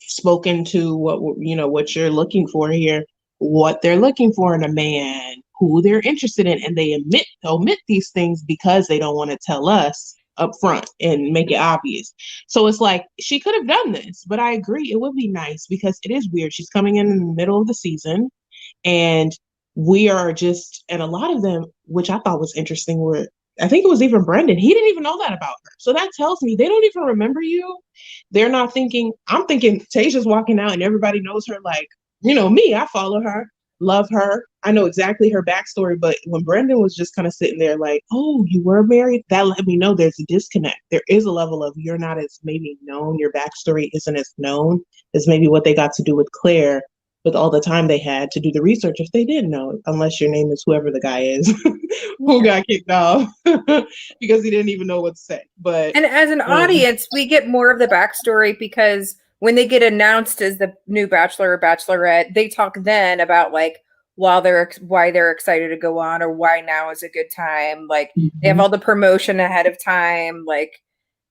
spoken to what you're looking for here, what they're looking for in a man, who they're interested in, and they omit these things because they don't want to tell us up front and make it obvious. So it's like she could have done this, but I agree it would be nice because it is weird. She's coming in the middle of the season and we are just, and a lot of them, which I thought was interesting, were, I think it was even Brendan. He didn't even know that about her. So that tells me they don't even remember you. They're not thinking, I'm thinking Tayshia's walking out and everybody knows her like, me, I follow her, love her. I know exactly her backstory. But when Brendan was just kind of sitting there like, oh, you were married, that let me know there's a disconnect. There is a level of you're not as maybe known, your backstory isn't as known as maybe what they got to do with Claire with all the time they had to do the research if they didn't know, unless your name is whoever the guy is who got kicked off because he didn't even know what to say. But And as an audience, we get more of the backstory because when they get announced as the new Bachelor or Bachelorette, they talk then about like why they're excited to go on or why now is a good time. Like they have all the promotion ahead of time. Like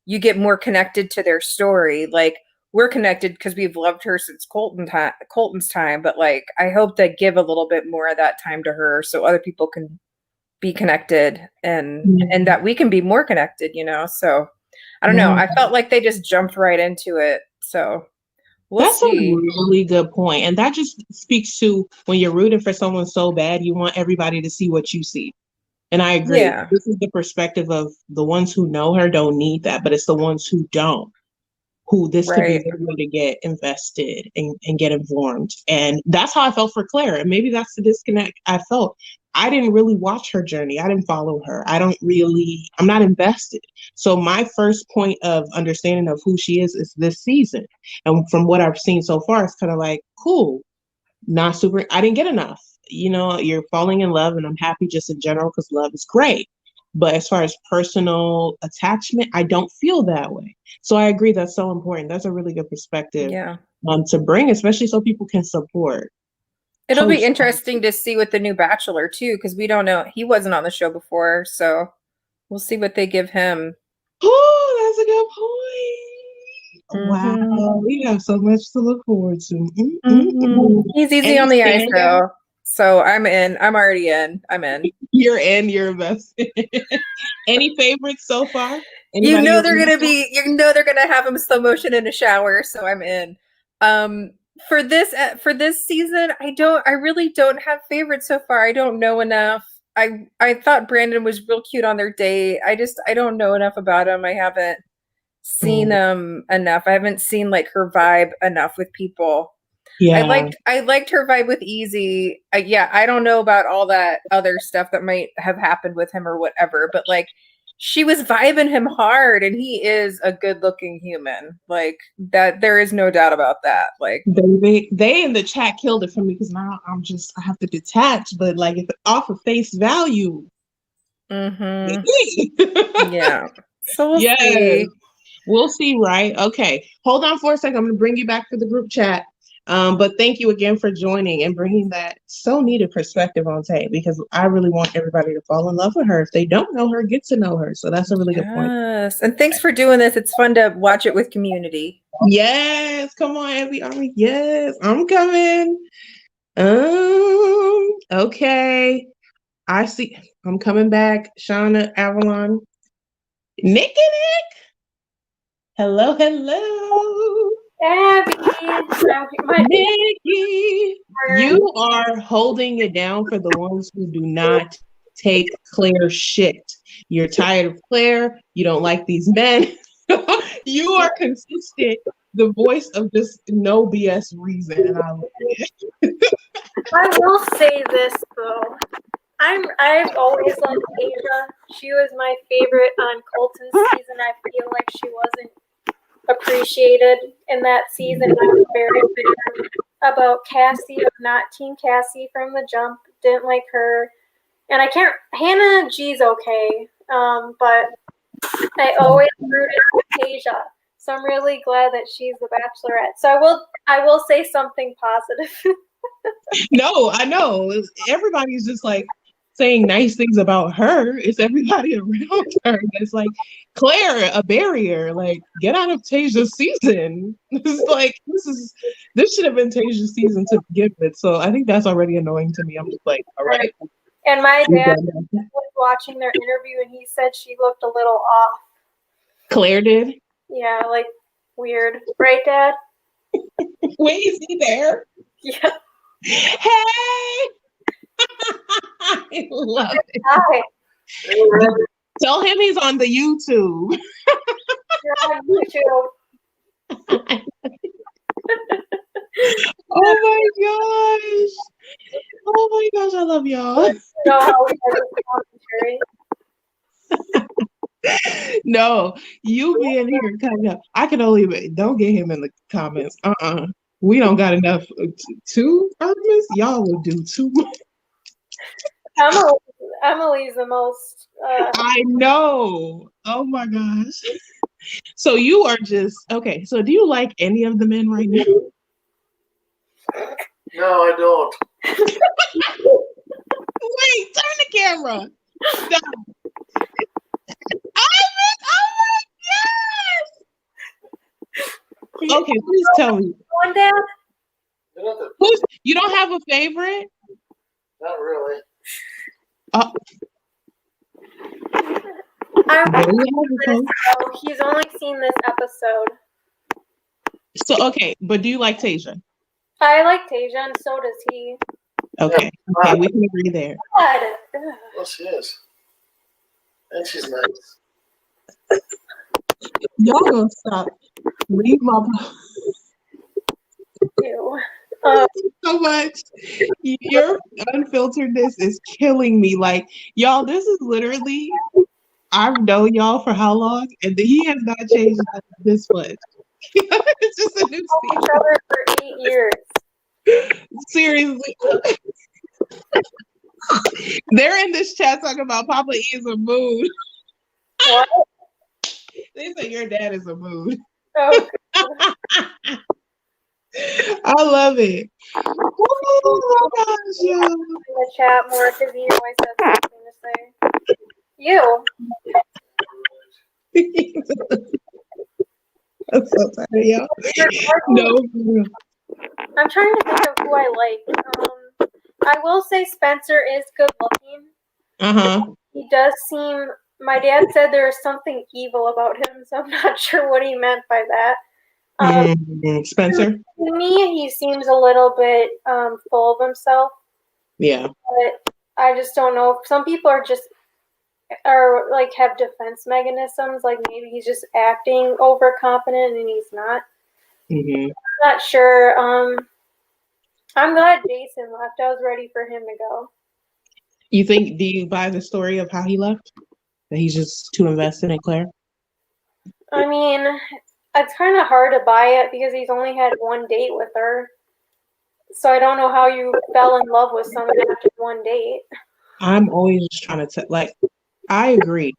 you get more connected to their story. Like we're connected because we've loved her since Colton's time. But like I hope they give a little bit more of that time to her so other people can be connected and that we can be more connected, so I don't know. I felt like they just jumped right into it. So we'll that's see. a really good point. And that just speaks to when you're rooting for someone so bad, you want everybody to see what you see. And I agree. Yeah. This is the perspective of the ones who know her don't need that, but it's the ones who don't, who this could be Right. their way to get invested and get informed. And that's how I felt for Claire. And maybe that's the disconnect I felt. I didn't really watch her journey. I didn't follow her. I'm not invested. So my first point of understanding of who she is this season. And from what I've seen so far, it's kind of like, cool, not super, I didn't get enough. You're falling in love and I'm happy just in general because love is great. But as far as personal attachment, I don't feel that way. So I agree that's so important. That's a really good perspective Yeah. to bring, especially so people can support. It'll be interesting to see with the new Bachelor too, because we don't know. He wasn't on the show before, so we'll see what they give him. Oh, that's a good point. Wow, we have so much to look forward to. He's easy on the eyes though. So I'm in. I'm already in. I'm in. You're in, you're invested. Any favorites so far? You know they're gonna have him slow motion in a shower, so I'm in. For this season, I really don't have favorites so far. I don't know enough. I thought Brandon was real cute on their date. I don't know enough about him. I haven't seen him enough. I haven't seen like her vibe enough with people. Yeah. I liked her vibe with Easy. I don't know about all that other stuff that might have happened with him or whatever, but like she was vibing him hard and he is a good looking human. Like that, there is no doubt about that. Like they in the chat killed it for me because now I have to detach, but like if off of face value. Yeah. So we'll see. We'll see, right? Okay. Hold on for a second. I'm going to bring you back to the group chat. But thank you again for joining and bringing that so needed perspective on Tay, because I really want everybody to fall in love with her. If they don't know her, get to know her. So that's a really good point. Yes. And thanks for doing this. It's fun to watch it with community. Yes. Come on, Abby Army. Yes, I'm coming. Okay. I see. I'm coming back. Shauna, Avalon, Nick and Nick. Hello. Abby. Nikki, you are holding it down for the ones who do not take Claire shit. You're tired of Claire. You don't like these men. You are consistent, the voice of just no BS reason. And I love it. I will say this though. I've always liked Asia. She was my favorite on Colton's season. I feel like she wasn't appreciated in that season. I was very bitter about Cassie, of not Team Cassie from the jump. Didn't like her. And I can't, Hannah G's okay. But I always rooted for Tayshia. So I'm really glad that she's the Bachelorette. So I will say something positive. No, I know. Everybody's just like saying nice things about her. It's everybody around her that's like, Claire, a barrier. Like, get out of Tayshia's season. It's like this should have been Tayshia's season to begin with. So I think that's already annoying to me. I'm just like, all right. And my dad was watching their interview and he said she looked a little off. Claire did? Yeah, like weird. Right, Dad? Wait, is he there? Yeah. Hey! I love it. Hi. Tell him he's on the YouTube. You're on YouTube. Oh my gosh. Oh my gosh, I love y'all. No, you being here cutting up. I can only don't get him in the comments. We don't got enough. 2 arguments? Y'all will do too much. Emily's the most. I know. Oh my gosh. So you are just okay. So do you like any of the men right now? No, I don't. Wait, turn the camera. Stop. Okay, please tell me. One Dad? You don't have a favorite? Not really. He's only seen this episode. So okay, but do you like Tayshia? I like Tayshia, and so does he. Okay, okay, we can agree there. God. Well, she is. And she's nice. Y'all gonna stop. Leave my Ew. Thank you so much. Your unfilteredness is killing me. Like, y'all, this is literally, I've known y'all for how long? And he has not changed this much. It's just a new each other for 8 years. Seriously. They're in this chat talking about Papa E is a mood. What? They say your dad is a mood. Oh, I love it. Oh my gosh, yeah. In the chat more because he always has something to say. You. I'm so tired of y'all. No. I'm trying to think of who I like. I will say Spencer is good looking. He does seem. My dad said there is something evil about him, so I'm not sure what he meant by that. Spencer? To me, he seems a little bit full of himself. Yeah. But I just don't know. Some people are like have defense mechanisms. Like maybe he's just acting overconfident and he's not. I'm not sure. I'm glad Jason left. I was ready for him to go. Do you buy the story of how he left? That he's just too invested in Claire? I mean, it's kind of hard to buy it because he's only had one date with her. So I don't know how you fell in love with someone after one date. I'm always just trying to I agree.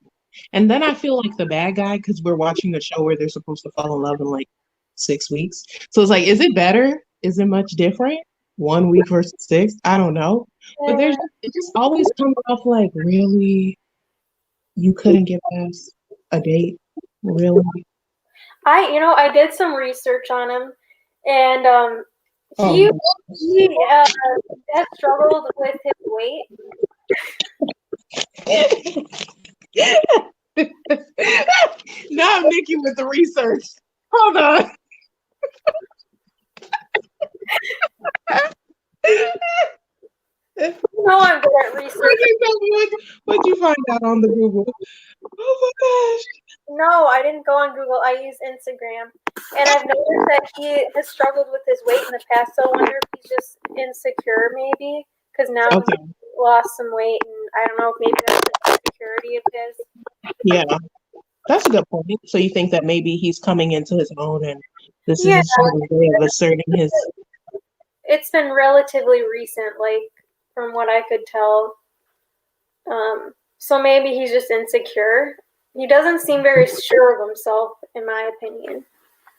And then I feel like the bad guy because we're watching a show where they're supposed to fall in love in like 6 weeks. So it's like, is it better? Is it much different? 1 week versus 6? I don't know. But it just always comes off like, really? You couldn't get past a date? Really? I did some research on him, and he has struggled with his weight. Now I'm Nikki with the research. Hold on. research. What'd you find out on the Google? Oh my gosh. No, I didn't go on Google. I use Instagram. And I've noticed that he has struggled with his weight in the past. So I wonder if he's just insecure, maybe. Because now Okay. he's lost some weight. And I don't know if maybe that's an insecurity of his. Yeah, that's a good point. So you think that maybe he's coming into his own and this is Yeah. a sort of way of asserting his. It's been relatively recent, like from what I could tell. So maybe he's just insecure. He doesn't seem very sure of himself, in my opinion.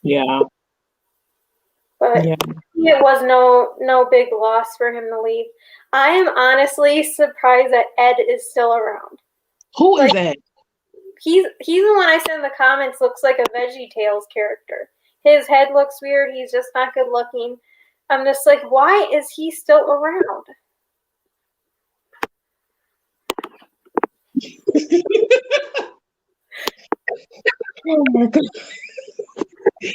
Yeah. But Yeah. it was no big loss for him to leave. I am honestly surprised that Ed is still around. Who is Ed? He's the one I said in the comments looks like a VeggieTales character. His head looks weird. He's just not good looking. I'm just like, why is he still around? Oh my god.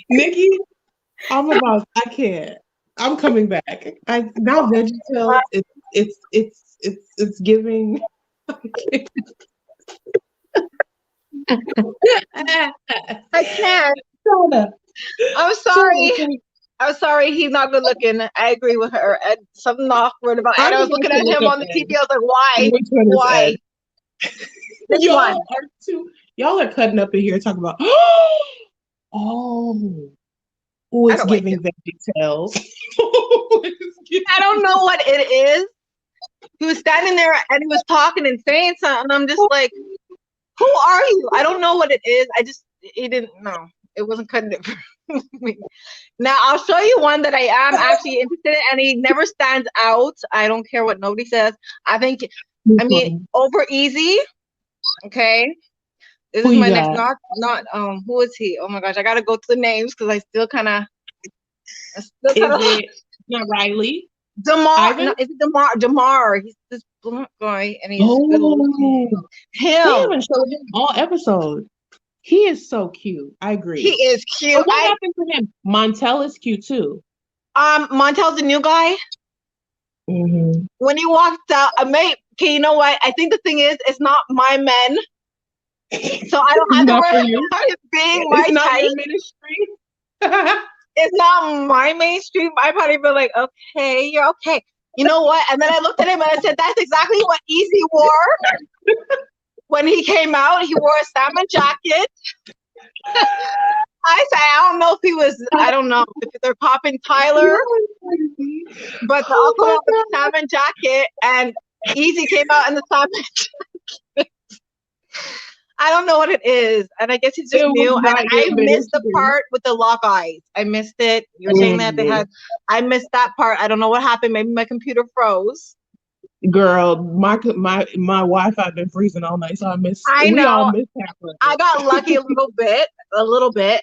Nikki, I can't. I'm coming back. Now VeggieTales, it's giving. I can't. I'm sorry. I'm sorry. He's not good looking. I agree with her. And something awkward about Ed. I was looking at him on the TV. I was like, why? Which one is Why? Ed? Which one? Y'all are cutting up in here talking about. Oh, it's giving VeggieTales. I don't know what it is. He was standing there and he was talking and saying something. And I'm just like, who are you? I don't know what it is. He didn't know. It wasn't cutting it for me. Now I'll show you one that I am actually interested in, and he never stands out. I don't care what nobody says. Over easy. Okay. This Who is you my next got? not who is he? Oh my gosh, I gotta go to the names because I still kinda Is it not Riley? Damar. Ivan? No, is it Damar? He's this blonde guy and he's good looking. They haven't showed him all episodes. He is so cute. I agree. He is cute. But what happened to him? Montel is cute too. Montel's the new guy. Mm-hmm. When he walked out, okay, you know what? I think the thing is, it's not my men. So I don't have to worry about it being my type. Your ministry. It's not my mainstream. I probably be like, okay, you're okay. You know what? And then I looked at him and I said, that's exactly what Easy wore. When he came out, he wore a salmon jacket. I said, I don't know if he was, I don't know if they're popping Tyler, but the uncle with the salmon jacket and Easy came out in the salmon jacket. I don't know what it is. And I guess he's just new. And I missed the part with the lock eyes. I missed it. You're saying that I missed that part. I don't know what happened. Maybe my computer froze. Girl, my Wi-Fi been freezing all night, so I missed. I know. We all missed that one. I got lucky a little bit,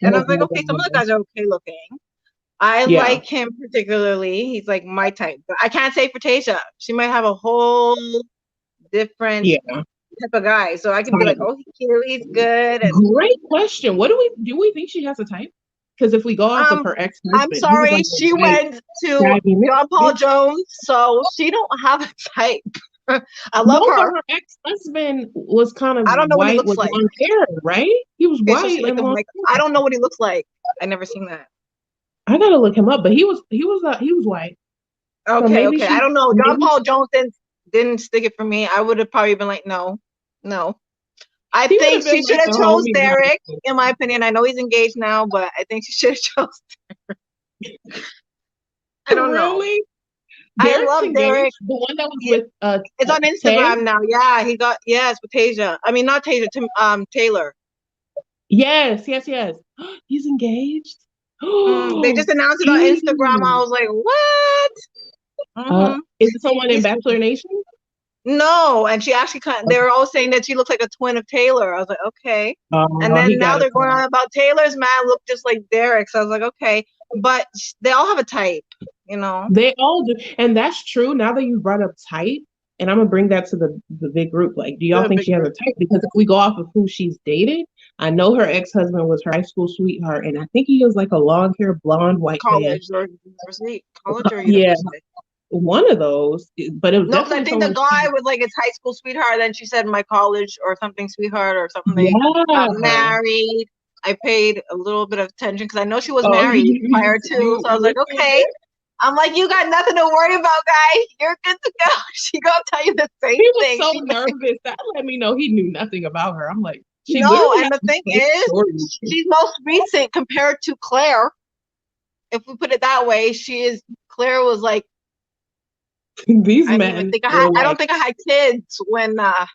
and I was like, okay, some of the guys are okay looking. I like him particularly. He's like my type, but I can't say for Tayshia. She might have a whole different type of guy. So I can be like, oh, he's cute, he's good. And great question. What do we think she has a type? Because if we go off of her ex-husband, I'm sorry, she went to John Paul Jones, so she don't have a type. I love her. Her ex-husband was kind of I don't know white what he looks with like. long hair, right? He was white. So like, I don't know what he looks like. I never seen that. I gotta look him up, but he was white. Okay, okay. I don't know. John Paul Jones didn't stick it for me. I would have probably been like, no. I think she should have chose Derek, in my opinion. I know he's engaged now, but I think she should have chose Derek. I don't know. I love Derek. The one that was with it's on Instagram now. Yeah, he got with Tayshia. I mean, not Tayshia, Taylor. Yes. He's engaged. They just announced it on Instagram. I was like, what? Is it someone in Bachelor Nation? No, and she actually they were all saying that she looks like a twin of Taylor. I was like, okay. And then now they're going on about Taylor's man look just like Derek. So I was like, okay. But they all have a type, you know? They all do. And that's true. Now that you brought up type, and I'm going to bring that to the big group. Like, do y'all think she has a type? Because if we go off of who she's dated, I know her ex-husband was her high school sweetheart. And I think he was like a long-haired, blonde, white man. College or university? one of those, but it was No, because I definitely think the someone. guy was like his high school sweetheart. Then she said my college or something sweetheart or something. They Yeah. got married. I paid a little bit of attention because I know she was Oh, married prior to. you So I was like, listened okay. in? I'm like, you got nothing to worry about, guy. You're good to go. She gonna tell you the same He was thing. so She nervous. That let me know he knew nothing about her. I'm like, she No, literally and has the thing fake is, stories. she's most recent compared to Claire. If we put it that way, Claire was like, These I men I were don't think I had kids when that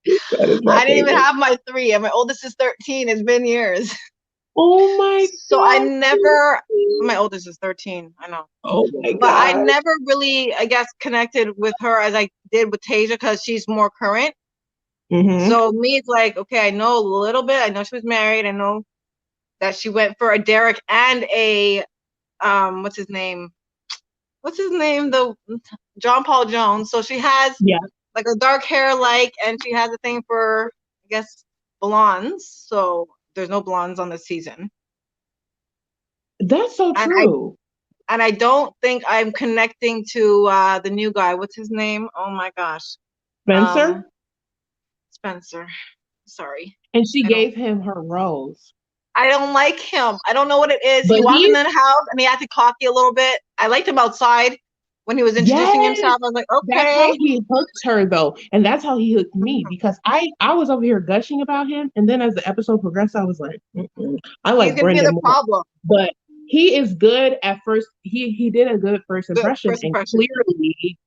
is my I didn't even favorite. have my 3, and my oldest is 13. It's been years. Oh my So I God. never. My oldest is 13. I know. Oh my But I God. never really, I guess, connected with her as I did with Tayshia because she's more current. Mm-hmm. So me, it's like, okay, I know a little bit. I know she was married. I know that she went for a Derek and a what's his name? The John Paul Jones. So she has like a dark hair and she has a thing for, I guess, blondes. So there's no blondes on this season. That's so true. And I don't think I'm connecting to the new guy. What's his name? Oh my gosh. Spencer? Spencer. Sorry. And she gave him her rose. I don't like him. I don't know what it is. But he walked in the house and he acted cocky a little bit. I liked him outside when he was introducing himself. I was like, That's how okay. he hooked her though. And that's how he hooked me because I was over here gushing about him. And then as the episode progressed, I was like, I like He's gonna be Brendan the more. problem. But he is good at first. He did a good first impression and clearly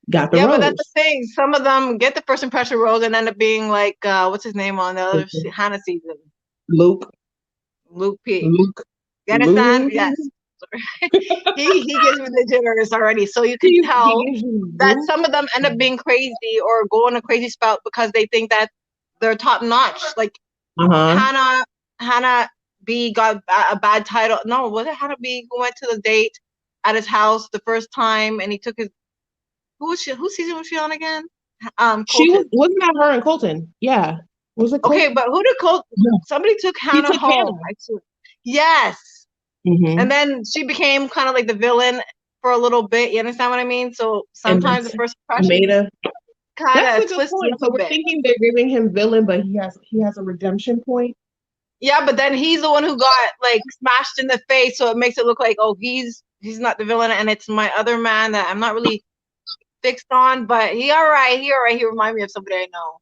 got the rose. But that's the thing. Some of them get the first impression rose and end up being like, what's his name on the other Hannah season? Luke P. You understand? Yes. he gives me the jitters already. So you can tell that some of them end up being crazy or go on a crazy spout because they think that they're top notch. Like Hannah B got a bad title. No, was it Hannah B who went to the date at his house the first time and he took his whose season was she on again? She wasn't that her and Colton. Yeah. Was it Colton? Okay, but who did Colton? No. Somebody took Hannah home. Yes. Mm-hmm. And then she became kind of like the villain for a little bit. You understand what I mean? So sometimes the first impression kind of twists you up so a we're bit. thinking they're giving him villain, but he has a redemption point. Yeah, but then he's the one who got like smashed in the face, so it makes it look like, oh, he's not the villain, and it's my other man that I'm not really fixed on, but he all right. He reminded me of somebody I know.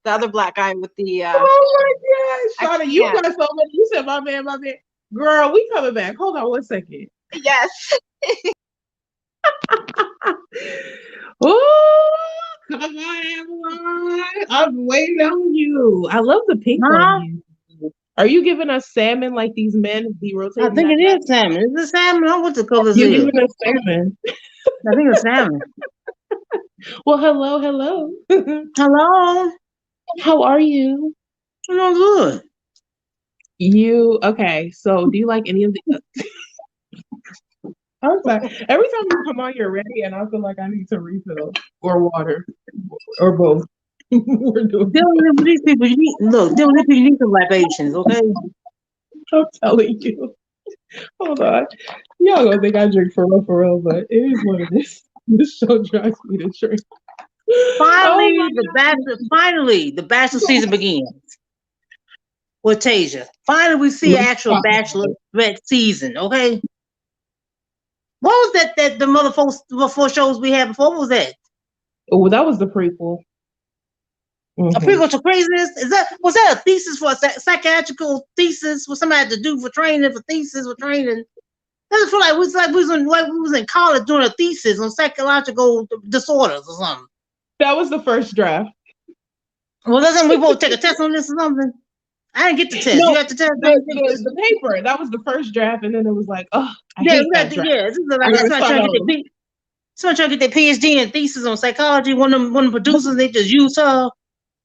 The other black guy with the oh my gosh, Shauna, you got so many. You said my man. Girl, we coming back. Hold on 1 second. Yes. Oh, come on, everyone. I'm waiting on you. I love the pink on you. Are you giving us salmon like these men be rotating? I think it is salmon. Is it salmon? I don't know what the color is. You're giving us salmon. I think it's salmon. Well, hello. Hello. How are you? I'm good. Okay, so do you like any of the I'm sorry. Every time you come on, you're ready, and I feel like I need to refill or water or both. We're doing these people, you need some libations, okay? I'm telling you. Hold on. Y'all gonna think I drink for real, but it is what it is. This show drives me to drink. Finally, the Bachelor season begins with Tayshia. Finally, we see actual Bachelorette season, okay? What was that the mother four shows we had before? What was that? Oh, that was the prequel. Mm-hmm. A prequel to craziness? Was that a thesis for a psychiatrical thesis? What somebody had to do for training? For thesis for training? I just feel like we was in college doing a thesis on psychological disorders or something. That was the first draft. Well, doesn't we both take a test on this or something? I didn't get the test. No, you got the test. The paper. That was the first draft, and then it was like, oh, I hate that draft. Yeah, this is like someone trying to get their PhD and thesis on psychology. One of the producers, they just use her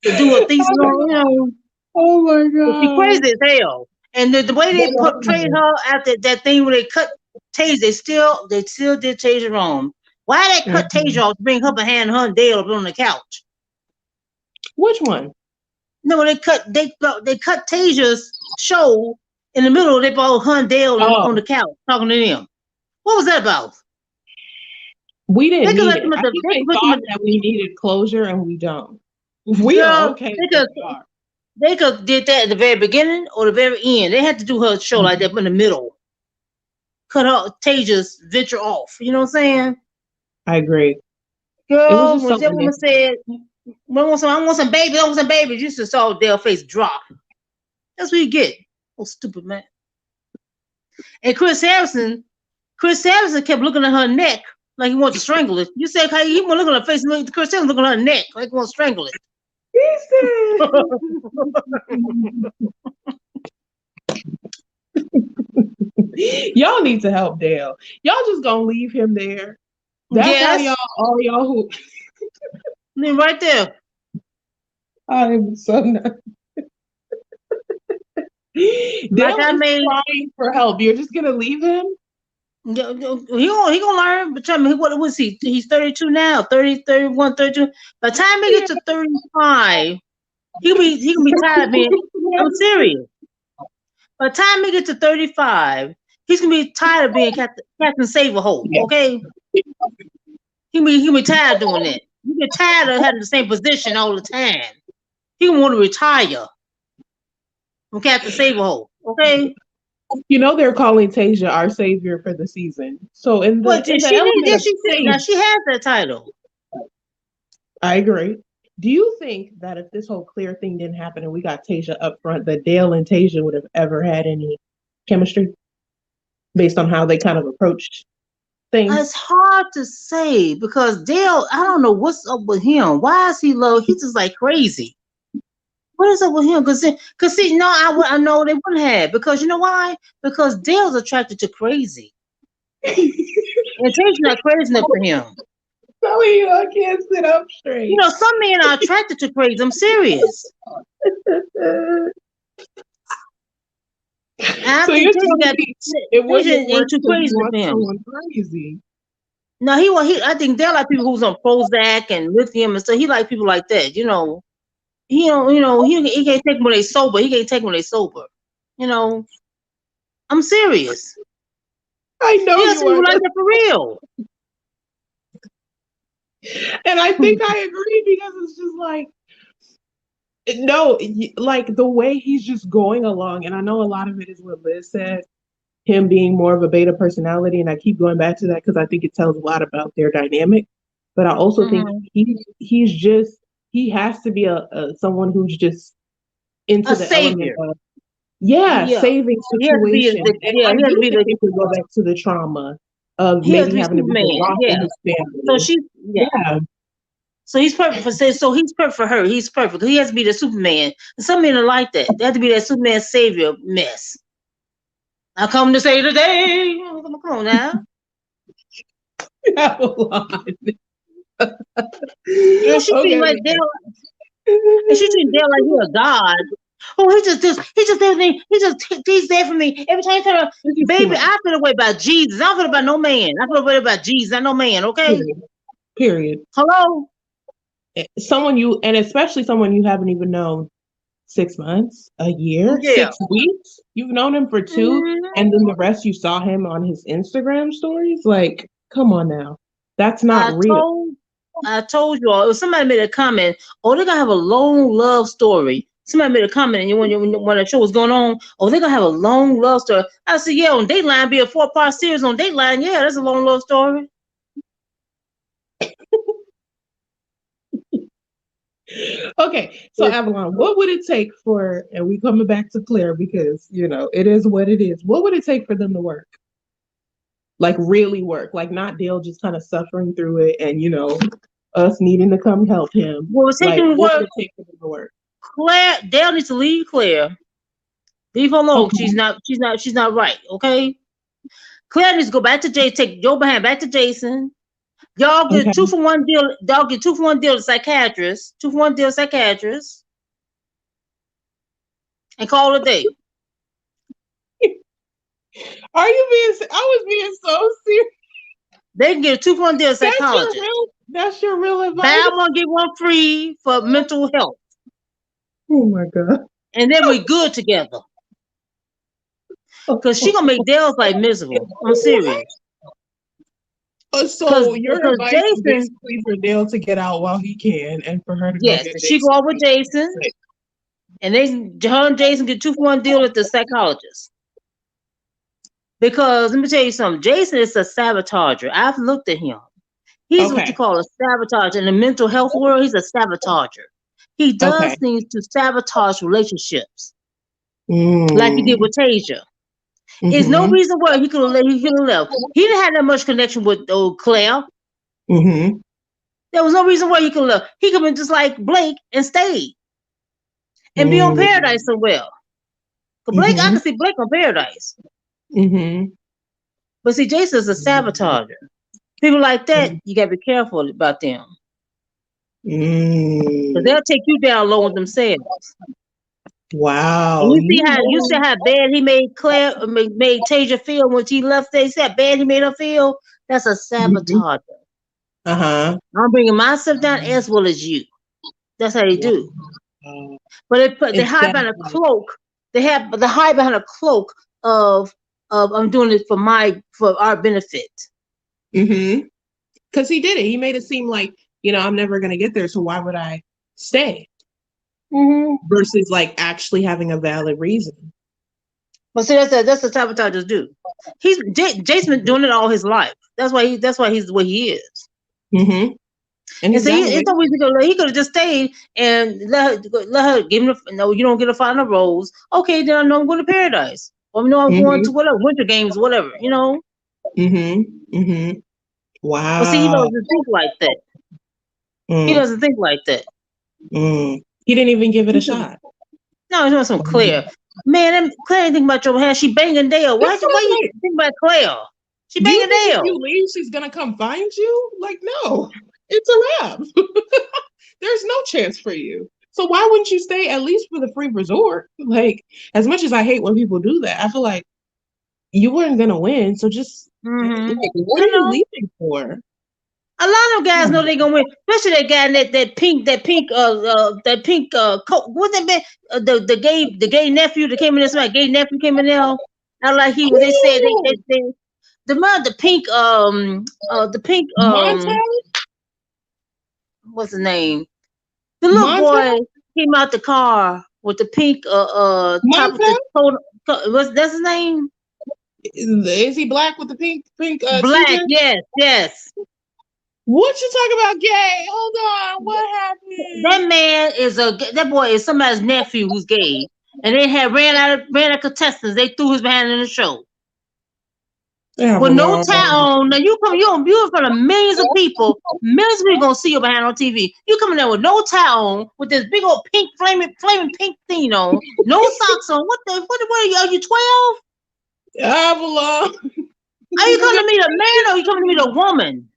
to do a thesis on. Oh my god, she's crazy as hell. And the way they portrayed her after that thing where they cut Tayshia, they still did Tayshia wrong. Why they cut Tayshia off to bring her behind her and Dale up on the couch? Which one? No, they cut Tayshia's show in the middle. They brought her and Dale on the couch talking to them. What was that about? We didn't They could need let it. them at I the. think They they could put them thought at that we needed closure, and we don't. We are girl. okay. They could did that at the very beginning or the very end. They had to do her show like that in the middle. Cut her Taysia's venture off. You know what I'm saying? I agree. Girl, just when so that woman said, I want some babies, I want some babies, you just saw their face drop. That's what you get. Oh, stupid man. And Chris Harrison kept looking at her neck like he wanted to strangle it. You said how he want to look at her face, and Chris Harrison looking at her neck like he want to strangle it. Y'all need to help Dale. Y'all just gonna leave him there. That's how all y'all who I mean, right there. I'm so not. Dale is crying for help. You're just gonna leave him? He gonna learn. But tell me, what was he? He's 32 now, 30, 31, 32. By the time he gets to 35, he gonna be tired of being. I'm serious. By the time he gets to 35, he's gonna be tired of being Captain Save-A-Hole. Okay, he be tired of doing that. He get tired of having the same position all the time. He gonna want to retire from Captain Save-A-Hole. Okay. You know they're calling Tayshia our savior for the season. So in the she has that title. I agree. Do you think that if this whole Clear thing didn't happen and we got Tayshia up front, that Dale and Tayshia would have ever had any chemistry based on how they kind of approached things? It's hard to say because Dale, I don't know what's up with him. Why is he low? He's just like crazy. What is up with him? Because see, no, I know they wouldn't have. Because you know why? Because Dale's attracted to crazy. And Tayshia's not crazy enough for him. So I can't sit up straight. You know, some men are attracted to crazy. I'm serious. So you're telling me it wasn't too crazy for him. Crazy. No, I think Dale like people who's on Prozac and lithium and stuff. He like people like that. You know. He can't take them when they sober. He can't take them when they sober. You know, I'm serious. I know you are like that for real. And I think I agree because it's just like, no, like the way he's just going along. And I know a lot of it is what Liz said, him being more of a beta personality. And I keep going back to that because I think it tells a lot about their dynamic. But I also think he has to be someone who's just into the savior. Element of, saving situations. He has to be the go back to the trauma of maybe having to be lost in his family. So he's perfect for he's perfect for her. He's perfect. He has to be the Superman. And some men are like that. They have to be that Superman savior mess. I come to save the day. Come on now. And she treating like Dale. And she treating Dale like you're a god. Oh, everything. He's there for me. Every time he turn around, baby, I feel away about Jesus. I don't feel about no man. I feel away about Jesus. I'm no man, okay? Period. Hello? Especially someone you haven't even known 6 months, a year, 6 weeks. You've known him for 2, and then the rest you saw him on his Instagram stories. Like, come on now. That's not real. I told you all, if somebody made a comment, they're gonna have a long love story. Somebody made a comment, and when the show was going on, they're gonna have a long love story. I said, yeah, on Dateline, be a 4-part series on Dateline. Yeah, that's a long love story. Okay, so Avalon, what would it take and we coming back to Claire because, it is what it is. What would it take for them to work? Like really work, like not Dale just kind of suffering through it and, us needing to come help him. Well, it's taking what would it take for them to work? Dale needs to leave Claire. Leave her alone. Okay. She's not right. Okay. Claire needs to go back to take Joe behind back to Jason. Y'all get 2-for-1 deal. Y'all get 2-for-1 deal to psychiatrist. 2-for-1 deal to psychiatrist. And call it a day. I was being so serious. They can get a 2-for-1 deal to psychologist. That's your real advice. Buy one, get one free for mental health. Oh my God. And then we good together. Because she gonna make Dale's life miserable. I'm serious. So your because advice is Jason, basically for Dale to get out while he can, and for her to go yes, get she go Jason. out with Jason, and her and Jason get 2-for-1 deal at the psychologist. Because let me tell you something, Jason is a sabotager. I've looked at him. He's what you call a sabotager in the mental health world. He's a sabotager. He does things to sabotage relationships, like he did with Tayshia. There's no reason why he could have left. He didn't have that much connection with Claire. There was no reason why he could have left. He could have been just like Blake and stayed and be on Paradise somewhere. Blake, I can see Blake on Paradise. But see, Jason's a sabotager. People like that, you gotta be careful about them. Because they'll take you down low on themselves. Wow. And you see how bad he made Tayshia feel when she left there. You see how bad he made her feel? That's a sabotager. I'm bringing myself down as well as you. That's how they do. But they hide behind a cloak. They hide behind a cloak of I'm doing it for our benefit. Because he did it. He made it seem like, I'm never gonna get there, so why would I stay? Versus like actually having a valid reason. But see, that's what sabotagers do. Jason's been doing it all his life. That's why he's the way he is. And so it's always he could have just stayed and let her give him no, you don't get a final rose. Okay, then I know I'm going to Paradise. Or no, I'm going to whatever Winter Games, whatever, Wow. But see, he doesn't think like that. He doesn't think like that. He didn't even give it a shot. No, he's doing some Claire. Man, Claire ain't think about your hair. She banging Dale. Why you think about Claire? She banging Dale. If you leave, she's gonna come find you? Like, no, it's a wrap. There's no chance for you. So why wouldn't you stay at least for the free resort? Like, as much as I hate when people do that, I feel like you weren't gonna win. So just like, what are you leaving for? A lot of guys know they're gonna win, especially that guy in that pink coat. What's that man? The gay nephew that came in this gay nephew came in there. I like he. They said they the pink what's the name? The little boy came out the car with the pink top of the coat. That's his name? Is he black with the pink black? T-shirt? Yes. What you talking about, gay? Hold on, what happened? That man that boy is somebody's nephew who's gay, and they had ran out of contestants. They threw his behind in the show. With no tie on. Now you in front of millions of people gonna see you behind on TV. You coming there with no tie on, with this big old pink flaming pink thing on, no socks on. What are you? Are you 12? Avalon. Are you coming to meet a man or are you coming to meet a woman?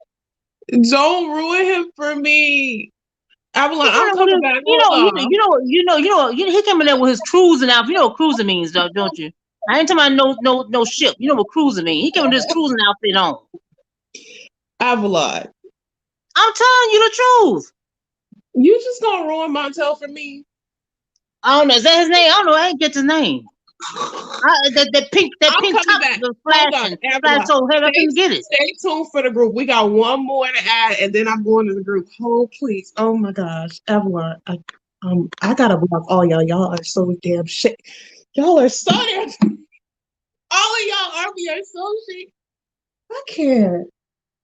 Don't ruin him for me. Avalon, I'm coming back. He came in there with his cruising outfit. You know what cruising means, don't you? I ain't talking about no ship. You know what cruising means. He came with his cruising outfit on. Avalon. I'm telling you the truth. You just gonna ruin Montel for me. I don't know. Is that his name? I don't know. I didn't get his name. That pink top was flashing. So I couldn't get it. Stay tuned for the group. We got one more to add, and then I'm going to the group. Oh, please. Oh my gosh. Avalon. I gotta block all y'all. Y'all are so damn shit. Y'all are so damn. All of y'all are so shit. I can't.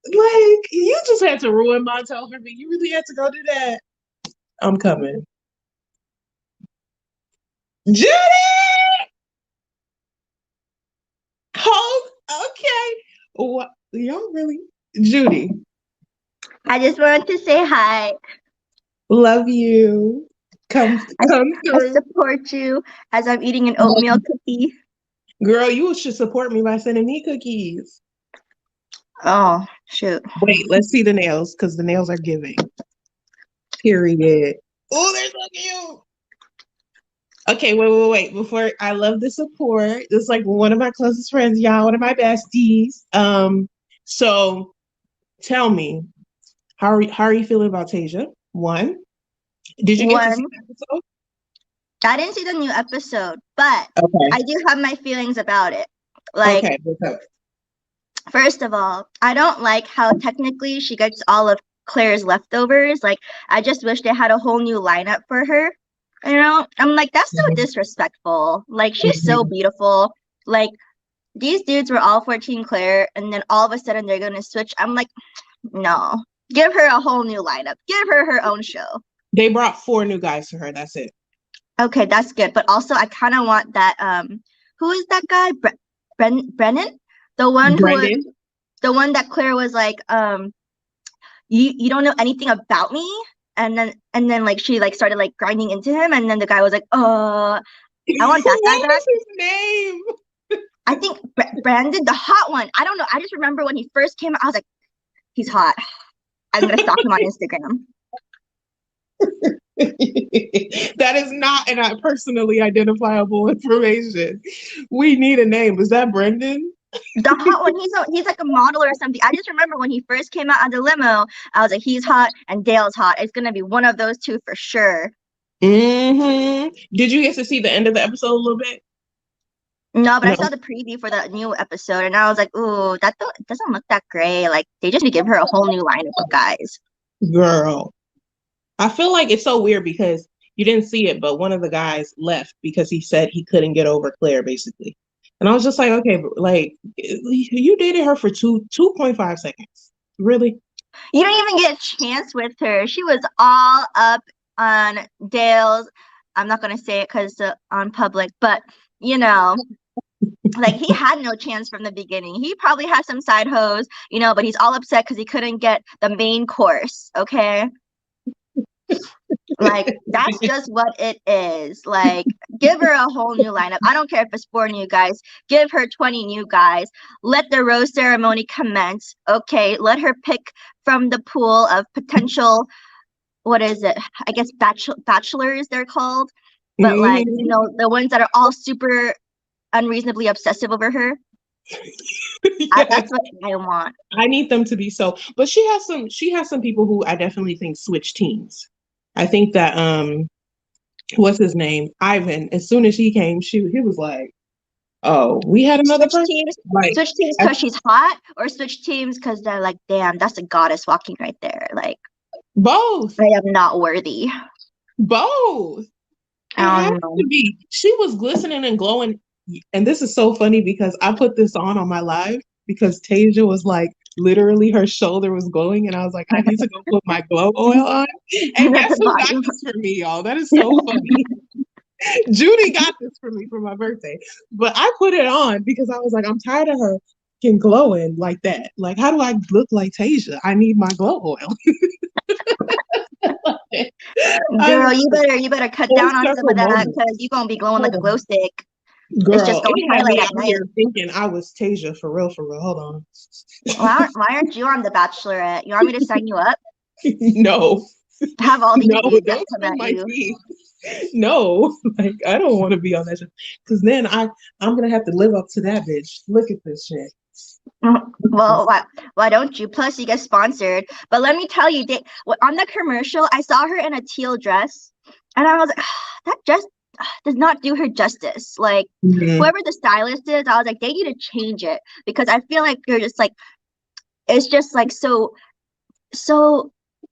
Like, you just had to ruin Montel for me. You really had to go do that. I'm coming. Judy! Oh, okay. What? Y'all really? Judy. I just wanted to say hi. Love you. Come through. I support you as I'm eating an oatmeal cookie. Girl, you should support me by sending me cookies. Oh, shoot. Wait, let's see the nails, because the nails are giving. Period. Oh, they're so cute. Okay, wait. Before, I love the support. This is like one of my closest friends, y'all, one of my besties. So tell me, how are you feeling about Tayshia? One, did you get to see the episode? I didn't see the new episode, but okay. I do have my feelings about it. Like, okay, what's up? First of all, I don't like how technically she gets all of Claire's leftovers. Like, I just wish they had a whole new lineup for her. You know, I'm like, that's so disrespectful. Like, she's so beautiful. Like, these dudes were all for Team Claire, and then all of a sudden they're gonna switch. I'm like, no. Give her a whole new lineup. Give her her own show. They brought 4 new guys to her. That's it. Okay, that's good. But also, I kind of want that. Who is that guy? Brennan, the one who was the one that Claire was like, you don't know anything about me, and then like she like started like grinding into him, and then the guy was like, I want that guy back. What is his name? I think Brandon, the hot one. I don't know. I just remember when he first came out, I was like, he's hot. I'm gonna stalk him on Instagram. That is not an personally identifiable information. We need a name. Was that Brendan? The hot one. He's like a model or something. I just remember when he first came out on the limo, I was like, he's hot and Dale's hot. It's gonna be one of those two for sure. Did you get to see the end of the episode a little bit? No, but I saw the preview for the new episode, and I was like, ooh, that doesn't look that great. Like, they just need to give her a whole new lineup of guys. Girl, I feel like it's so weird because you didn't see it, but one of the guys left because he said he couldn't get over Claire, basically. And I was just like, okay, like, you dated her for 2.5 seconds. Really? You didn't even get a chance with her. She was all up on Dale's. I'm not going to say it because on public, but, you know, like, he had no chance from the beginning. He probably had some side hoes, you know, but he's all upset because he couldn't get the main course, okay? Like, that's just what it is. Like, give her a whole new lineup. I don't care if it's 4 new guys. Give her 20 new guys. Let the rose ceremony commence, okay? Let her pick from the pool of potential, what is it? I guess bachelors they're called. But, like, you know, the ones that are all super unreasonably obsessive over her. Yes. That's what I want. I need them to be so. But she has some people who I definitely think switch teams. I think that what's his name? Ivan. As soon as he came, he was like, oh, we had another switch person? teams. Like, Switch teams because she's hot, or switch teams because they're like, damn, that's a goddess walking right there. Like, both. I am not worthy. Both. It I has don't know. to be. She was glistening and glowing. And this is so funny because I put this on my live because Tayshia was like, literally her shoulder was glowing. And I was like, I need to go put my glow oil on. And guess who got this for me, y'all? That is so funny. Judy got this for me for my birthday. But I put it on because I was like, I'm tired of her fucking glowing like that. Like, how do I look like Tayshia? I need my glow oil. Girl, you better cut down on some of that because you're gonna be glowing like a glow stick. Girl, it's just gonna highlight at night. Here thinking I was Tayshia for real. Hold on. Why aren't you on the Bachelorette? You want me to sign you up? No. Have all these don't come at my you. teeth. No, like I don't want to be on that shit. Because then I'm gonna have to live up to that bitch. Look at this shit. Well, why don't you? Plus, you get sponsored. But let me tell you, on the commercial, I saw her in a teal dress, and I was like, that dress does not do her justice. Like, whoever the stylist is, I was like, they need to change it because I feel like you're just like, it's just like so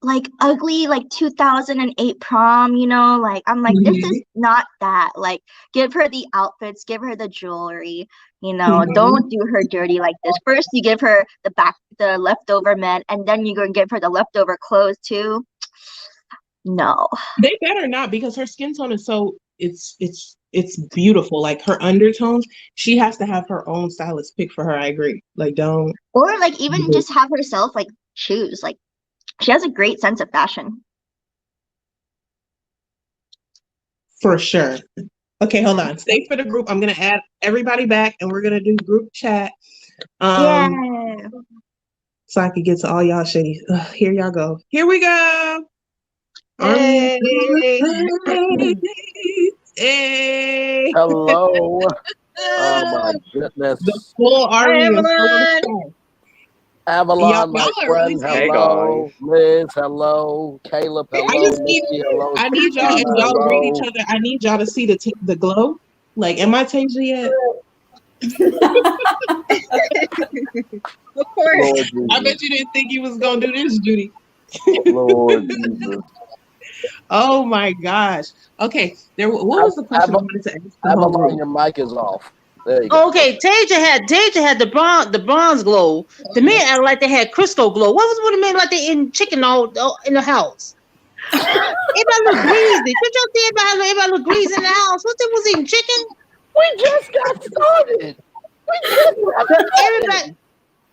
like ugly, like 2008 prom, you know, like I'm like, this is not that. Like, give her the outfits, give her the jewelry, you know, don't do her dirty like this. First you give her the leftover men, and then you're gonna give her the leftover clothes too. No, they better not, because her skin tone is so it's beautiful. Like her undertones, she has to have her own stylist pick for her. I agree. Like, don't, or like even just have herself like choose. Like, she has a great sense of fashion. For sure. Okay, hold on. Stay for the group. I'm gonna add everybody back, and we're gonna do group chat. Yeah. So I could get to all y'all shitty. Here y'all go. Here we go. Hey. Hey. Hello. Oh my goodness. The full army is Avalon, my friend, hello. Liz, hello. Caleb, hello. Nikki, hello. I need y'all, and y'all read each other. I need y'all to see the glow. Like, am I Tayshia yet? Lord I bet Jesus. you didn't think he was gonna do this, Judy. Lord Jesus. Oh my gosh. Okay, what was the question I wanted to ask the whole Avalon, group? your mic is off. There you go. Okay, Tayshia had the bronze glow. The men act like they had crystal glow. What was the men like they in chicken all in the house? Everybody look greasy. Did y'all see everybody look greasy in the house? What they was eating chicken? We just got started. Everybody.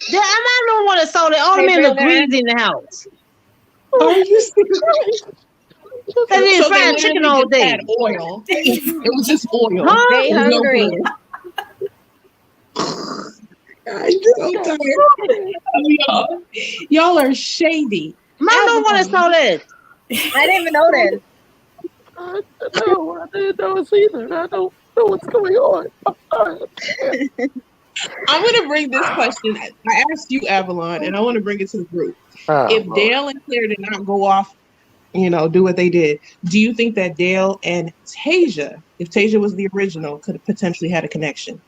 I'm not the one that saw that all the Hey, men look Brandon. greasy in the house. Are you serious? They didn't So they fried chicken literally all just day. had oil. It was just oil. Huh? They There's no hungry. bread. I'm so tired. Y'all are shady. I'm not the one that saw that. I didn't even notice. No, I didn't notice either. I don't know what's going on. I'm going to bring this question. I asked you, Avalon, and I want to bring it to the group. If Lord. Dale and Claire did not go off, do what they did, do you think that Dale and Tayshia, if Tayshia was the original, could have potentially had a connection?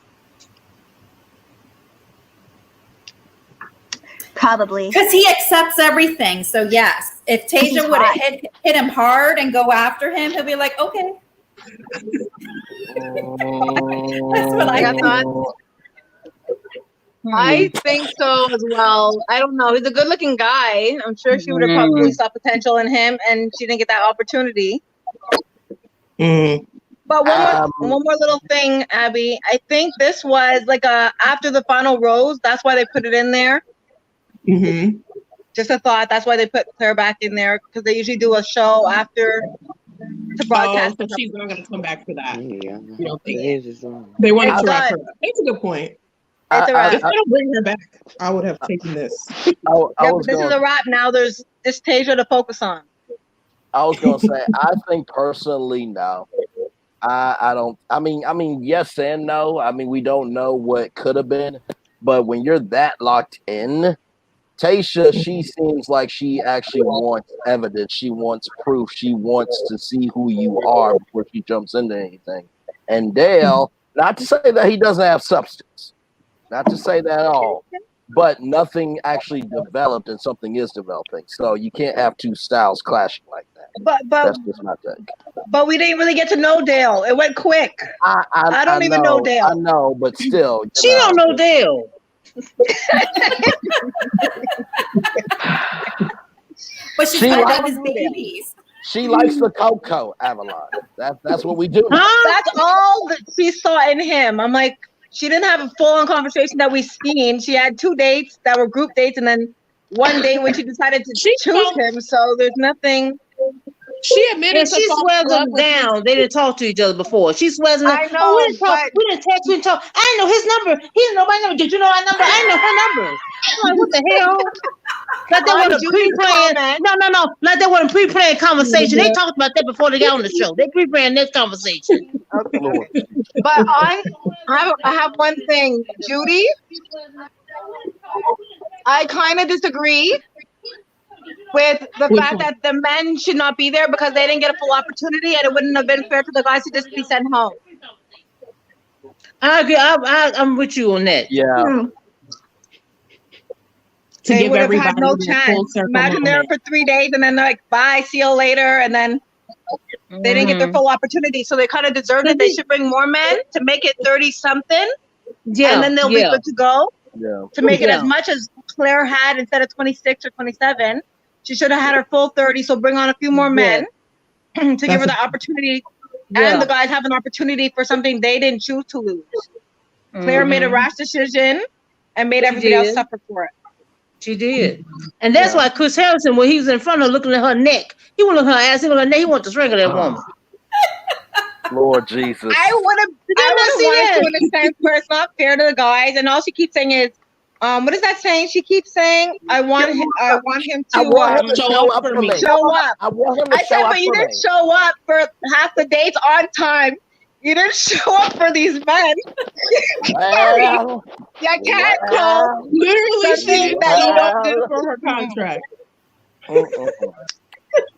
Probably. Because he accepts everything. So yes, if He's Tayshia would hot. have hit him hard and go after him, he'll be like, okay. That's what I think. I think so as well. I don't know. He's a good-looking guy. I'm sure she would have probably saw potential in him, and she didn't get that opportunity. But one more little thing, Abby. I think this was like after the final rose. That's why they put it in there. Mm-hmm. Just a thought. That's why they put Claire back in there, because they usually do a show after to broadcast. So she's not going to come back for that. Yeah. You don't think they wanted It's to wrap her done. up. That's a good point. It's a wrap. If they don't bring her back, I would have taken this. But this is a wrap now. There's this Tayshia to focus on. I was gonna say, I think personally, no. I don't. I mean, yes and no. I mean, we don't know what could have been, but when you're that locked in, Tayshia, she seems like she actually wants evidence. She wants proof. She wants to see who you are before she jumps into anything. And Dale, not to say that he doesn't have substance, not to say that at all, but nothing actually developed and something is developing. So you can't have two styles clashing like that. But That's just my take. But we didn't really get to know Dale. It went quick. I don't even know Dale. I know, but still, She don't know Dale. But she's She got likes- his babies. She likes the cocoa, Avalon. That's what we do. That's all that she saw in him. I'm like, she didn't have a full-on conversation that we've seen. She had 2 dates that were group dates, and then one day when she decided to choose him. So there's nothing. She admitted And she swears them down. They didn't talk to each other before. She swears them down. I know, Oh, we didn't talk. but- We didn't text. We didn't talk. I didn't know his number. He didn't know my number. Did you know our number? I didn't know her number. I'm like, what the hell? Like they want to pre-plan. No. Like they want to pre-plan conversation. They talked about that before they got on the show. They pre-plan this conversation. But I have one thing, Judy. I kind of disagree with the fact that the men should not be there because they didn't get a full opportunity, and it wouldn't have been fair to the guys to just be sent home. I agree. I'm with you on that. Yeah. They would have had no chance. Imagine they're for 3 days and then they're like, bye, see you later. And then they didn't get their full opportunity. So they kind of deserved it. They should bring more men to make it 30 something. Yeah. And then they'll be good to go. Yeah. To make it as much as Claire had instead of 26 or 27. She should have had her full 30. So bring on a few more men to give her the opportunity. And the guys have an opportunity for something they didn't choose to lose. Claire made a rash decision and made everybody else suffer for it. She did. And that's why Chris Harrison, when he was in front of her looking at her neck, he wouldn't look at her ass, he would look at her neck, he wanted to strangle that woman. Lord Jesus. I would have wanted to in a sense where it's not fair to the guys. And all she keeps saying is, what is that saying? She keeps saying, I want him to show up for me. Show up. I want him to I said, show up but you for didn't me. show up for half the dates on time. You didn't show up for these men. Well, You can't call Literally, she something didn't that you show up don't for her contract.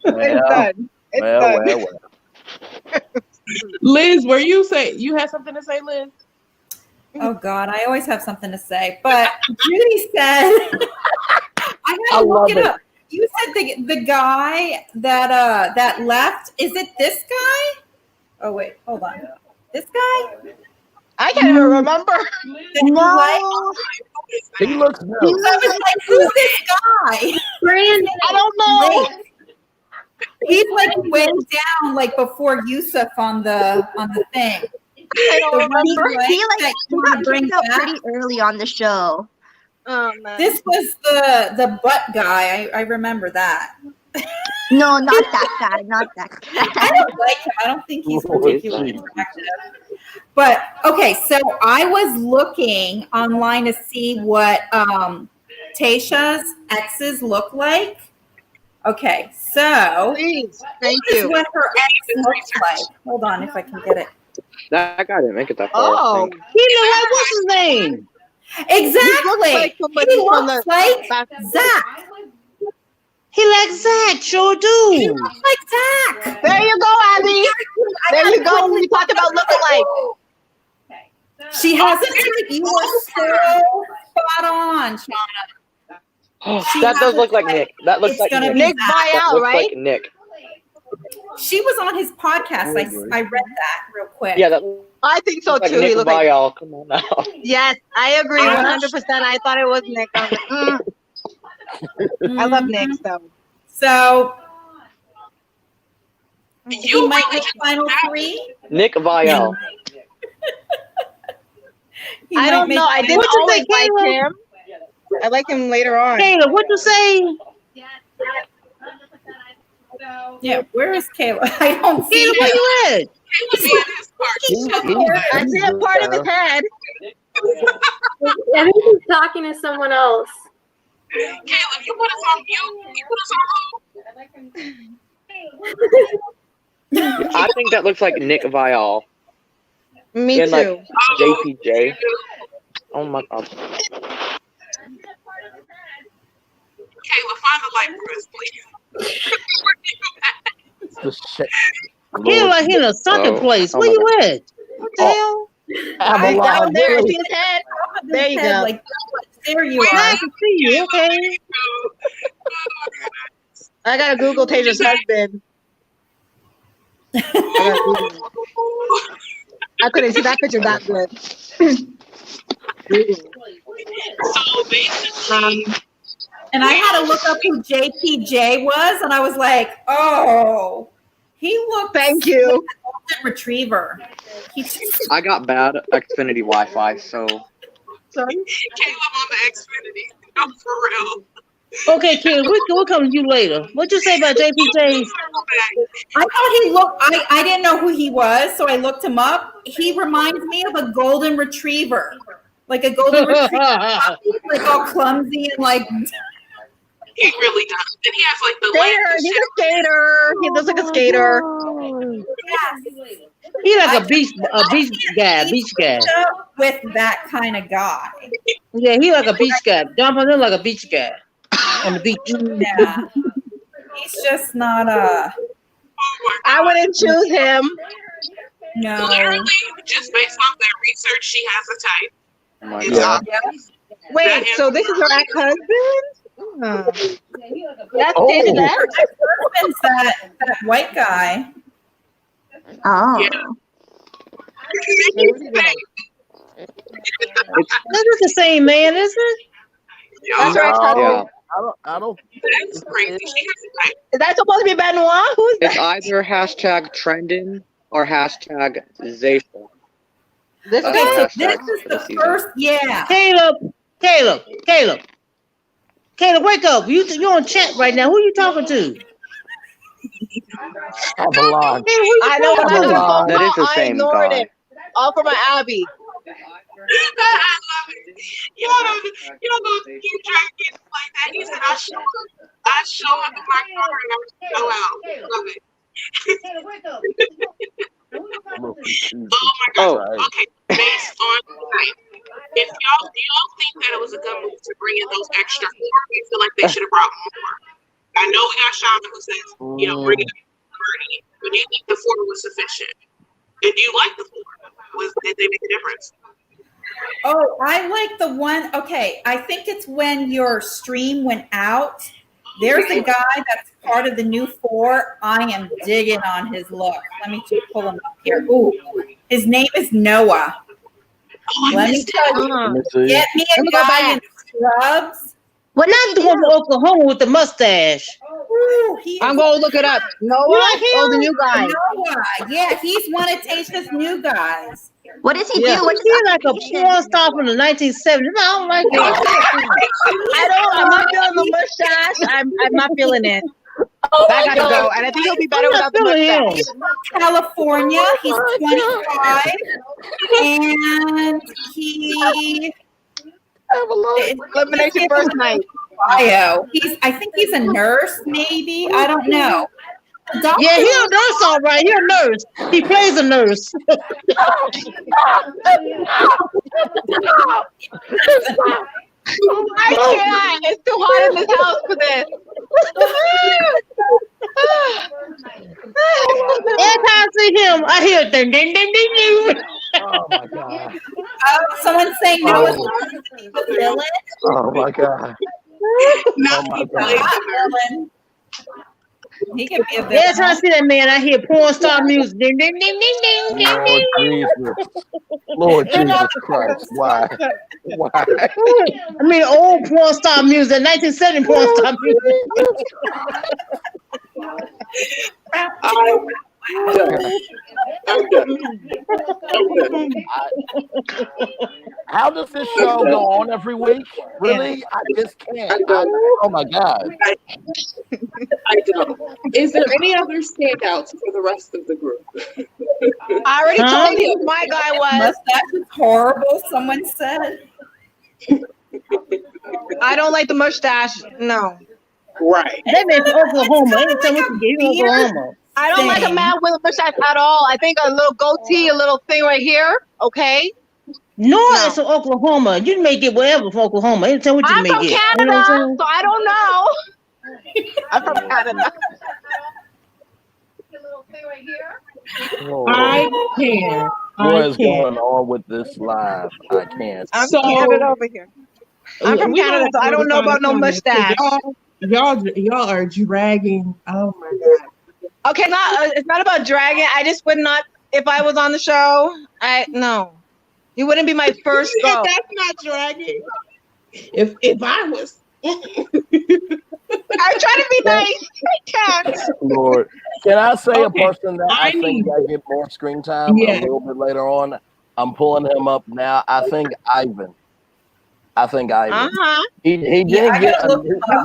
It's done. It's done. Liz, you had something to say, Liz? Oh God, I always have something to say. But Judy said, I had to look it up. You said the guy that that left. Is it this guy? Oh wait, hold on. This guy? I can't even remember. No. He looks I new. was like, who's this guy? Brand, I don't know. He's like way down, like before Yusuf on the thing. I don't remember. He got kicked out pretty early on the show. Oh man. This was the butt guy. I remember that. No, not that guy. Not that guy. I don't like him. I don't think he's particularly attractive. But okay, so I was looking online to see what Tayshia's exes look like. Okay, so Please, this is what her ex looks like. Hold on, if I can get it. That guy didn't make it that far. I Oh, think. he look like what's his name? Exactly. somebody He from looks the like Zach. He like Zach, sure do. He looks like Zach. There you go, Abby. There you go. We talk about lookalike. She has a type. You are so spot on, Shauna. She That has does a look like type. Nick. That looks It's like gonna Nick. be Nick Zach. That Vial, looks right? like Nick. She was on his podcast. I read that real quick. Yeah, that I think so looks like too. He Nick looked like. Vial. Come on now. Yes, I agree 100%. I thought it was Nick. I was like, I love Nick though. So he might make final three. Nick Vial. He I might don't make know. I final didn't What you always say, like Kayla? him. I like him later on. Kayla, what you say? Yeah, where is Kayla? I don't see Kayla, where him. you at? I see a part of his head. I think he's talking to someone else. Caleb, you put us on mute. You put us on hold. I think that looks like Nick Vial. Me and too. like JPJ. Oh my god. Caleb, find the light for us, please. The shit. Kayla like in a sunken place. Where you at? What the hell? Right Avalon, down there. really? See his head? There you Head, go. like, there you Yeah, I are. can see you. Okay. I gotta Google Tayshia's husband. I couldn't see that picture that good. So basically, And I had to look up who JPJ was, and I was like, oh, he looked. Thank you. Like a golden retriever. He just, I got bad Xfinity Wi-Fi, so Sorry. Caleb on the Xfinity. No, for real. Okay, Kayla, we'll come to you later. What you say about JPJ? I thought he looked. I didn't know who he was, so I looked him up. He reminds me of a golden retriever, like a golden retriever, like all clumsy and like. He really does. And he has like the Skater. He's a skater. He looks like a skater. Yes. He like a beach guy. With that kind of guy. Yeah, he like a beach guy. Jumping in like a beach guy on the beach. Yeah. He's just not a. I wouldn't choose him. No. Literally, just based off that research, she has a type. oh my It's god. Wait, so this is her ex-husband? That's Oh. Tayshia's ex? Her husband's that white guy. Oh. Yeah. That is the same man, isn't it? That's her ex-husband. Yeah. I don't. That's crazy. She has a type. Is that supposed to be Benoit? Who's It's that? either hashtag trending or hashtag Zaysha. This Okay, guy? so Hashtag this is for the the season. first. Yeah. Caleb, wake up. You on chat right now. Who you talking to? Avalon. I know when I got a phone That is call, the I same ignored guy. it. All for my Abby. I love it. You know those cute jackets like that. He said, I show up in my car and I show out. Love it. Oh my god. Okay, based on tonight, do y'all think that it was a good move to bring in those extra four? I feel like they should have brought more. I know we got Shauna who says, bring it up 30, but do you think the four was sufficient? And do you like the four? Did they make a difference? Oh, I like the one. Okay, I think it's when your stream went out. There's a guy that's part of the new four. I am digging on his look. Let me just pull him up here. Ooh, his name is Noah. Let me tell you, get me a guy in scrubs. Well, not the one from Oklahoma with the mustache. Ooh, I'm gonna look it up. Noah? Oh, the new guy. Noah. Yeah, he's one of Tayshia's new guys. What does he Yeah, do? What's he's like a porn star from the 1970s. No, I don't like that. I'm not feeling the mustache. I'm not feeling it. That gotta go. And I think he'll be better without the mustache. He's from California. He's 25. And he elimination first night. Bio. I think he's a nurse, maybe. I don't know. Yeah, he's a nurse, all right. He's a nurse. He plays a nurse. I can't. It's too hot in this house for this. Every time I see him, I hear ding, ding, ding, ding, ding. Oh my god. Someone saying Noah's the villain. Oh my god. Not my villain. He can be a villain. Every time I see that man, I hear porn star music. Ding, ding, ding, ding, ding, ding, Lord ding. Jesus. Lord Jesus Christ. Why? Why? I mean, old porn star music, 1970 porn star music. How does this show go on every week? Really? I just can't. Oh my god. I don't. Is there any other standouts for the rest of the group? I already told you who my guy was. Mustache is horrible, someone said. I don't like the mustache. No. Right. That man's from Oklahoma. Anytime we can get him Oklahoma. I don't like a man with a mustache at all. I think a little goatee, a little thing right here. Okay. Noah is from Oklahoma. You may get whatever from Oklahoma. Anytime what you I'm may from get. Canada, You know what I'm saying? so I don't know. I'm from Canada. I can't. What is going on with this live? I can't. I'm from Canada over here. I'm from Canada, so I don't know about no mustache. Y'all are dragging. Oh my god. Okay, it's not about dragging. I just would not, if I was on the show, no. You wouldn't be my first go. That's not dragging. If I was. I'm trying to be nice. I can't. Lord. Can I say a person that I think I get more screen time a little bit later on? I'm pulling him up now. I think Ivan. He didn't get. Ivan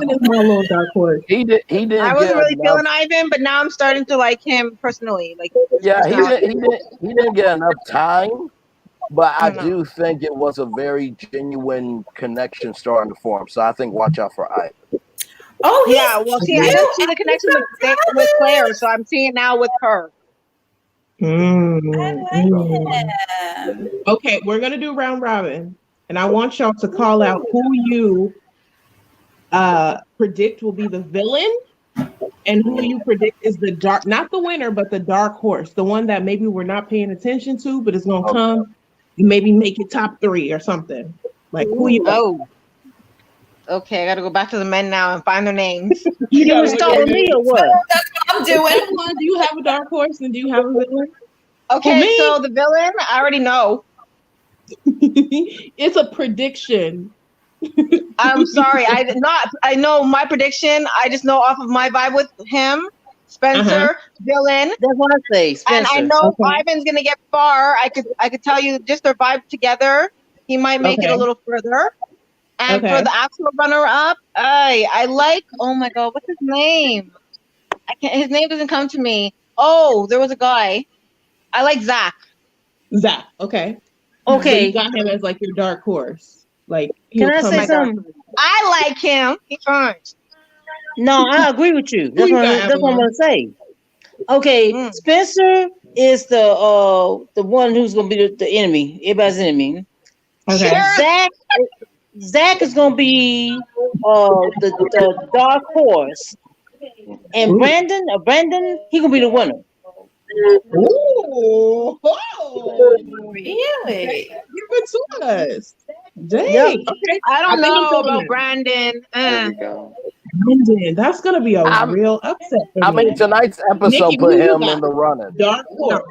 is my little dark horse. He didn't. I wasn't really enough. feeling Ivan, but now I'm starting to like him personally. Like, Yeah, he didn't get enough time, but I do think it was a very genuine connection starting to form. So I think watch out for Ivan. Oh yeah. Well, see, I didn't see the connection with Claire, so I'm seeing it now with her. Okay, we're gonna do round robin, and I want y'all to call out who you predict will be the villain, and who you predict is the dark, not the winner, but the dark horse, the one that maybe we're not paying attention to, but it's gonna come and maybe make it top 3 or something. Like who you? Oh. Okay, I gotta go back to the men now and find their names. You gonna start with me or what? That's what I'm doing. Do you have a dark horse and do you have a villain? Okay, so the villain, I already know. It's a prediction. I'm sorry, I know my prediction. I just know off of my vibe with him, Spencer, villain. That's what I say, Spencer. And I know Ivan's gonna get far. I could tell you just their vibe together. He might make it a little further. And for the actual runner-up, I like. Oh my God, what's his name? His name doesn't come to me. Oh, there was a guy. I like Zach. Zach. Okay. So you got him as like your dark horse. Like, can I say something? I like him. He's fine. No, I agree with you. That's what I'm gonna say. Okay, Spencer is the one who's gonna be the enemy, everybody's enemy. Okay. Zach is gonna be the dark horse, and Brandon, he gonna be the winner. Really? Give it to us. Dang. Yep. Okay. I don't think I'm know feeling about it. Brandon. There we go. Brandon, that's gonna be a I'm- real upset for I mean, me. tonight's episode Nikki, put who you him got? in the running. Dark horse.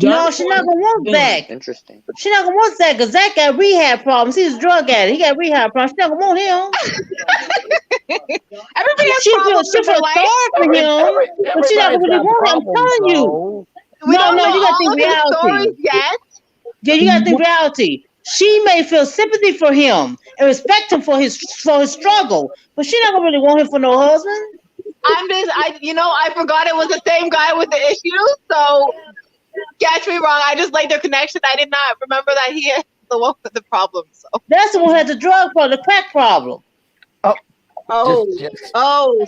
No, she's not gonna want Zach. Interesting. She's not gonna want Zach because Zach got rehab problems. He's a drug addict. He got rehab problems. She's not gonna want him. Everybody has She feels problems in their sorry life. for him, but she's not gonna really want him. I'm telling you. We don't know you gotta all think of his reality. stories yet. Yeah, you gotta think reality. She may feel sympathy for him and respect him for his struggle, but she's not gonna really want him for no husband. I forgot it was the same guy with the issues. So, catch me wrong. I just like their connection. I did not remember that he is the one with the problem. So that's the one who had the drug problem, the crack problem.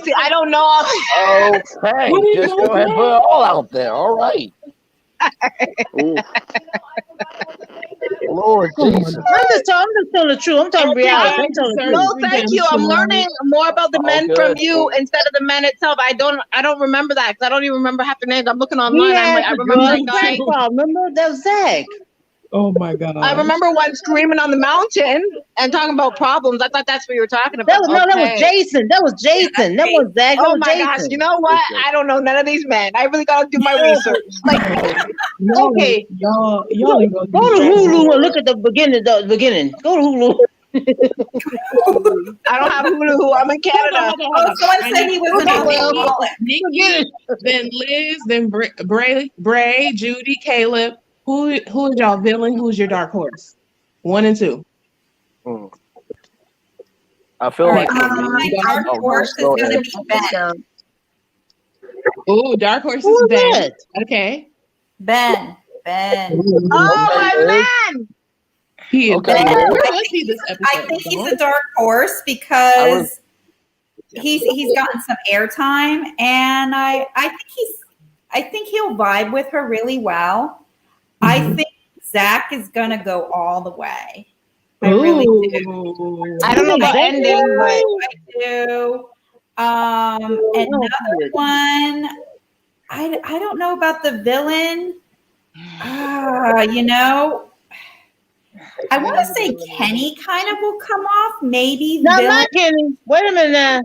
See, I don't know. Okay, just go ahead and put it all out there. All right. Lord Jesus. I'm just telling the truth. I'm telling reality. I'm telling the truth. No, thank you. I'm learning more about the men from you instead of the men itself. I don't remember that because I don't even remember half the names. I'm looking online. I remember that guy. Remember that was Zach. Oh my God. I remember one screaming on the mountain and talking about problems. I thought that's what you were talking about. That was Jason. That was Jason. That was Zach. That Oh was my Jason. gosh! You know what? I don't know none of these men. I really gotta do my research. Okay, y'all go to Hulu and look at the beginning. Go to Hulu. I don't have Hulu. I'm in Canada. Someone said he was in Nikki, then Liz, then Bray, Judy, Caleb. Who is y'all villain? Who's your dark horse? 1 and 2. I feel like my dark horse is going to be Ben. Oh, dark horse is Ben. Okay. Ben. Oh, my man! He is okay. Where was he this episode? I think he's a dark horse because he's gotten some airtime, and I think he'll vibe with her really well. I think Zach is gonna go all the way. I really do. I don't know about ending, but I do. Another one. I don't know about the villain. I want to say Kenny kind of will come off. Maybe not Kenny. Wait a minute now.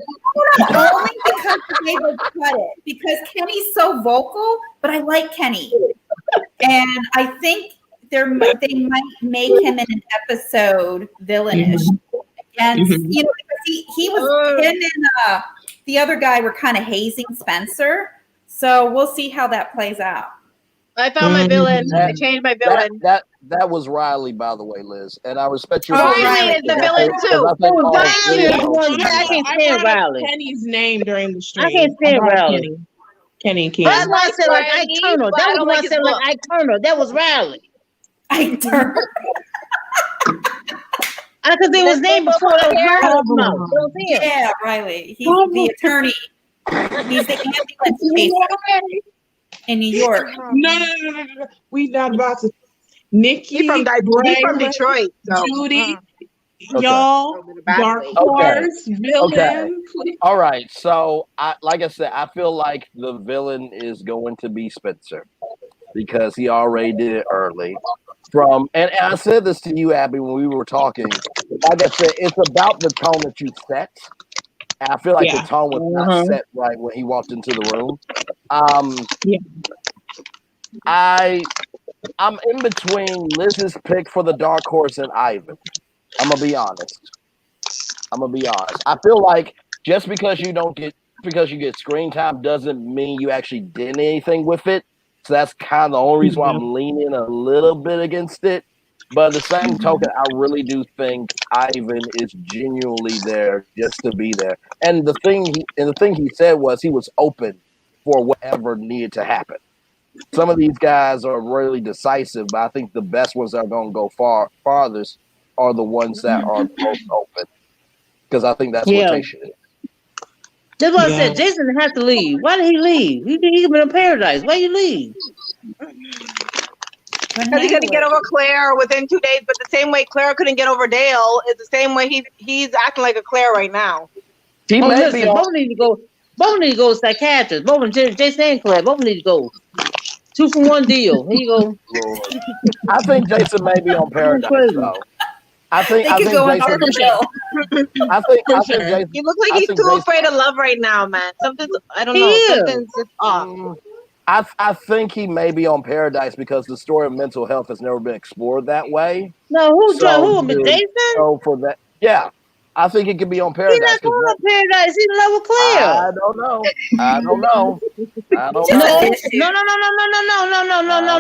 Only because they will cut it. Because Kenny's so vocal, but I like Kenny. And I think they might make him in an episode villainish. Against, because he was him and the other guy were kind of hazing Spencer. So we'll see how that plays out. I found my villain. I changed my villain. That was Riley, by the way, Liz, and I respect your. Riley is the villain too. I can't stand Riley. Kenny's name during the stream. I can't stand Riley. Kenny. That's why I said like Ike Turner. That was why I said like Ike Turner. That was Riley. Ike Turner. Because it was named before that was Riley. Yeah, Riley. He's the attorney. He's the ambulance chaser in New York. No. We're not about to. Nikki He's from Detroit. So. Judy, y'all, dark horse, villain. Okay. All right. So, like I said, I feel like the villain is going to be Spencer because he already did it early. And I said this to you, Abby, when we were talking. Like I said, it's about the tone that you set. And I feel like the tone was not set right when he walked into the room. I'm in between Liz's pick for the dark horse and Ivan. I'm gonna be honest. I feel like just because you get screen time doesn't mean you actually did anything with it. So that's kind of the only reason why I'm leaning a little bit against it. But at the same token, I really do think Ivan is genuinely there just to be there. And the thing he said was he was open for whatever needed to happen. Some of these guys are really decisive, but I think the best ones that are going to go farthest are the ones that are most open. Because I think that's what Tayshia is. That's what I said. Jason had to leave. Why did he leave? He been in paradise. Why you leave? Because he couldn't get over Claire within 2 days, but the same way Claire couldn't get over Dale is the same way he's acting like a Claire right now. Both need to go. Both need to go to psychiatrists. Both Jason and Claire. Both need to go. 2-for-1 deal. Here you go. Lord. I think Jason may be on Paradise though. I think They could go on Jason. Archville. I think For Jason. He looks like I he's think too Jason- afraid of love right now, man. Something's, I don't He know, is. something's just off. I think he may be on Paradise because the story of mental health has never been explored that way. No, who? to- Jason? So for that, yeah, I think it could be on He's Paradise. not 'cause going that- to Paradise. He's in love with Claire. I don't know. I don't know. I don't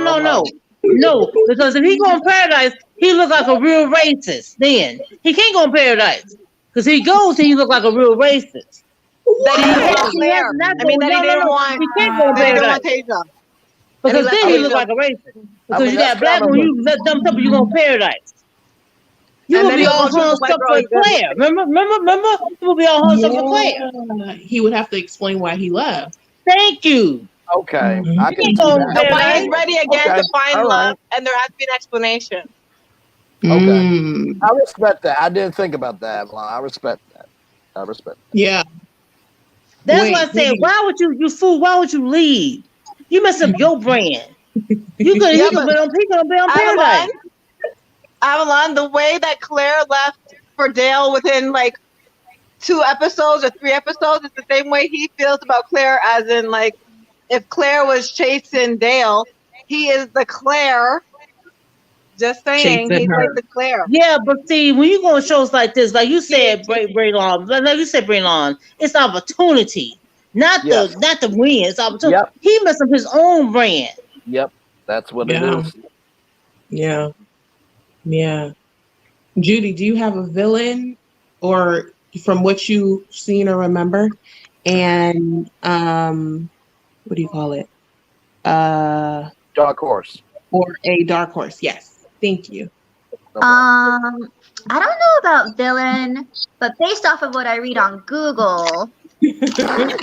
No, know. no, because if he go on Paradise, he look like a real racist. Then he can't go on Paradise because he goes and he look like a real racist. That he didn't want Claire. I mean, that he didn't want. He can't go on That he didn't Paradise want Tayshia. because And he then he left look Tayshia. like a racist. Because mean, you got that's black kind of when a- you let them up, you go on Paradise. You And will then be he'll all go shoot the hung white up girl for he good Claire. Remember? You will be all hung up for Claire. Yeah, he would have to explain why he left. Thank you. Okay, Mhm. I He can ain't see going that. So why Paradise. he's ready again Okay, to find all love, right. and there has to be an explanation. Okay. Mm, I respect that. I didn't think about that, Avalon. I respect that. yeah. That's why I Wait, said, wait. why would you fool? Why would you leave? You mess up your brand. You could, Yeah, he could but be on Paradise. Avalon, the way that Claire left for Dale within like 2 episodes or 3 episodes is the same way he feels about Claire, as in like if Claire was chasing Dale, he is the Claire. Just saying, Chasing he's her. like the Claire. Yeah, but see, when you go on shows like this, like you said, Braylon, like you said, Braylon, it's opportunity, not Yes. the win. It's opportunity. Yep. He messed up his own brand. Yep. That's what Yeah. it is. Yeah. Yeah. Judy, do you have a villain or from what you've seen or remember? And what do you call it? Dark horse. Or a dark horse. Yes. Thank you. I don't know about villain, but based off of what I read on Google, Don't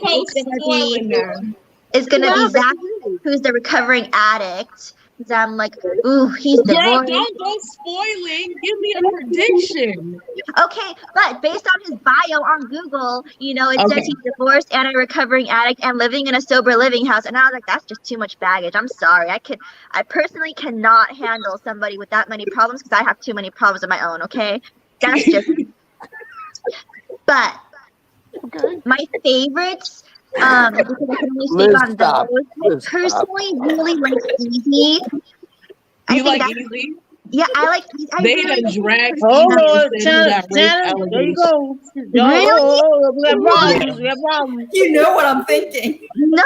go spoiling them. it's gonna Yeah, be Zach, who's the recovering addict. Because I'm like, ooh, he's Girl, divorced. don't go spoiling. Give me a prediction. Okay, but based on his bio on Google, you know, it Okay. says he's divorced and a recovering addict and living in a sober living house. And I was like, that's just too much baggage. I'm sorry. I personally cannot handle somebody with that many problems because I have too many problems of my own, okay? That's just But my favorites, because I can only speak Liz, on stop. those. I Liz, stop. personally really like Easy. You like Easy? Yeah, I like Easy. I They really done like dragged Easy. Oh Easy Lord, and said he got rape Shannon, there you allegations. go. Really? We got problems. We got problems. You know what I'm thinking. No,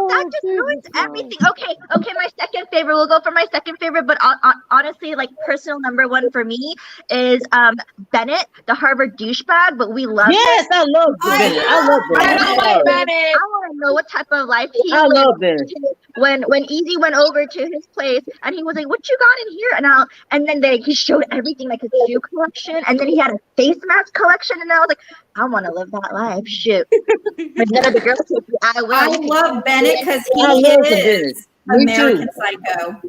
that just ruins everything. Okay, my second favorite. We'll go for my second favorite, but honestly, like personal number one for me is Bennett, the Harvard douchebag. But we love Yes, him. I love Bennett. I love Bennett. I don't like Bennett. I want to know what type of life he I love lived Bennett. when Easy went over to his place and he was like, "What you got in here?" And then he showed everything, like his shoe collection, and then he had a face mask collection, and I was like, I want to live that life. Shoot. But none of the girls took me. I will. I love Bennett because he I love the is Bennett. Me American too. Psycho.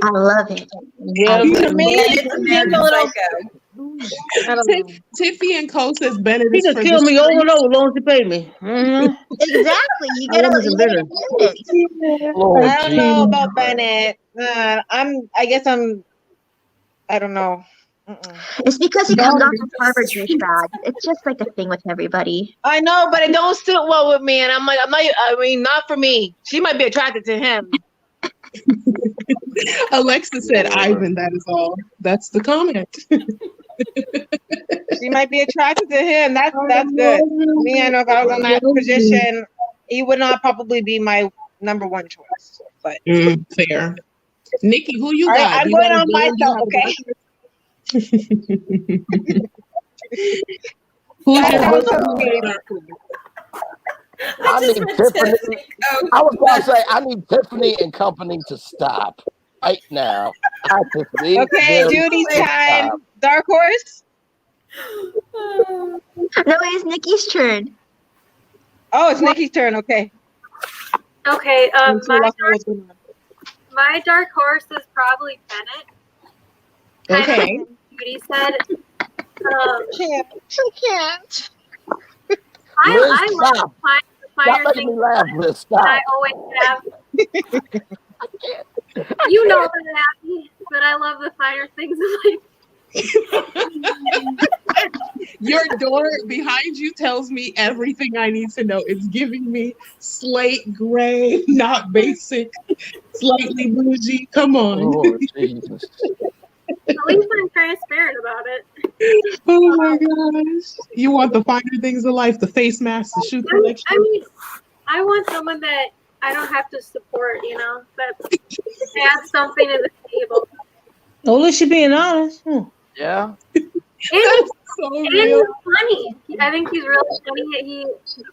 I love it. Yeah, To me, Bennett's American Psycho. Tiffy and Co says Bennett He is could for kill the me over and streets. over as long as he pay me. Mm-hmm. Exactly. You I get love me some Bennett. I don't know about Bennett. I don't know. It's because he comes off as Harvard douchebag. It's just like a thing with everybody. I know, but it don't sit well with me, and I'm like, not for me. She might be attracted to him. Alexa said Ivan, that is all. That's the comment. She might be attracted to him. That's good. Me, I know if I was in that position, he would not probably be my number one choice. But fair. Nikki, who you All got? right, I'm You going got a on villain? You myself, have a okay? Who's your villain? I need Tiffany. I was going to say, I need Tiffany and company to stop right now. Hi, Tiffany. Okay, Very Judy's stop. time. Dark horse? No, it's Nikki's turn. Oh, it's Nikki's turn. Okay. Okay, I'm too lost in what's going on. my dark horse is probably Bennett. Kind of Okay. like Judy said. She can't. I Liz, love stop. Pine finer making me things laugh, in Liz. life than I Stop. always have. You know that, Abby, but I love the finer things in life. Your door behind you tells me everything I need to know. It's giving me slate gray, not basic, slightly bougie. Come on. Oh, Jesus. At least I'm transparent about it. Oh my gosh. You want the finer things of life, the face mask, the shoe collection. I mean, I want someone that I don't have to support, that adds something to the table. Oh, is she being honest? Yeah. And, so and real. he's funny. I think he's really funny. He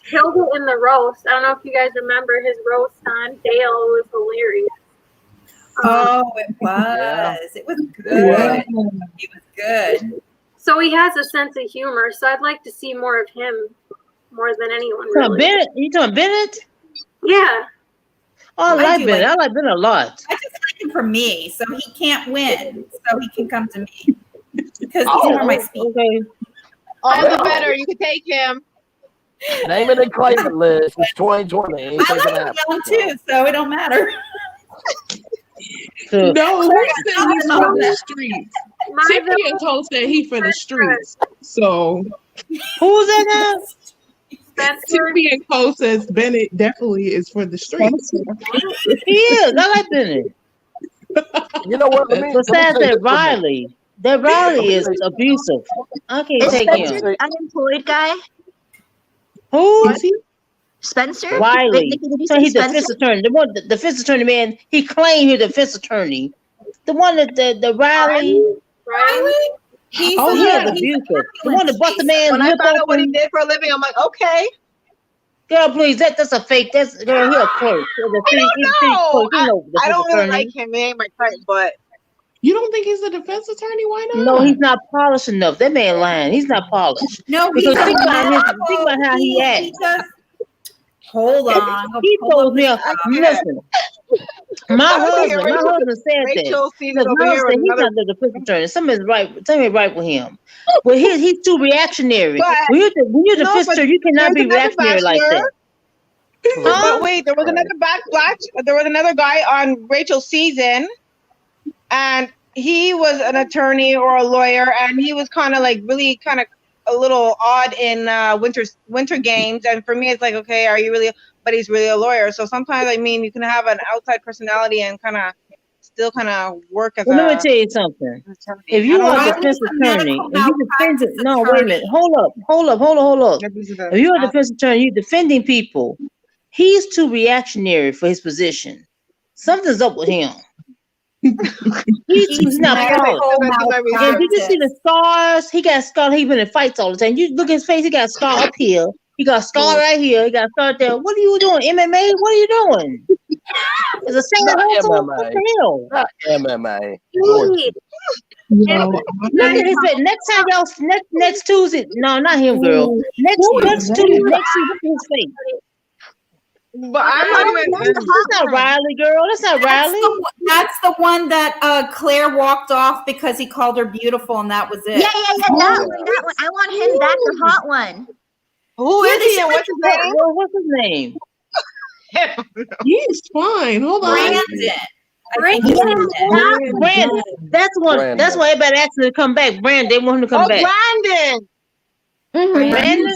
killed it in the roast. I don't know if you guys remember his roast on Dale. It was hilarious. Oh, it was. Yeah. It was good. It was good. So he has a sense of humor. So I'd like to see more of him, more than anyone. You talking Really. Bennett? You talking Bennett? Yeah. Oh, I like do Bennett. like- I like Bennett a lot. I just like him for me, so he can't win. So he can come to me because he's Oh, more my speed. Okay. All Yeah. the better. You can take him. Name it and claim it, Liz. It's 2020. I Anything like can him happen. young too, so it don't matter. So, No, who said he's know for the that. streets? My Tiffany and Cole said he for the streets. So who's that now? Spencer. Tiffany and Cole says Bennett definitely is for the streets. He is. I like Bennett. You know what? Let me Besides say that this to me. Riley is abusive. I can't Is take Spencer him. the unemployed guy? Who? Is he? Spencer? Riley. Did you So say he's the Spencer? defense attorney. The one, the defense attorney man. He claimed he's the defense attorney. The one that the Riley. Riley? He's Oh, a- he is he's abusive. The one that bust the man's When I lip found out what he open. did for a living, I'm like, okay. Girl, please, that's a fake. That's girl. He a clerk. He's a city No, clerk. He know I don't really attorney. like him. He ain't my type, but You don't think he's a defense attorney? Why not? No, he's not polished enough. That man lying. He's not polished. No, Because he's think about his, not. think about how he acts. does. Hold on. He Hold told up me, his- listen, my husband said Rachel that. sees Because it over my here with husband, he's another. not the defense attorney. Something's right with him. But he's too reactionary. But- When you're the No, defense but attorney, you cannot be there's another reactionary like that. Bachelor. Huh? But wait, there was another guy on Rachel's season, and he was an attorney or a lawyer, and he was kind of like really kind of a little odd in winter games. And for me, it's like, okay, are you really? But he's really a lawyer. So sometimes, I mean, you can have an outside personality and still work as Well, let me a. tell you something. If I you don't are know. a defense attorney, medical and you defend it, malpractice no, wait a minute, hold up. If you're a defense attorney, you're defending people. He's too reactionary for his position. Something's up with him. He's not polished. And did you see the scars? He got scarred. He been in fights all the time. You look at his face. He got a scar up here. He got a scar right here. He got a scar there. What are you doing? MMA? What are you doing? It's a single Not hustle. MMA. What the hell? Not MMA. No, Look at his face. Next time y'all, next Tuesday. No, not him, girl. Next Tuesday. Next Tuesday. Look at his face. But I'm not even. That's not Riley, girl. That's not Riley. That's the one that Claire walked off because he called her beautiful, and that was it. Yeah. That one. I want him back, the hot one. Who is he and what's his name? Well, what's his name? He's fine. Hold on. Brandon. That's one. Brandon. That's why everybody asked him to come back. Brandon, they want him to come back. Brandon. Brandon.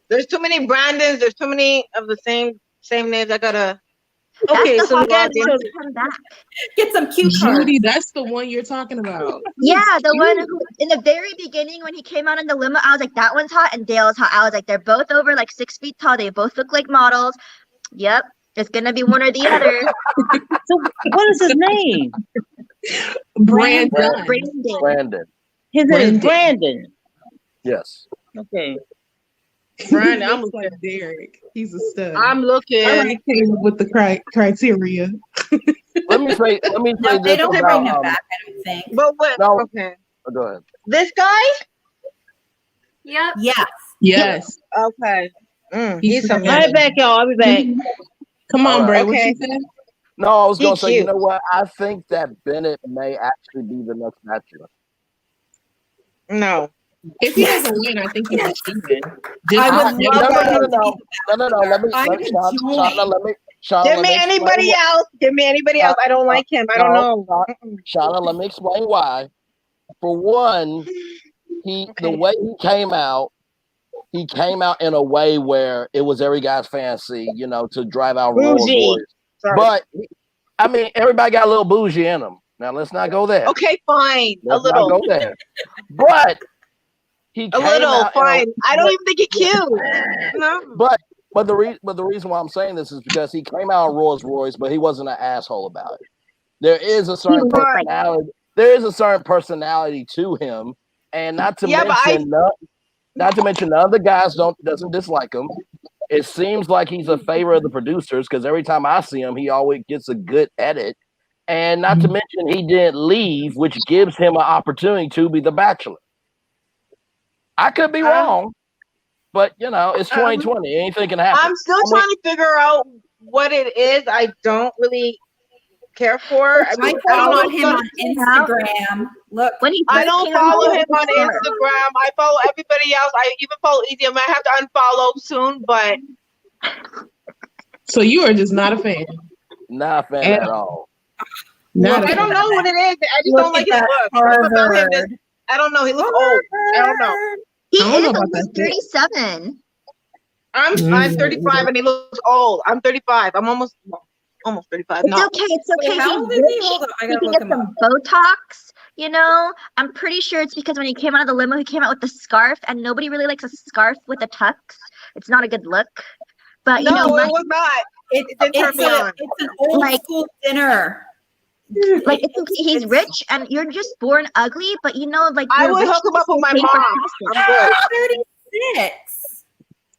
There's too many Brandons. There's too many of the same names. I gotta. Okay, so we got come back. Get some cute Judy, that's the one you're talking about. Yeah, the one who, in the very beginning when he came out in the limo, I was like, that one's hot and Dale's hot. I was like, they're both over like 6 feet tall. They both look like models. Yep, it's gonna be one or the other. So what is his name? Brandon. His name is Brandon. Yes. Okay. Brandon, I'm I'm like Derek. He's a stud. I'm looking. I like came up with the criteria. Let me say No, they this don't about, bring him back, I don't think. But what? No. Okay. Oh, go ahead. This guy? Yep. Yes. Yes. Okay. He's All right, back, y'all. I'll be back. Come on, All Bray. right. What Okay. you said? No, I was going to He say, you cute. know what? I think that Bennett may actually be the next Bachelor. No. If he doesn't win, I think he's cheating. I would No, love no, for no, him to be no, no, no. Let me, I let would Shauna, join. let me, Shauna, Give let me me explain anybody what. else. Give me anybody else. I don't like him. I don't know. Shauna, let me explain why. For one, the Okay. way he came out in a way where it was every guy's fantasy, you know, to drive out Rolls Bougie. Royce. Sorry. But I mean, everybody got a little bougie in them. Now let's not go there. Okay, fine. A Let's not little. go there. But he A came little, out in a, fine. I don't but, even think you're cute. No. but the reason why I'm saying this is because he came out in Rolls Royce, but he wasn't an asshole about it. There is a certain Right. personality. There is a certain personality to him, and not to Yeah, but mention not to mention the other guys doesn't dislike him. It seems like he's a favorite of the producers because every time I see him, he always gets a good edit. And not to mention he didn't leave, which gives him an opportunity to be the Bachelor. I could be wrong, but you know, it's 2020. Anything can happen. I'm still trying to figure out what it is. I don't really care for. I mean, I don't know. Follow him on Instagram. Look, I don't follow him on Instagram. I follow everybody else. I even follow Easy. I might have to unfollow soon, but So you are just not a fan. Not a fan at all. Not I don't know what it is. I just Look don't like at his that look. Something about him. Harvard. I don't know. He looks old. I don't know. He I don't know is about almost that. 37. I'm 35 and he looks old. I'm 35. I'm almost 35. It's No. okay. It's okay. Wait, how He's old is he? rich. Hold on, I He gotta can look get him some up. Botox. You know, I'm pretty sure it's because when he came out of the limo, he came out with the scarf, and nobody really likes a scarf with a tux. It's not a good look. But you know, No, it was not. It didn't turn me on. It's an old school dinner. Like it's okay. He's rich, and you're just born ugly. But you know, like I you're would rich. hook him up with my pay for mom. plastic. I'm good. 36.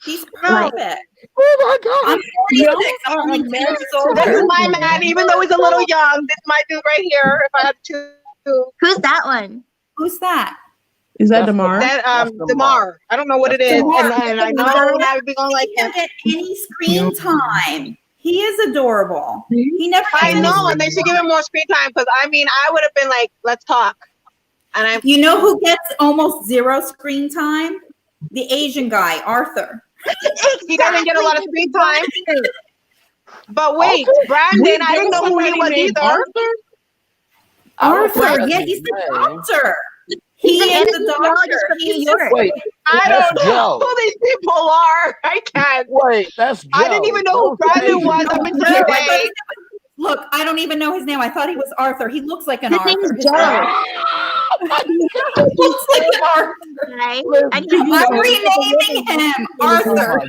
He's Like, perfect. Oh my god. I'm 46. I'm only 2 years older. This is my man, even though he's a little young. This is my dude right here. If I had to. who's that one? Who's that? Is that That's Damar? That That's Damar. I don't know what it is, Damar. and I know not everybody gonna like He him. doesn't get any screen time. He is adorable. He never gets I any know, screen and they should give him more screen time because I mean, I would have been like, let's talk. And I, You know who gets almost zero screen time? The Asian guy, Arthur. he doesn't get a lot of screen time. But wait, Brandon, I didn't know who he was either. Arthur, yeah, he's the doctor. He is the doctor. He's just Wait, I that's don't know Joe. who these people are. I can't. Wait, that's Joe. I didn't even know who Brandon was up until Yeah, today. Look, I don't even know his name. I thought he was Arthur. He looks like an His Arthur. name is His Joe. He looks like an Arthur. Right? And I'm renaming him Arthur.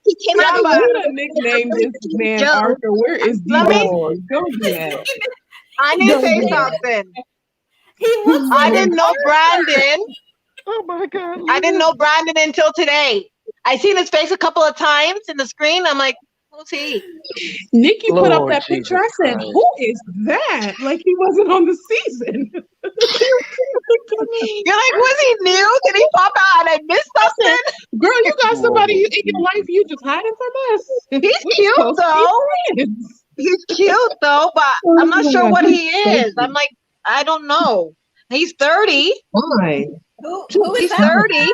He came out of the Who done nicknamed this man Joe. Arthur? Where is Let me- D-Boy? Don't do that. I need to Don't say do that. something. He looks I like didn't know Arthur. Brandon. Oh my god. I didn't know Brandon until today. I seen his face a couple of times in the screen. I'm like, who's he? Nikki put up Lord that picture. I Jesus said, Christ. who is that? Like he wasn't on the season. You're like, was he new? Did he pop out and I missed something? Girl, you got somebody in your life you just hiding from us. He's cute though. He's cute though, but I'm not sure what he is. I'm like, I don't know. He's 30. Fine. Who is He's that? 30.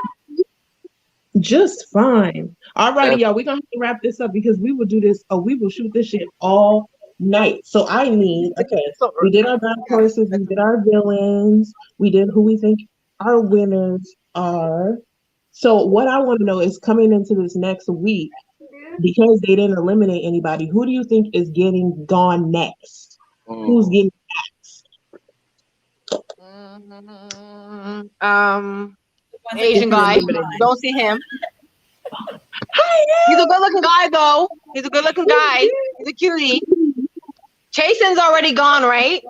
Just fine. All righty, y'all. We're gonna have to wrap this up because we will do this. Oh, we will shoot this shit all night. So I need. Okay, we did our dark horses. We did our villains. We did who we think our winners are. So what I want to know is coming into this next week because they didn't eliminate anybody. Who do you think is getting gone next? Who's getting Asian guy. Don't see him. He's a good-looking guy, though. He's a good-looking guy. He's a cutie. Jason's already gone, right?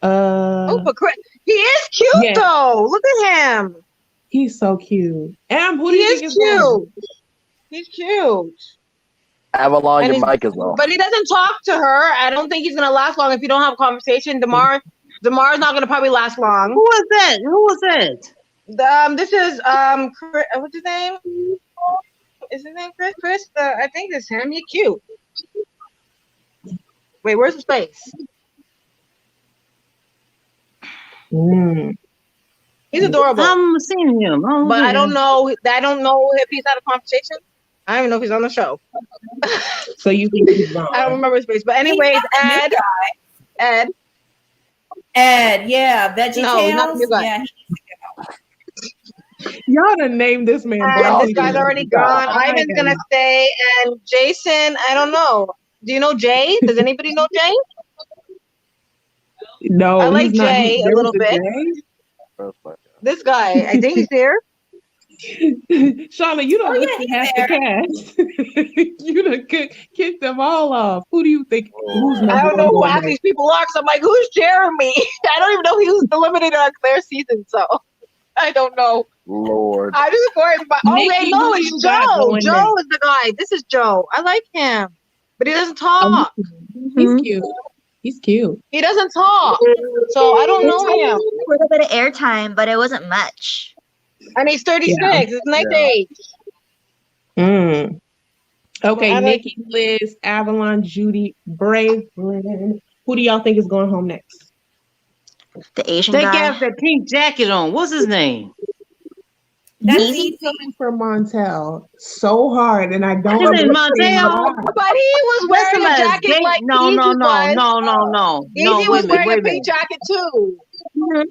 But Chris, he is cute, Yeah. though. Look at him. He's so cute. Am, who do He you is think is gone? cute. He's cute. Avalon, And your he's- mic is off. But he doesn't talk to her. I don't think he's gonna last long if you don't have a conversation. Damar's not gonna probably last long. Who was that? Who was that? This is Chris, what's his name? Is his name Chris? Chris? I think it's him. He's cute. Wait, where's his face? He's adorable. I'm seeing him. Oh, But okay. I don't know if he's out of conversation. I don't even know if he's on the show. So you think he's gone? I don't remember his face. But anyways, Ed. Yeah, Veggie No, he's not the Tales. new guy. Yeah, Y'all done named this man. And this guy's already gone. Oh my Ivan's gonna goodness. stay, and Jason, I don't know. Do you know Jay? Does anybody know Jay? No, I like he's not. Jay a There little was bit. Jay? This guy, I think he's here. Shauna, you don't listen to half the cast. You done kicked them all off. Who do you think? Who's number I don't know one who going half next? these people are, so I'm like, who's Jeremy? I don't even know he was eliminated on Claire's season, so I don't know. Lord. I just worried about. Oh Nikki, wait, no, who it's you got Joe. going Joe next? is the guy. This is Joe. I like him, but he doesn't talk. He's cute. He's cute. He doesn't talk, so I don't know him. A little bit of airtime, but it wasn't much. And he's 36. Yeah. It's a nice Yeah. age. Okay, I like- Nikki, Liz, Avalon, Judy, Brave. Who do y'all think is going home next? The Asian They guy. got that pink jacket on. What's his name? You That's keep easy. coming for Montel so hard, and I don't His name understand Montel? why. But he was wearing a somebody's jacket gay- like no, Easy no, no, was. no, no, no. Easy No, was wait a minute, wearing wait a a minute. pink jacket too. Yeah,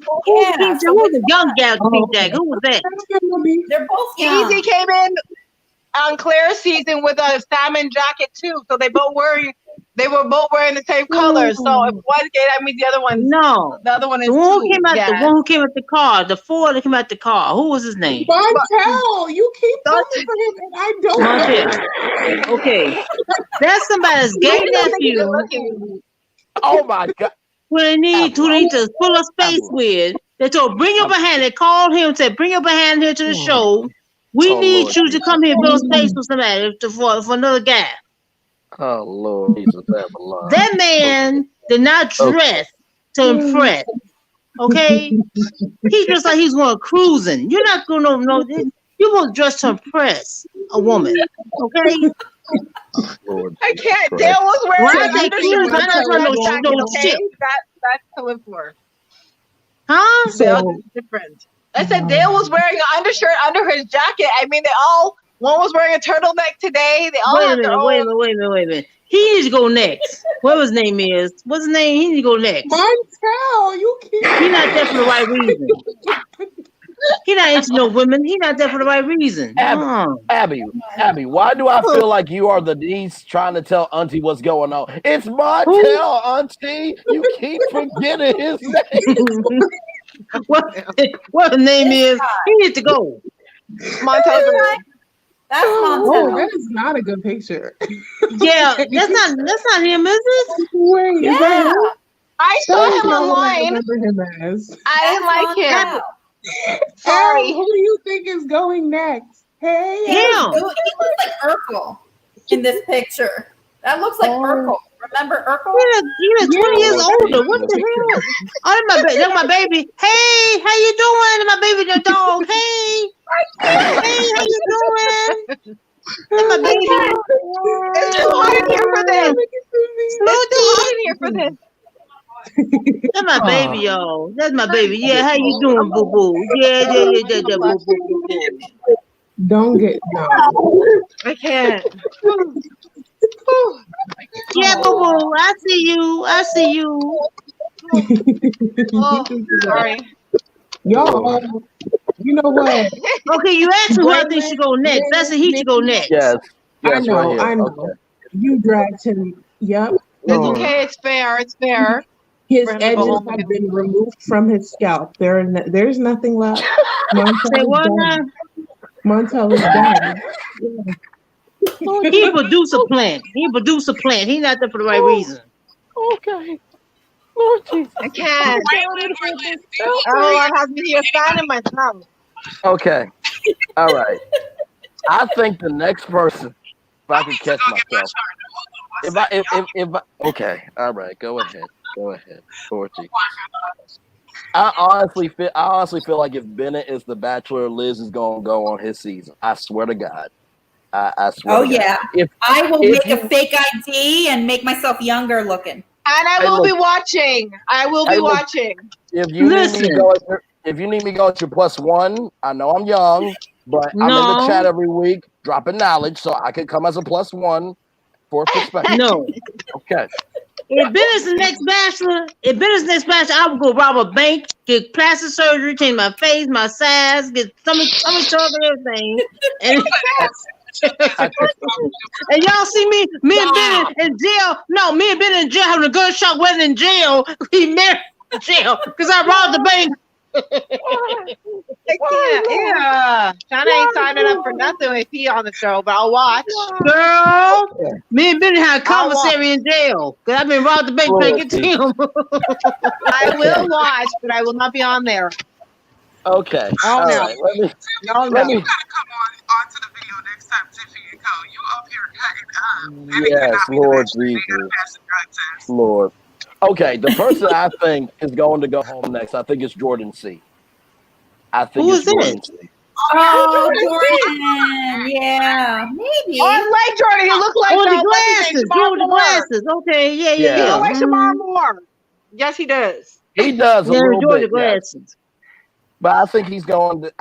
Who was the young gal with the pink jacket? Who was that? They're both young. Easy came in on Claire's season with a salmon jacket too, so they were both wearing the same colors. So if one's gay, that means the other one's No. the other one is The one who too. came out, Yeah. the one who came out the car, the Ford that came out the car. Who was his name? Montel, you keep coming for him, and I don't. Montel. Okay. That's somebody's gay nephew. Oh my God. Who they need to fill a space with. They told, bring your behind. They called him and said, bring your behind here to the show. We Oh, need Lord you to come here and fill a space with somebody for another guy. Oh Lord Jesus, Avalon. That man did not dress to impress. Okay? He dressed like he's going cruising. You're not going to know. You're going to dress to impress a woman. Okay? Lord I can't. Christ. Dale was wearing When I an say cruising, I'm not talking undershirt about jacket, no okay? shit. That's to live for. Huh? Dale is different. I said Dale was wearing an undershirt under his jacket. I mean, one was wearing a turtleneck today. They all Wait a have their minute, own. wait a minute. He needs to go next. Whatever his name is. What's his name? He needs to go next. Montel, you keep. He's not there for the right reason. He not into no women. He not there for the right reason. Abby, why do I feel like you are the niece trying to tell Auntie what's going on? It's Montel, Auntie. You keep forgetting his name. What his name is? He needs to go. Montel. That's Oh, Montel. that is not a good picture. Yeah, that's not him, is it? Wait, is that him? I saw That is him not what I online. remember him as. I didn't like him. Sorry. Sorry. Who do you think is going next? Hey, He looks like Urkel in this picture. That looks like Urkel. Remember Urkel? He was 20 years older. What the hell? Oh, that's my baby. Hey, how you doing? My baby, the dog. Hey, how you doing? That's my baby. It's too hot in here for this. It's too hot in here for this. That's my baby, y'all. That's my baby. Yeah, how you doing, boo boo? Yeah, boo boo. Don't get no. I can't. Yeah, boo boo. I see you. Oh, sorry. Y'all, you know what? Okay, you asked me who I think should go next. I said he should go next. Yes. I Yes, know, right here. I know. Okay. You dragged him. Yep. It's okay. It's fair. It's fair. His For him to edges go home. have been removed from his scalp. There's nothing left. Say what now? Montel is done. He produce a plant. He not there for the right reason. Okay. Lord Jesus. I can't. Oh, it has me here fanning myself. Okay. All right. I think the next person, if I can catch myself. Okay. All right. Go ahead. Lord Jesus. I honestly feel like if Bennett is the Bachelor, Liz is gonna go on his season. I swear to God. I swear. Oh to God. yeah. I will make a fake ID and make myself younger looking. And I will be watching. I will be watching. If you need me to go, if you need me to go at your +1, I know I'm young, but I'm in the chat every week dropping knowledge, so I could come as a +1 for perspective. No. Okay. If Ben is the next Bachelor, I would go rob a bank, get plastic surgery, change my face, my size, get stomach stroke and everything. And, and y'all see me and Ben in jail. No, me and Ben in jail having a gunshot wedding in jail. We married in jail because I robbed the bank. Yeah. China ain't signing up for nothing if he on the show, but I'll watch. Girl, me and Ben had a commissary in jail because I've been robbed the bank trying to get to him. I will watch, but I will not be on there. Okay. Oh, All no. right. No, Let me. You gotta come onto the video next time Tiffany and Co. You up here cutting up. Yes, Lord Jesus. Lord. Okay, the person I think is going to go home next, I think it's Jordan C. I think Who it's is Jordan it? C. Oh, Jordan. Yeah, maybe. Oh, I like Jordan. He looks like Oh, the what's his name, glasses. Shamar Oh, the Moore. glasses. Okay, yeah. He looks like Shamar Moore. Yes, he does. He does a little Jordan bit. Yes. glasses. But I think he's going to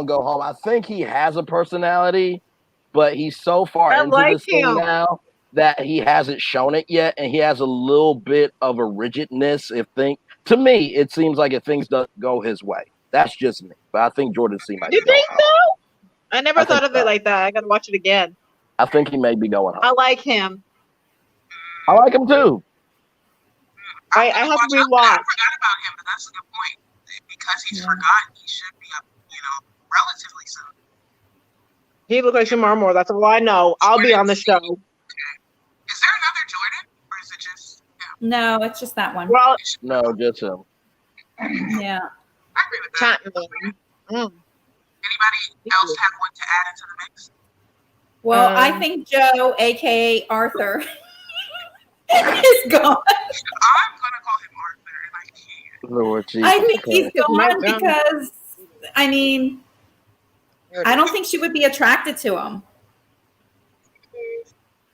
go home. I think he has a personality, but he's so far I into like this thing him. now that he hasn't shown it yet, and he has a little bit of a rigidness. To me, it seems like if things don't go his way. That's just me. But I think Jordan C might You be going think home. so? I never I thought think of it so. like that. I gotta watch it again. I think he may be going home. I like him. I like him too. I have to rewatch. I forgot about him, but that's a good point. Because he's forgotten, he should be up, relatively soon. He looks like Shamar Moore. That's all I know. I'll be on the show. Is there another Jordan, or is it just No, it's just that one. Well, No, just him. Yeah. I agree with that. Chapman. Anybody else have one to add into the mix? Well, I think Joe, aka Arthur, is gone. I'm gonna call him Arthur, and I can't. Lord Jesus. I think he's Christ. gone because, I mean, I don't think she would be attracted to him.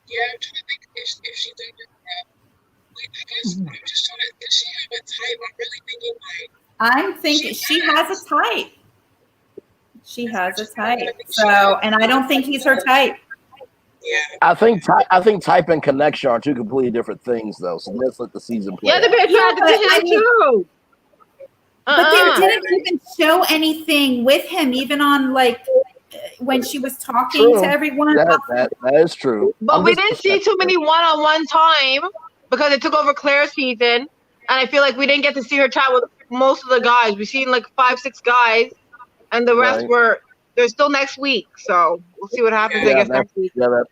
Yeah, I'm trying to think if she's under that. Wait, I guess I'm just trying to. Does she have a type? I'm really thinking like. I'm thinking she has a type. She has a type. So, and I don't think he's her type. Yeah. I think type and connection are two completely different things, though. So let's let the season play. Yeah, they've been attracted to him too. But they didn't even show anything with him, even on like when she was talking to everyone. That is true. But we didn't see too many one-on-one time because it took over Claire's season, and I feel like we didn't get to see her chat with most of the guys. We've seen like 5-6 guys, and the rest they're still next week. So we'll see what happens. I guess next week. I would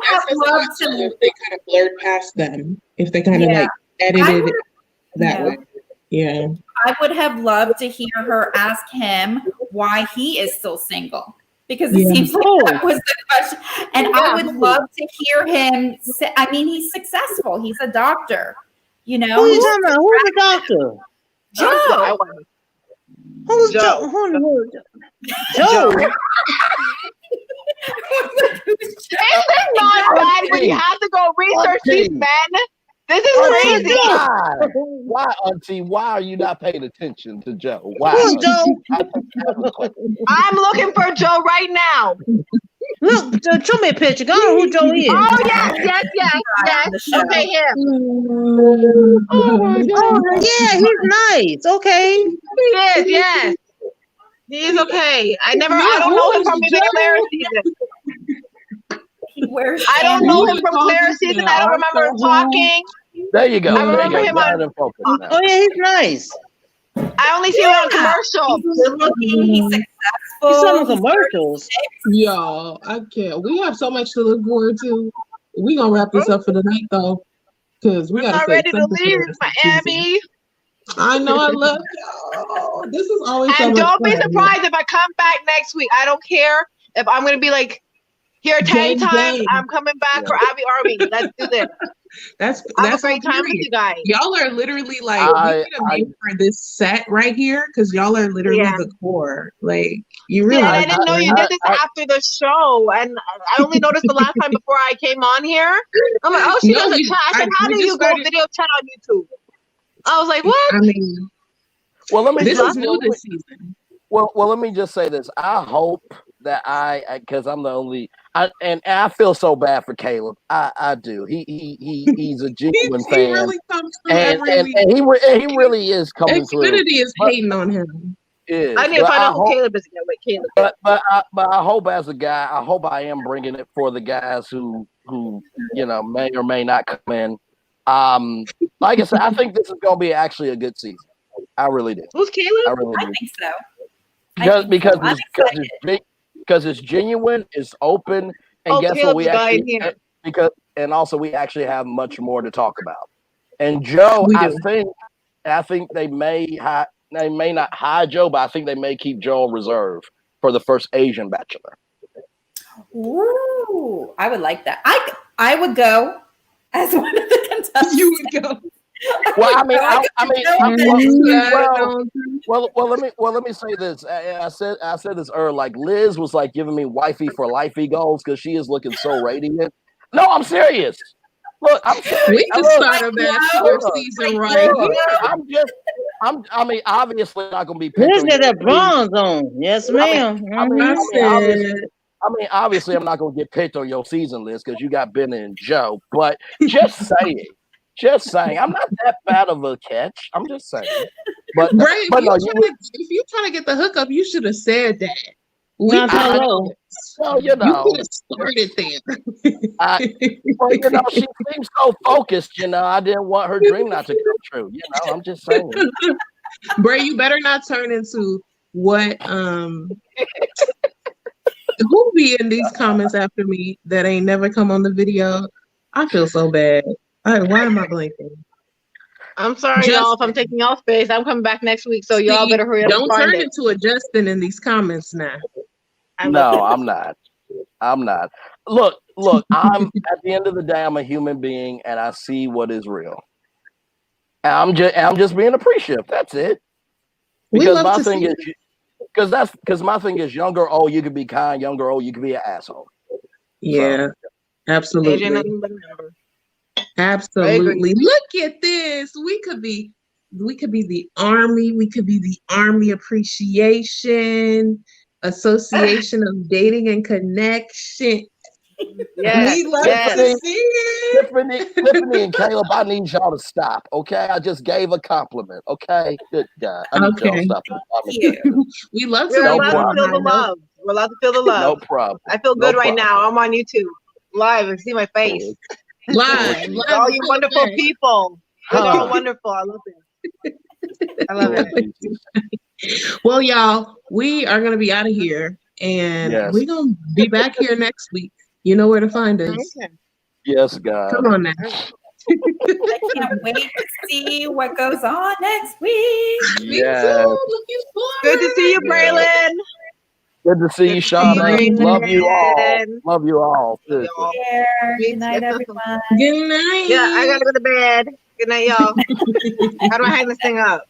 have loved to. If they kind of blurred past them, if they kind of like edited it that way. Yeah. I would have loved to hear her ask him why he is still single. Because it seems like that was the question. And I would love to hear him say, I mean, he's successful. He's a doctor. You know? Who are you talking about? Who's the doctor? Joe. Who's Joe? Joe. Isn't it not bad when you have to go research these men? This is crazy. Why, Auntie? Why are you not paying attention to Joe? Why? Who's Joe? I'm looking for Joe right now. Look, show me a picture. Go on who Joe is. Oh yes. Okay, him. Oh my God. Yeah, he's nice. Okay. He is. Yes. He is okay. I don't know him from the Claire season. I don't know him from Claire's season. I don't remember him talking. There you go. I remember him on. Oh yeah, he's nice. I only see him on commercials. He's good looking. He's successful. He's on commercials. Y'all, I can't. We have so much to look forward to. We gonna wrap this up for the night though, because we gotta I'm say ready to something leave for the rest of the Miami. season. I know. I love y'all. This is always so And much don't be fun. surprised if I come back next week. I don't care if I'm gonna be like here 10 times. I'm coming back for Abby Army. Let's do this. That's Have a great time with you guys. Y'all are literally like we need a name for this set right here because y'all are literally the core. Like you really. Yeah, and I didn't know you did this after the show, and I only noticed the last time before I came on here. I'm like, oh, she does a chat. I said, how do you go video chat on YouTube? I was like, what? I mean, Well, let me This just is new this season. well, let me just say this. I hope that because I'm the only, and I feel so bad for Caleb. I do. He's a genuine He fan, really comes through and every week. he really is coming through. Xfinity is hating on him. I need to find out who Caleb is again. Wait, Caleb. But I hope as a guy, I hope I am bringing it for the guys who may or may not come in. Like I said, I think this is going to be actually a good season. I really do. Who's Caleb? I really do. I think so. Because it's genuine, it's open, and Oh, guess Caleb's what? We the guy actually in here. and also we actually have much more to talk about. And Joe, I think they may not hire Joe, but I think they may keep Joe on reserve for the first Asian Bachelor. Ooh, I would like that. I would go as one of the contestants. You would go. Well, let me say this. I said this earlier. Like Liz was like giving me wifey for lifey goals because she is looking so radiant. No, I'm serious. Look, I'm serious. We can start a Bachelor season right here. I mean, obviously not gonna be. Liz got that bronze on. Yes, ma'am. Obviously, I'm not gonna get picked on your season list because you got Ben and Joe. But just saying. Just saying, I'm not that bad of a catch. I'm just saying. But Bray, if you're trying to get the hookup, you should have said that. Well, You could have started there. She seems so focused. I didn't want her dream not to come true. I'm just saying. Bray, you better not turn into what who be in these comments after me that ain't never come on the video. I feel so bad. Why am I blinking? I'm sorry, y'all, if I'm taking y'all space. I'm coming back next week, so y'all better hurry up and Don't find turn it. into a Justin in these comments now. No, I'm not. Look, I'm at the end of the day, I'm a human being and I see what is real. And I'm just being appreciative. That's it. Because my thing is because my thing is young or old, you can be kind, young or old, you can be an asshole. Yeah, absolutely. Absolutely. Look at this. We could be the Army. We could be the Army Appreciation Association of Dating and Connection. Yes, we love to see it. Tiffany and Caleb, I need y'all to stop. Okay, I just gave a compliment. Okay, good guy. I need y'all to stop. We love to We're allowed to feel the love. We're allowed to feel the love. No problem. I feel good right now. I'm on YouTube live and see my face. Live. All you wonderful people. You're all wonderful. I love it. I love it. Well, y'all, we are going to be out of here and we're going to be back here next week. You know where to find us. Okay. Yes, God. Come on now. I can't wait to see what goes on next week. Yes. Me too. Looking forward. Good to see you, Braylon. Good to see you, Shauna. Love you all. Love you all. Good night, everyone. Good night. Yeah, I gotta go to bed. Good night, y'all. How do I hang this thing up?